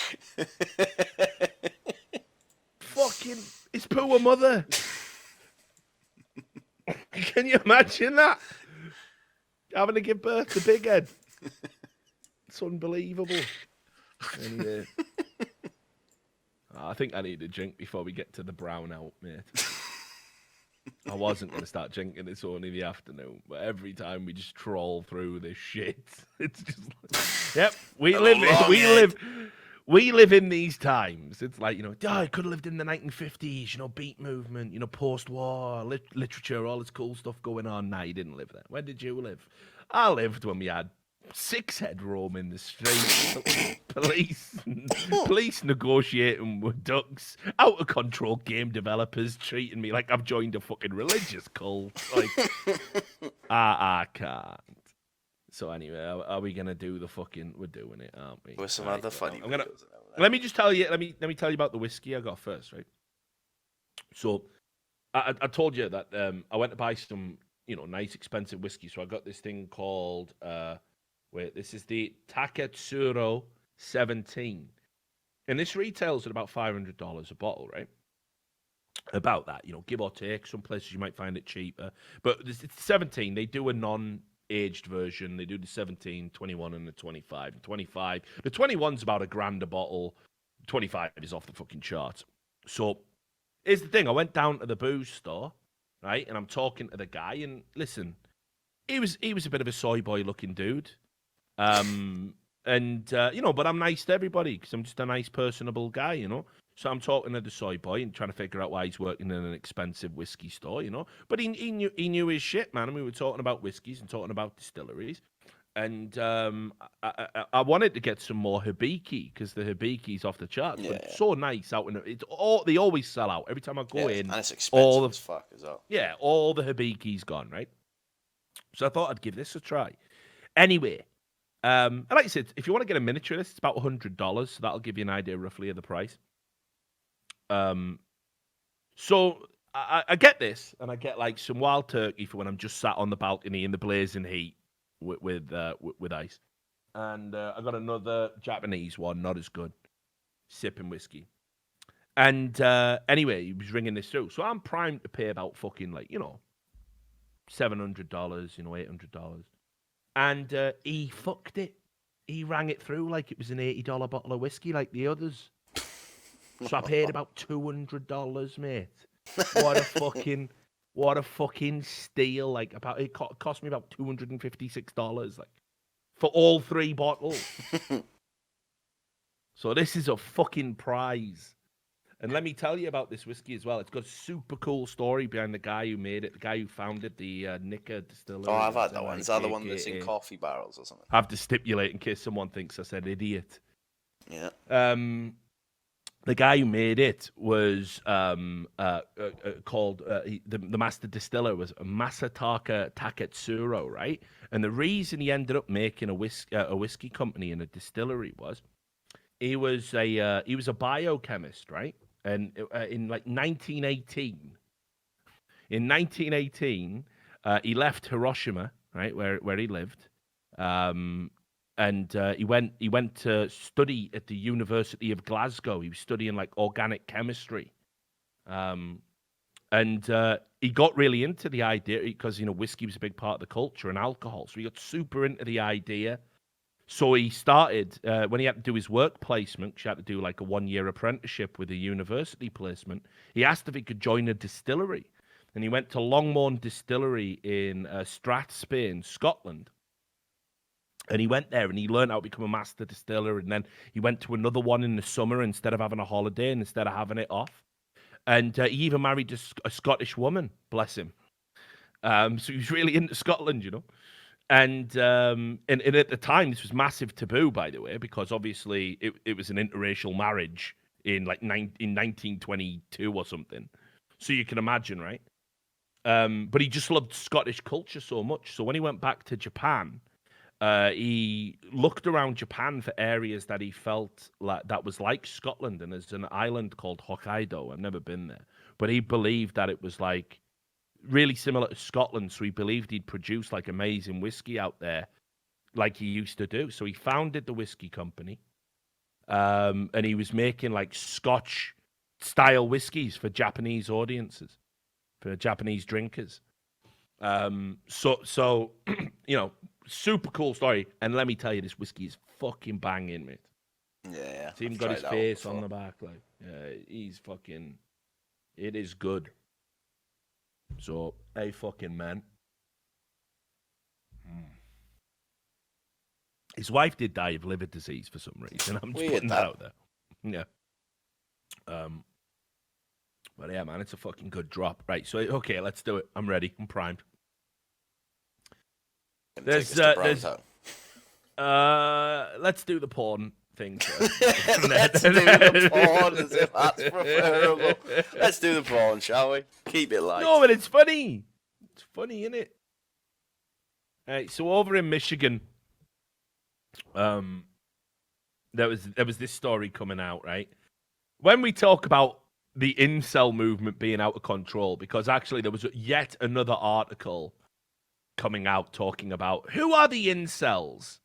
Fucking his poor mother. Can you imagine that? Having to give birth to big head. It's unbelievable. Anyway. I think I need a drink before we get to the brown out, mate. I wasn't going to start drinking this only in the afternoon, but every time we just troll through this shit, it's just like, yep, we live in these times. It's like, I could have lived in the 1950s, beat movement, post-war literature, all this cool stuff going on. Nah, you didn't live there. When did you live? I lived when we had 6 head roaming the streets, police negotiating with ducks, out of control game developers treating me like I've joined a fucking religious cult. Like, I can't. So anyway, are we gonna do the fucking? We're doing it, aren't we? With some other funny. Let me just tell you. Let me tell you about the whiskey I got first, right? So, I told you that I went to buy some, nice expensive whiskey. So I got this thing called this is the Taketsuro 17. And this retails at about $500 a bottle, right? About that, give or take. Some places you might find it cheaper. But it's 17. They do a non-aged version. They do the 17, 21, and the 25. The 21's about $1,000 a bottle. 25 is off the fucking charts. So here's the thing. I went down to the booze store, right? And I'm talking to the guy. And listen, he was a bit of a soy boy looking dude. But I'm nice to everybody because I'm just a nice, personable guy, So I'm talking to the soy boy and trying to figure out why he's working in an expensive whiskey store, But he knew his shit, man. And we were talking about whiskeys and talking about distilleries. And I wanted to get some more Hibiki because the Hibiki's off the charts. Yeah, but it's so nice out in they always sell out every time I go in. And it's expensive as fuck as well. Yeah, all the Hibiki's gone, right? So I thought I'd give this a try. Anyway. And like I said, if you want to get a miniature list, it's about $100, so that'll give you an idea roughly of the price. So I get this, and I get like some wild turkey for when I'm just sat on the balcony in the blazing heat with ice. And I got another Japanese one, not as good, sipping whiskey. And anyway, he was ringing this through, so I'm primed to pay about fucking $700, $800. And he fucked it. He rang it through like it was an $80 bottle of whiskey like the others. So I paid about $200, mate. What a fucking steal. Like it cost me about $256, like for all 3 bottles. So this is a fucking prize. And let me tell you about this whiskey as well. It's got a super cool story behind the guy who made it, the guy who founded the Nika distillery. Oh, I've had that one. Is that the one that's in coffee barrels or something? I have to stipulate in case someone thinks I said idiot. Yeah. The guy who made it was called the master distiller was Masataka Taketsuro, right? And the reason he ended up making a whiskey company and a distillery was he was a biochemist, right? And in like 1918, he left Hiroshima, right, where he lived, and he went to study at the University of Glasgow. He was studying like organic chemistry, and And he got really into the idea because, whiskey was a big part of the culture and alcohol. So he got super into the idea. So he started, when he had to do his work placement, he had to do like a 1-year apprenticeship with a university placement. He asked if he could join a distillery. And he went to Longmorn Distillery in Strathspey in Scotland. And he went there and he learned how to become a master distiller. And then he went to another one in the summer instead of having a holiday and instead of having it off. And he even married a Scottish woman, bless him. So he was really into Scotland, And at the time, this was massive taboo, by the way, because obviously it was an interracial marriage in 1922 or something. So you can imagine, right? But he just loved Scottish culture so much. So when he went back to Japan, he looked around Japan for areas that he felt that was like Scotland. And there's an island called Hokkaido. I've never been there, but he believed that it was like really similar to Scotland. So he believed he'd produce like amazing whiskey out there like he used to do. So he founded the whiskey company. And he was making like Scotch style whiskeys for Japanese audiences, for Japanese drinkers. So super cool story. And let me tell you, this whiskey is fucking banging, mate. Yeah. He's even got his face on the back. Like, he's fucking, it is good. So, hey, fucking man. His wife did die of liver disease for some reason. I'm just putting that out there. Yeah. But yeah, man, it's a fucking good drop. Right, so, okay, let's do it. I'm ready. I'm primed. Let's do the porn thing first. Let's do the porn as if that's preferable. Let's do the porn, shall we? Keep it light. No, but it's funny. It's funny, isn't it? All right, so over in Michigan, there was this story coming out, right? When we talk about the incel movement being out of control, because actually there was yet another article coming out talking about who are the incels.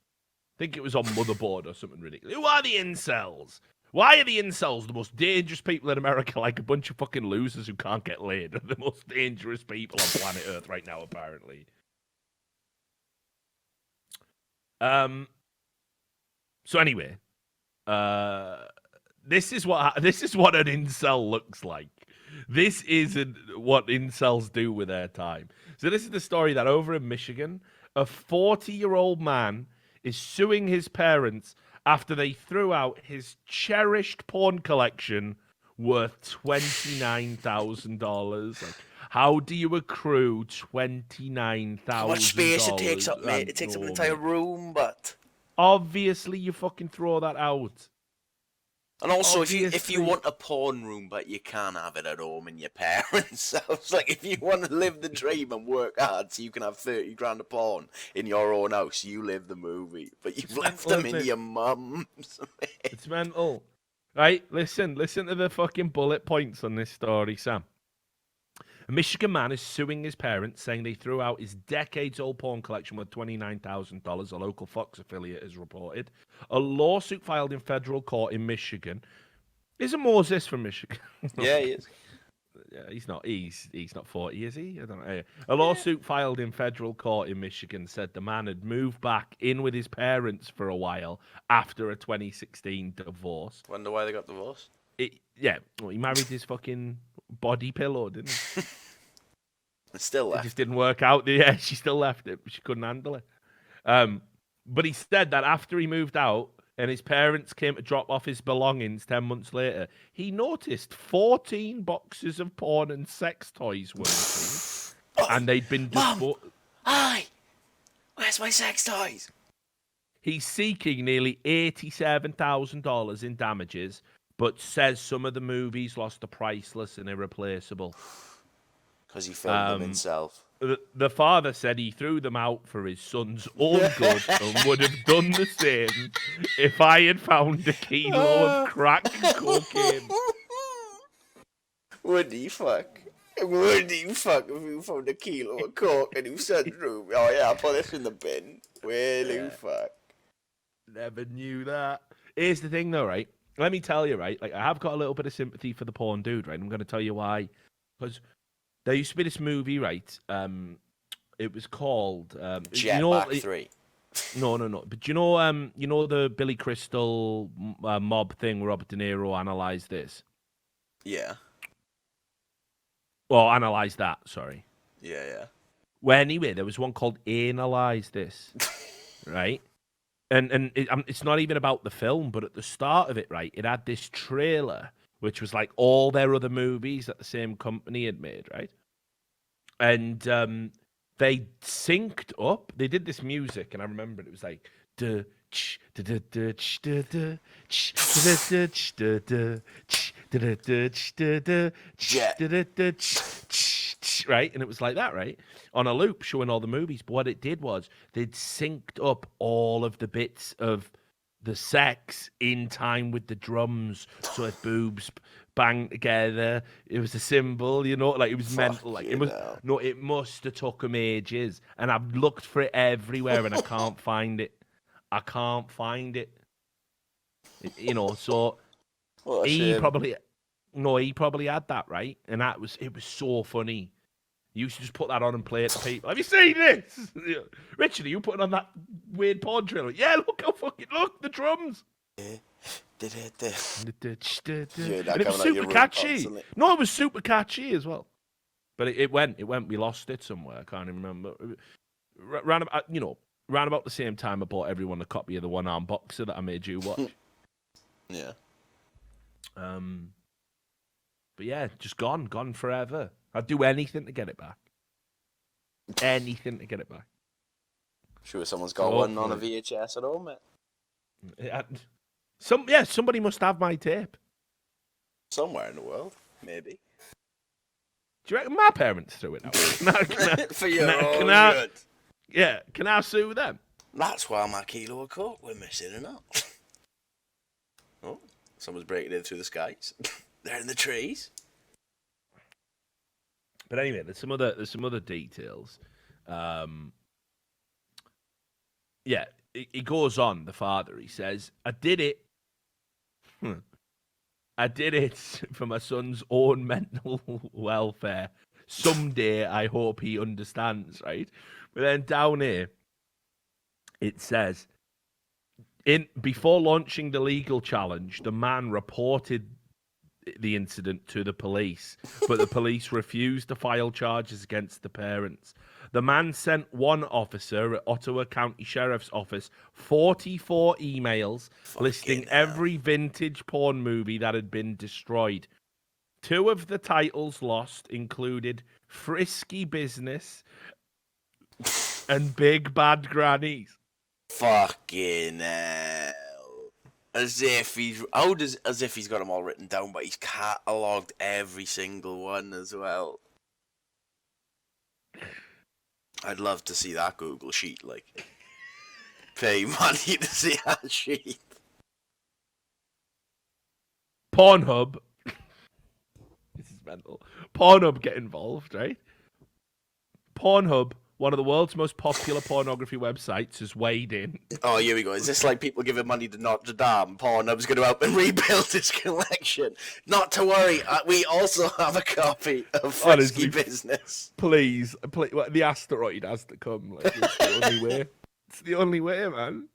I think it was on Motherboard or something ridiculous. Who are the incels? Why are the incels the most dangerous people in America? Like a bunch of fucking losers who can't get laid. They're the most dangerous people on planet Earth right now, apparently. So anyway, this is what an incel looks like. This isn't what incels do with their time. So this is the story that over in Michigan, a 40-year-old man is suing his parents after they threw out his cherished porn collection worth $29,000. Like, how do you accrue $29,000? How much space it takes up, mate? It takes up an entire room, but obviously you fucking throw that out. And also, if you want a porn room, but you can't have it at home in your parents' house, like if you want to live the dream and work hard so you can have 30 grand of porn in your own house, you live the movie, but you've left them in your mum's. It's mental. Right, listen to the fucking bullet points on this story, Sam. A Michigan man is suing his parents, saying they threw out his decades-old porn collection worth $29,000, a local Fox affiliate has reported. A lawsuit filed in federal court in Michigan. Isn't Moses from Michigan? Yeah, he is. Yeah, he's not 40, is he? I don't know. A lawsuit filed in federal court in Michigan said the man had moved back in with his parents for a while after a 2016 divorce. Wonder why they got divorced? He married his fucking body pillow, didn't he? It still left. It just didn't work out. Yeah, she still left it. She couldn't handle it. But he said that after he moved out and his parents came to drop off his belongings 10 months later, he noticed 14 boxes of porn and sex toys were missing. And they'd been disposed. Hi! Where's my sex toys? He's seeking nearly $87,000 in damages, but says some of the movies lost are priceless and irreplaceable. Because he filmed them himself. The father said he threw them out for his son's own good and would have done the same if I had found a kilo of crack and cocaine. Would he fuck? Would he fuck if you found a kilo of coke in his son's room? Oh yeah, I'll put this in the bin. Will you fuck? Never knew that. Here's the thing though, right? Let me tell you, right? Like, I have got a little bit of sympathy for the porn dude, right? I'm going to tell you why. Because There used to be this movie, right? It was called Jetpack 3. No. But you know the Billy Crystal mob thing where Robert De Niro analysed this? Yeah. Well, analysed that, sorry. Yeah. Well, anyway, there was one called Analyze This, right? And it's not even about the film, but at the start of it, right, it had this trailer, which was like all their other movies that the same company had made, right? And they synced up. They did this music, and I remember it was like duh, ch, duh, duh, duh, ch, duh, duh, ch, duh, duh, ch, duh, duh, ch, duh, duh, duh, ch, duh, duh, ch, duh, duh, duh, ch, right? And it was like that, right? On a loop, showing all the movies. But what it did was they'd synced up all of the bits of the sex in time with the drums, so if boobs banged together, it was a symbol, you know, like it was mental. Like it must have took them ages, and I've looked for it everywhere, and I can't find it. You know, so he probably had that, right, and it was so funny. You used to just put that on and play it to people. Have you seen this? Richard, are you putting on that weird porn trailer? Yeah, look, the drums. And it was super catchy. No, it was super catchy as well. But it went. We lost it somewhere. I can't even remember. Round about the same time, I bought everyone a copy of the One Arm Boxer that I made you watch. Yeah. But yeah, just gone forever. I'd do anything to get it back. Sure, someone's got one on a VHS at home, mate. Somebody must have my tape. Somewhere in the world, maybe. Do you reckon my parents threw it out? For your own good. Yeah, can I sue them? That's why my kilo of coke went missing and up. Oh, someone's breaking in through the skies. They're in the trees. But anyway, there's some other details. Yeah, he goes on, the father, he says, I did it for my son's own mental welfare. Someday I hope he understands, right? But then down here, it says, before launching the legal challenge, the man reported the incident to the police, but the police refused to file charges against the parents. The man sent one officer at Ottawa County Sheriff's Office 44 emails listing every vintage porn movie that had been destroyed. 2 of the titles lost included Frisky Business and Big Bad Grannies. Fucking hell. As if he's got them all written down, but he's catalogued every single one as well. I'd love to see that Google sheet, like. Pay money to see that sheet. Pornhub. This is mental. Pornhub get involved, right? Pornhub, one of the world's most popular pornography websites, has weighed in. Oh, here we go. Is this like people giving money to Notre Dame? Pornhub's going to help him rebuild his collection. Not to worry, we also have a copy of Frisky Business. Please, well, the asteroid has to come. Like, it's the only way. It's the only way, man.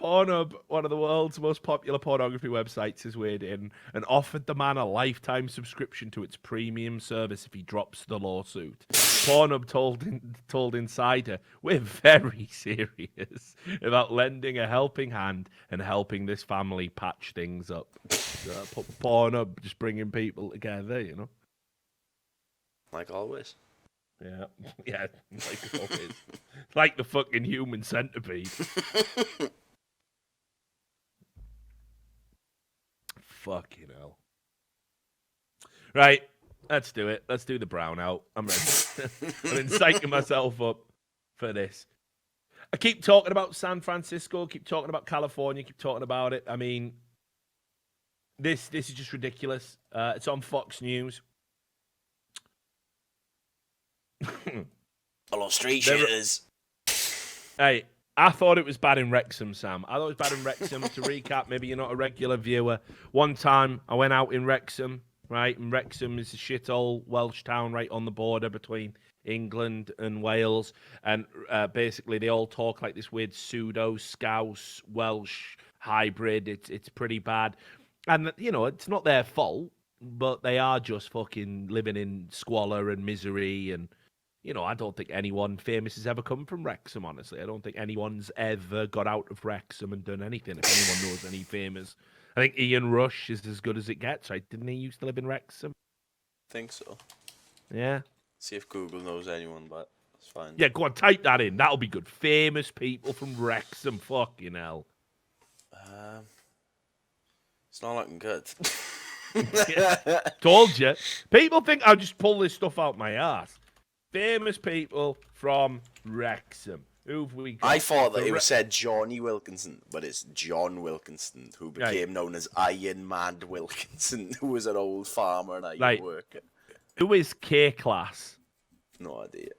Pornhub, one of the world's most popular pornography websites, has weighed in and offered the man a lifetime subscription to its premium service if he drops the lawsuit. Pornhub told Insider, we're very serious about lending a helping hand and helping this family patch things up. Pornhub just bringing people together, you know? Like always. Yeah, like always. Like the fucking human centipede. Fucking hell. Right, let's do it. Let's do the brownout. I'm ready. I've been psyching myself up for this. I keep talking about San Francisco, keep talking about California, keep talking about it. I mean, this is just ridiculous. It's on Fox News. Hello, street shooters. Hey, I thought it was bad in Wrexham, Sam. I thought it was bad in Wrexham. To recap, maybe you're not a regular viewer. One time, I went out in Wrexham. right? And Wrexham is a shithole Welsh town right on the border between England and Wales. And basically, they all talk like this weird pseudo Scouse Welsh hybrid. It's pretty bad. And, you know, it's not their fault, but they are just fucking living in squalor and misery. And, you know, I don't think anyone famous has ever come from Wrexham, honestly. I don't think anyone's ever got out of Wrexham and done anything. If anyone knows any famous, I think Ian Rush is as good as it gets, right? Didn't he used to live in Wrexham? Think so. Yeah. See if Google knows anyone, but that's fine. Yeah, go on, type that in. That'll be good. Famous people from Wrexham. Fucking hell. It's not looking good. Yeah. Told you. People think I'll just pull this stuff out my ass. Famous people from Wrexham. Who've we got? I thought that it was said Johnny Wilkinson, but it's John Wilkinson, who became known as Iron Man Wilkinson, who was an old farmer and iron worker. Who is K-Class? No idea.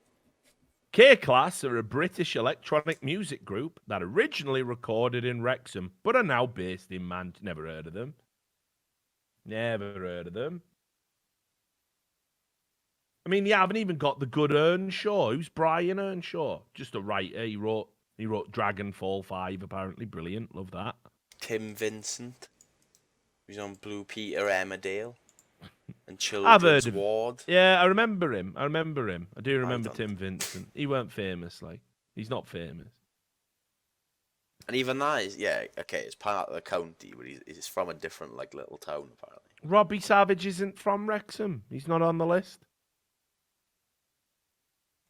K-Class are a British electronic music group that originally recorded in Wrexham, but are now based in Manchester. Never heard of them. Never heard of them. I mean, you haven't even got the good Earnshaw. Who's Brian Earnshaw? Just a writer. He wrote Dragonfall 5, apparently. Brilliant. Love that. Tim Vincent. He's on Blue Peter Emmerdale. And I've heard Children's of Ward. Yeah, I remember him. I do remember Tim Vincent. He weren't famous, like. He's not famous. And even that is, it's part of the county, but he's from a different, little town, apparently. Robbie Savage isn't from Wrexham. He's not on the list.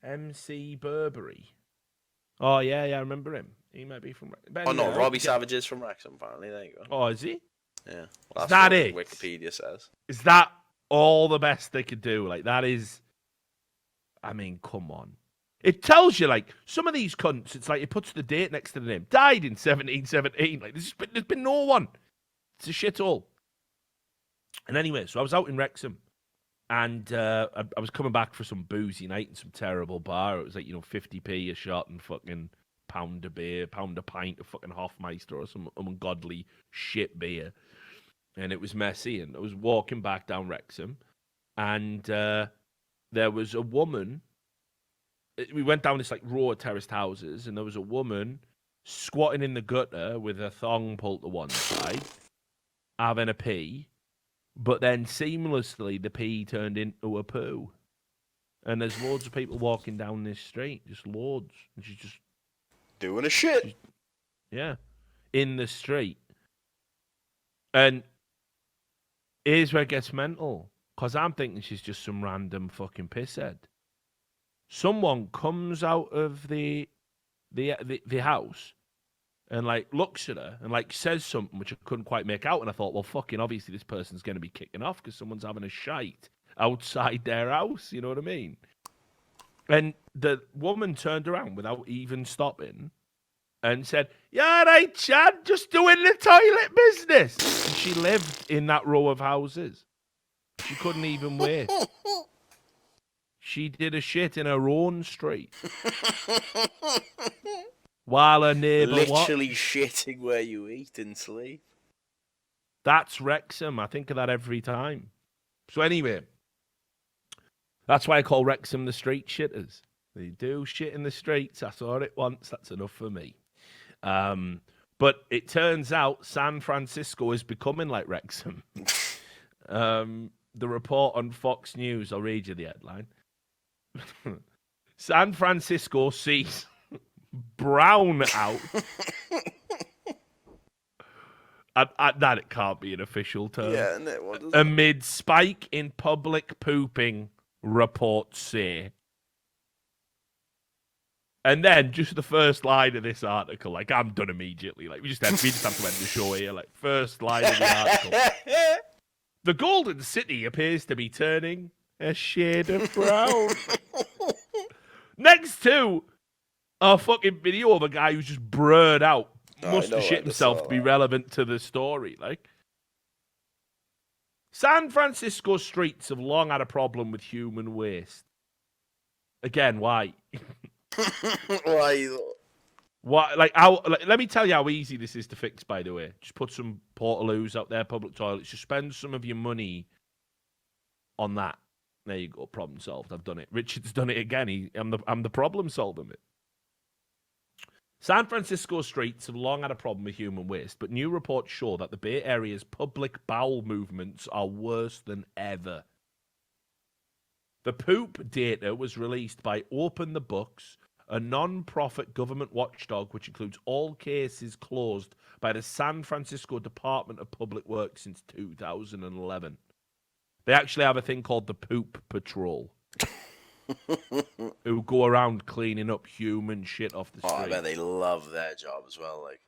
MC Burberry. Oh, yeah, I remember him. He might be from Wrexham. Robbie Savage is from Wrexham, apparently. There you go. Oh, is he? Yeah. Well, is that it? Wikipedia says. Is that all the best they could do? Like, that is... I mean, come on. It tells you, like, some of these cunts, it's like it puts the date next to the name. Died in 1717. Like, there's been no one. It's a shithole. And anyway, so I was out in Wrexham. And I was coming back for some boozy night in some terrible bar. It was like, 50p a shot and fucking pound of beer, pound a pint of fucking Hofmeister or some ungodly shit beer. And it was messy. And I was walking back down Wrexham. And there was a woman. We went down this row of terraced houses. And there was a woman squatting in the gutter with her thong pulled to one side, having a pee. But then seamlessly, the pee turned into a poo. And there's loads of people walking down this street. Just loads. And she's just... doing a shit. In the street. And here's where it gets mental. Because I'm thinking she's just some random fucking pisshead. Someone comes out of the house and looks at her and says something which I couldn't quite make out, and I thought, well, fucking obviously this person's going to be kicking off because someone's having a shite outside their house. You know what I mean? And the woman turned around without even stopping and said, "Yeah, right, Chad, just doing the toilet business." And she lived in that row of houses. She couldn't even wait. She did a shit in her own street. While her neighbour literally shitting where you eat and sleep. That's Wrexham. I think of that every time. So anyway, that's why I call Wrexham the street shitters. They do shit in the streets. I saw it once. That's enough for me. But it turns out San Francisco is becoming like Wrexham. The report on Fox News, I'll read you the headline. San Francisco sees brown out. That it can't be an official term. Yeah, no, what does amid spike in public pooping, reports say. And then just the first line of this article, I'm done immediately. We just have to end the show here. First line of the article. The Golden City appears to be turning a shade of brown. Next to a fucking video of a guy who's just brurred out. Must have shit himself to be relevant to the story. San Francisco streets have long had a problem with human waste. Again, why? Why? Why? Let me tell you how easy this is to fix, by the way. Just put some portaloos out there, public toilets. Just spend some of your money on that. There you go, problem solved. I've done it. Richard's done it again. I'm the problem solving it. San Francisco streets have long had a problem with human waste, but new reports show that the Bay Area's public bowel movements are worse than ever. The poop data was released by Open the Books, a non-profit government watchdog which includes all cases closed by the San Francisco Department of Public Works since 2011. They actually have a thing called the Poop Patrol, who go around cleaning up human shit off the street. Oh, I bet they love their job as well. Like,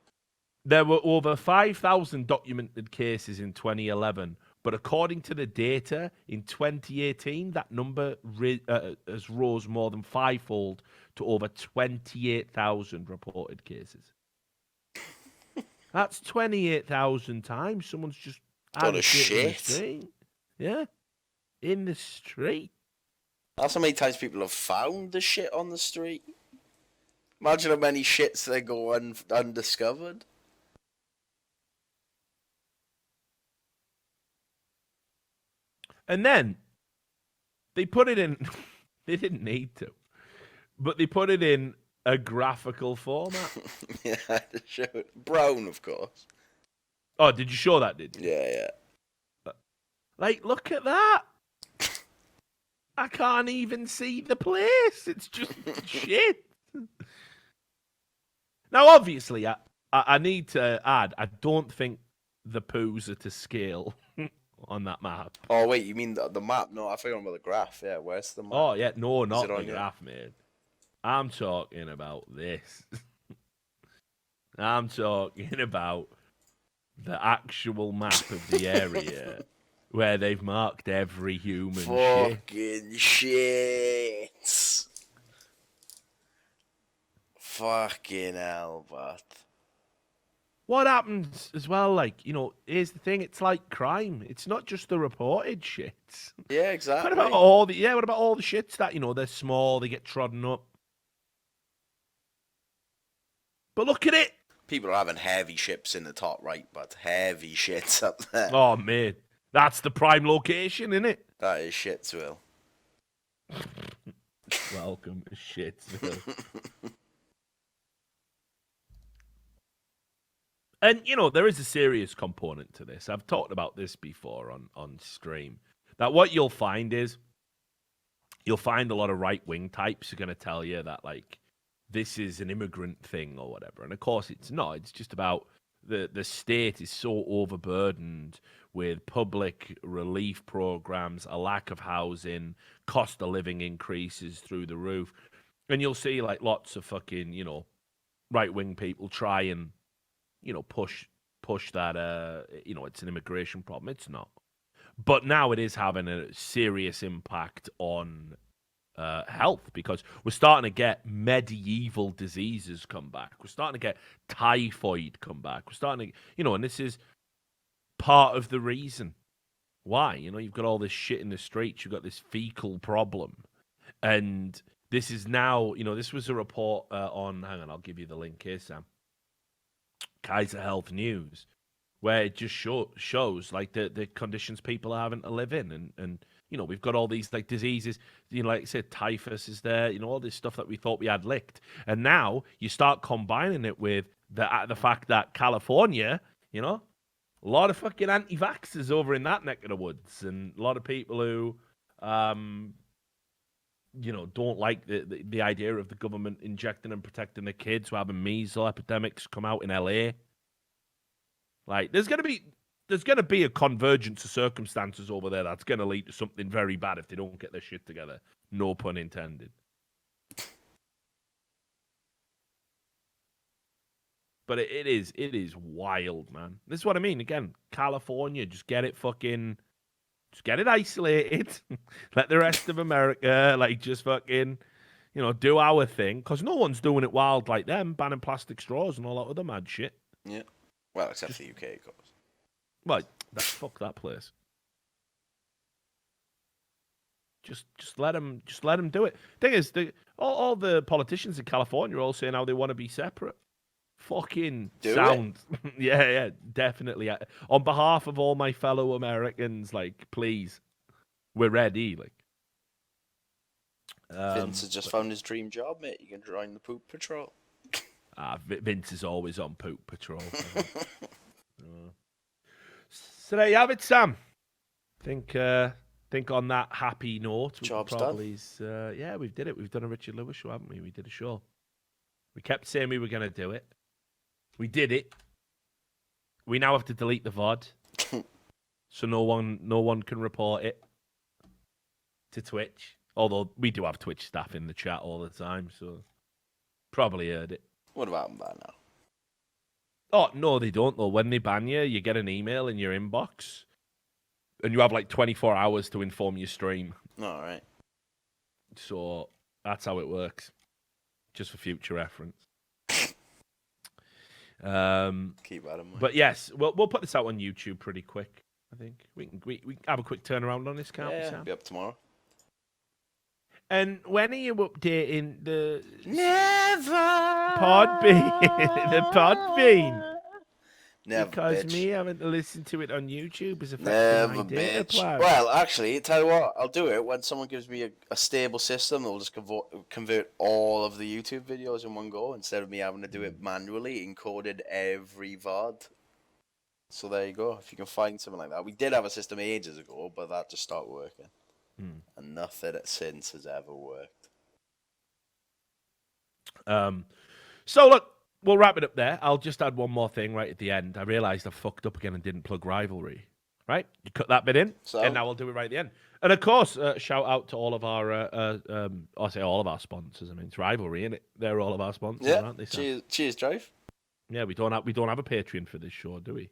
there were over 5,000 documented cases in 2011, but according to the data in 2018, that number has rose more than fivefold to over 28,000 reported cases. That's 28,000 times someone's just Got had a shit in the shit. street. Yeah, in the street. that's how many times people have found the shit on the street. Imagine how many shits they go undiscovered. And then they put it in. They didn't need to, but they put it in a graphical format. Yeah, to show it. Brown, of course. Oh, did you show that? Did you? Yeah. Like, look at that. I can't even see the place. It's just shit. Now, obviously, I need to add, I don't think the poos are to scale on that map. Oh, wait, you mean the map? No, I forgot about the graph. Yeah, where's the map? Oh, yeah, no, not it the on here? graph, mate. I'm talking about this. I'm talking about the actual map of the area where they've marked every human shit. Fucking shit. Fucking hell, but. What happens as well, like, you know, here's the thing, it's like crime. It's not just the reported shits. Yeah, exactly. What about all the shits that, you know, they're small, they get trodden up. But look at it. People are having heavy ships in the top right, but heavy shits up there. Oh, mate. That's the prime location, isn't it? That is Shitsville. Welcome to Shitsville. And, you know, there is a serious component to this. I've talked about this before on stream. That what you'll find is, you'll find a lot of right-wing types who are going to tell you that, like, this is an immigrant thing or whatever. And, of course, it's not. It's just about the state is so overburdened with public relief programs, a lack of housing, cost of living increases through the roof. And you'll see, like, lots of fucking, you know, right-wing people try and, you know, push that, you know, it's an immigration problem. It's not. But now it is having a serious impact on health, because we're starting to get medieval diseases come back. We're starting to get typhoid come back. We're starting to, you know, and this is part of the reason why. You know, you've got all this shit in the streets. You've got this fecal problem. And this is now, you know, this was a report on, hang on, I'll give you the link here, Sam. Kaiser Health News, where it just shows like the conditions people are having to live in, and you know, we've got all these like diseases, you know, like I said, typhus is there, you know, all this stuff that we thought we had licked, and now you start combining it with the fact that California, you know, a lot of fucking anti-vaxxers over in that neck of the woods, and a lot of people who you know, don't like the idea of the government injecting and protecting the kids who are having measles epidemics come out in LA. Like, there's gonna be a convergence of circumstances over there that's gonna lead to something very bad if they don't get their shit together. No pun intended. But it is wild, man. This is what I mean. Again, California, just get it isolated. Let the rest of America, like, just fucking, you know, do our thing. Because no one's doing it wild like them, banning plastic straws and all that other mad shit. Yeah. Well, except for the UK, of course. Right. Fuck that place. Just let them do it. Thing is, all the politicians in California are all saying how they want to be separate. Fucking Do sound. Yeah, definitely. On behalf of all my fellow Americans, like, please. we're ready. Like, Vince has just found his dream job, mate. You can join the Poop Patrol. Vince is always on Poop Patrol. So there you have it, Sam. Think on that happy note, Job's probably yeah, we did it. We've done a Richard Lewis show, haven't we? We did a show. We kept saying we were going to do it. We did it. We now have to delete the VOD, so no one can report it to Twitch. Although we do have Twitch staff in the chat all the time, so probably heard it. What about by now? Oh, no, they don't, though. When they ban you, you get an email in your inbox, and you have like 24 hours to inform your stream. All right. So that's how it works, just for future reference. Keep that in mind. But yes, we'll put this out on YouTube pretty quick. I think we can have a quick turnaround on this, can't we, Sam? Be up tomorrow. And when are you updating the Never Podbean? The Podbean? Never, Because bitch. me having to listen to it on YouTube is affecting Never, my data bitch. plan. Well, actually, tell you what, I'll do it when someone gives me a stable system. They'll just convert all of the YouTube videos in one go instead of me having to do it manually, encoded every VOD. So there you go. If you can find something like that, we did have a system ages ago, but that just stopped working, and nothing since has ever worked. So look, we'll wrap it up there. I'll just add one more thing right at the end. I realised I fucked up again and didn't plug Rivalry. Right? You cut that bit in, and now we'll do it right at the end. And of course, shout out to all of our, I say all of our sponsors. I mean, it's Rivalry, innit? They're all of our sponsors, aren't they? Sam? Cheers, Drive. Yeah, we don't have a Patreon for this show, do we?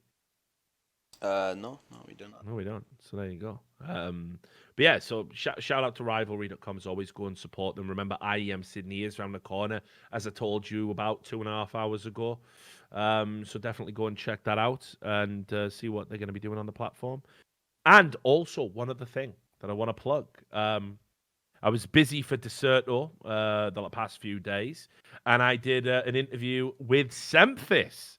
No, we don't. No, we don't. So there you go. But yeah, so shout out to Rivalry.com as always. Go and support them. Remember, IEM Sydney is around the corner, as I told you about 2.5 hours ago. So definitely go and check that out and see what they're going to be doing on the platform. And also, one other thing that I want to plug. I was busy for Deserto the past few days, and I did an interview with Semphis.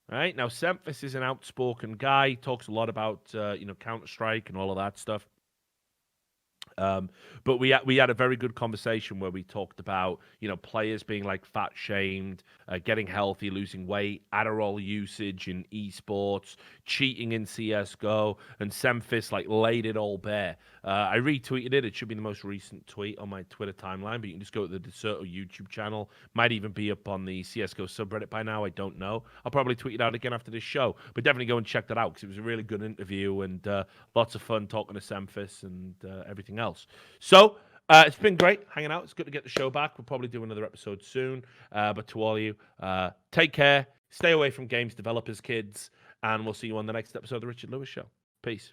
Right now, Semphis is an outspoken guy. He talks a lot about Counter-Strike and all of that stuff. But we had a very good conversation where we talked about players being like fat shamed, getting healthy, losing weight, Adderall usage in esports, cheating in CS:GO, and Semphis laid it all bare. I retweeted it. It should be the most recent tweet on my Twitter timeline, but you can just go to the Deserto YouTube channel. Might even be up on the CS:GO subreddit by now. I don't know. I'll probably tweet it out again after this show, but definitely go and check that out because it was a really good interview and lots of fun talking to Semphis and everything else. So it's been great hanging out. It's good to get the show back. We'll probably do another episode soon. But to all of you, take care. Stay away from games developers, kids. And we'll see you on the next episode of the Richard Lewis Show. Peace.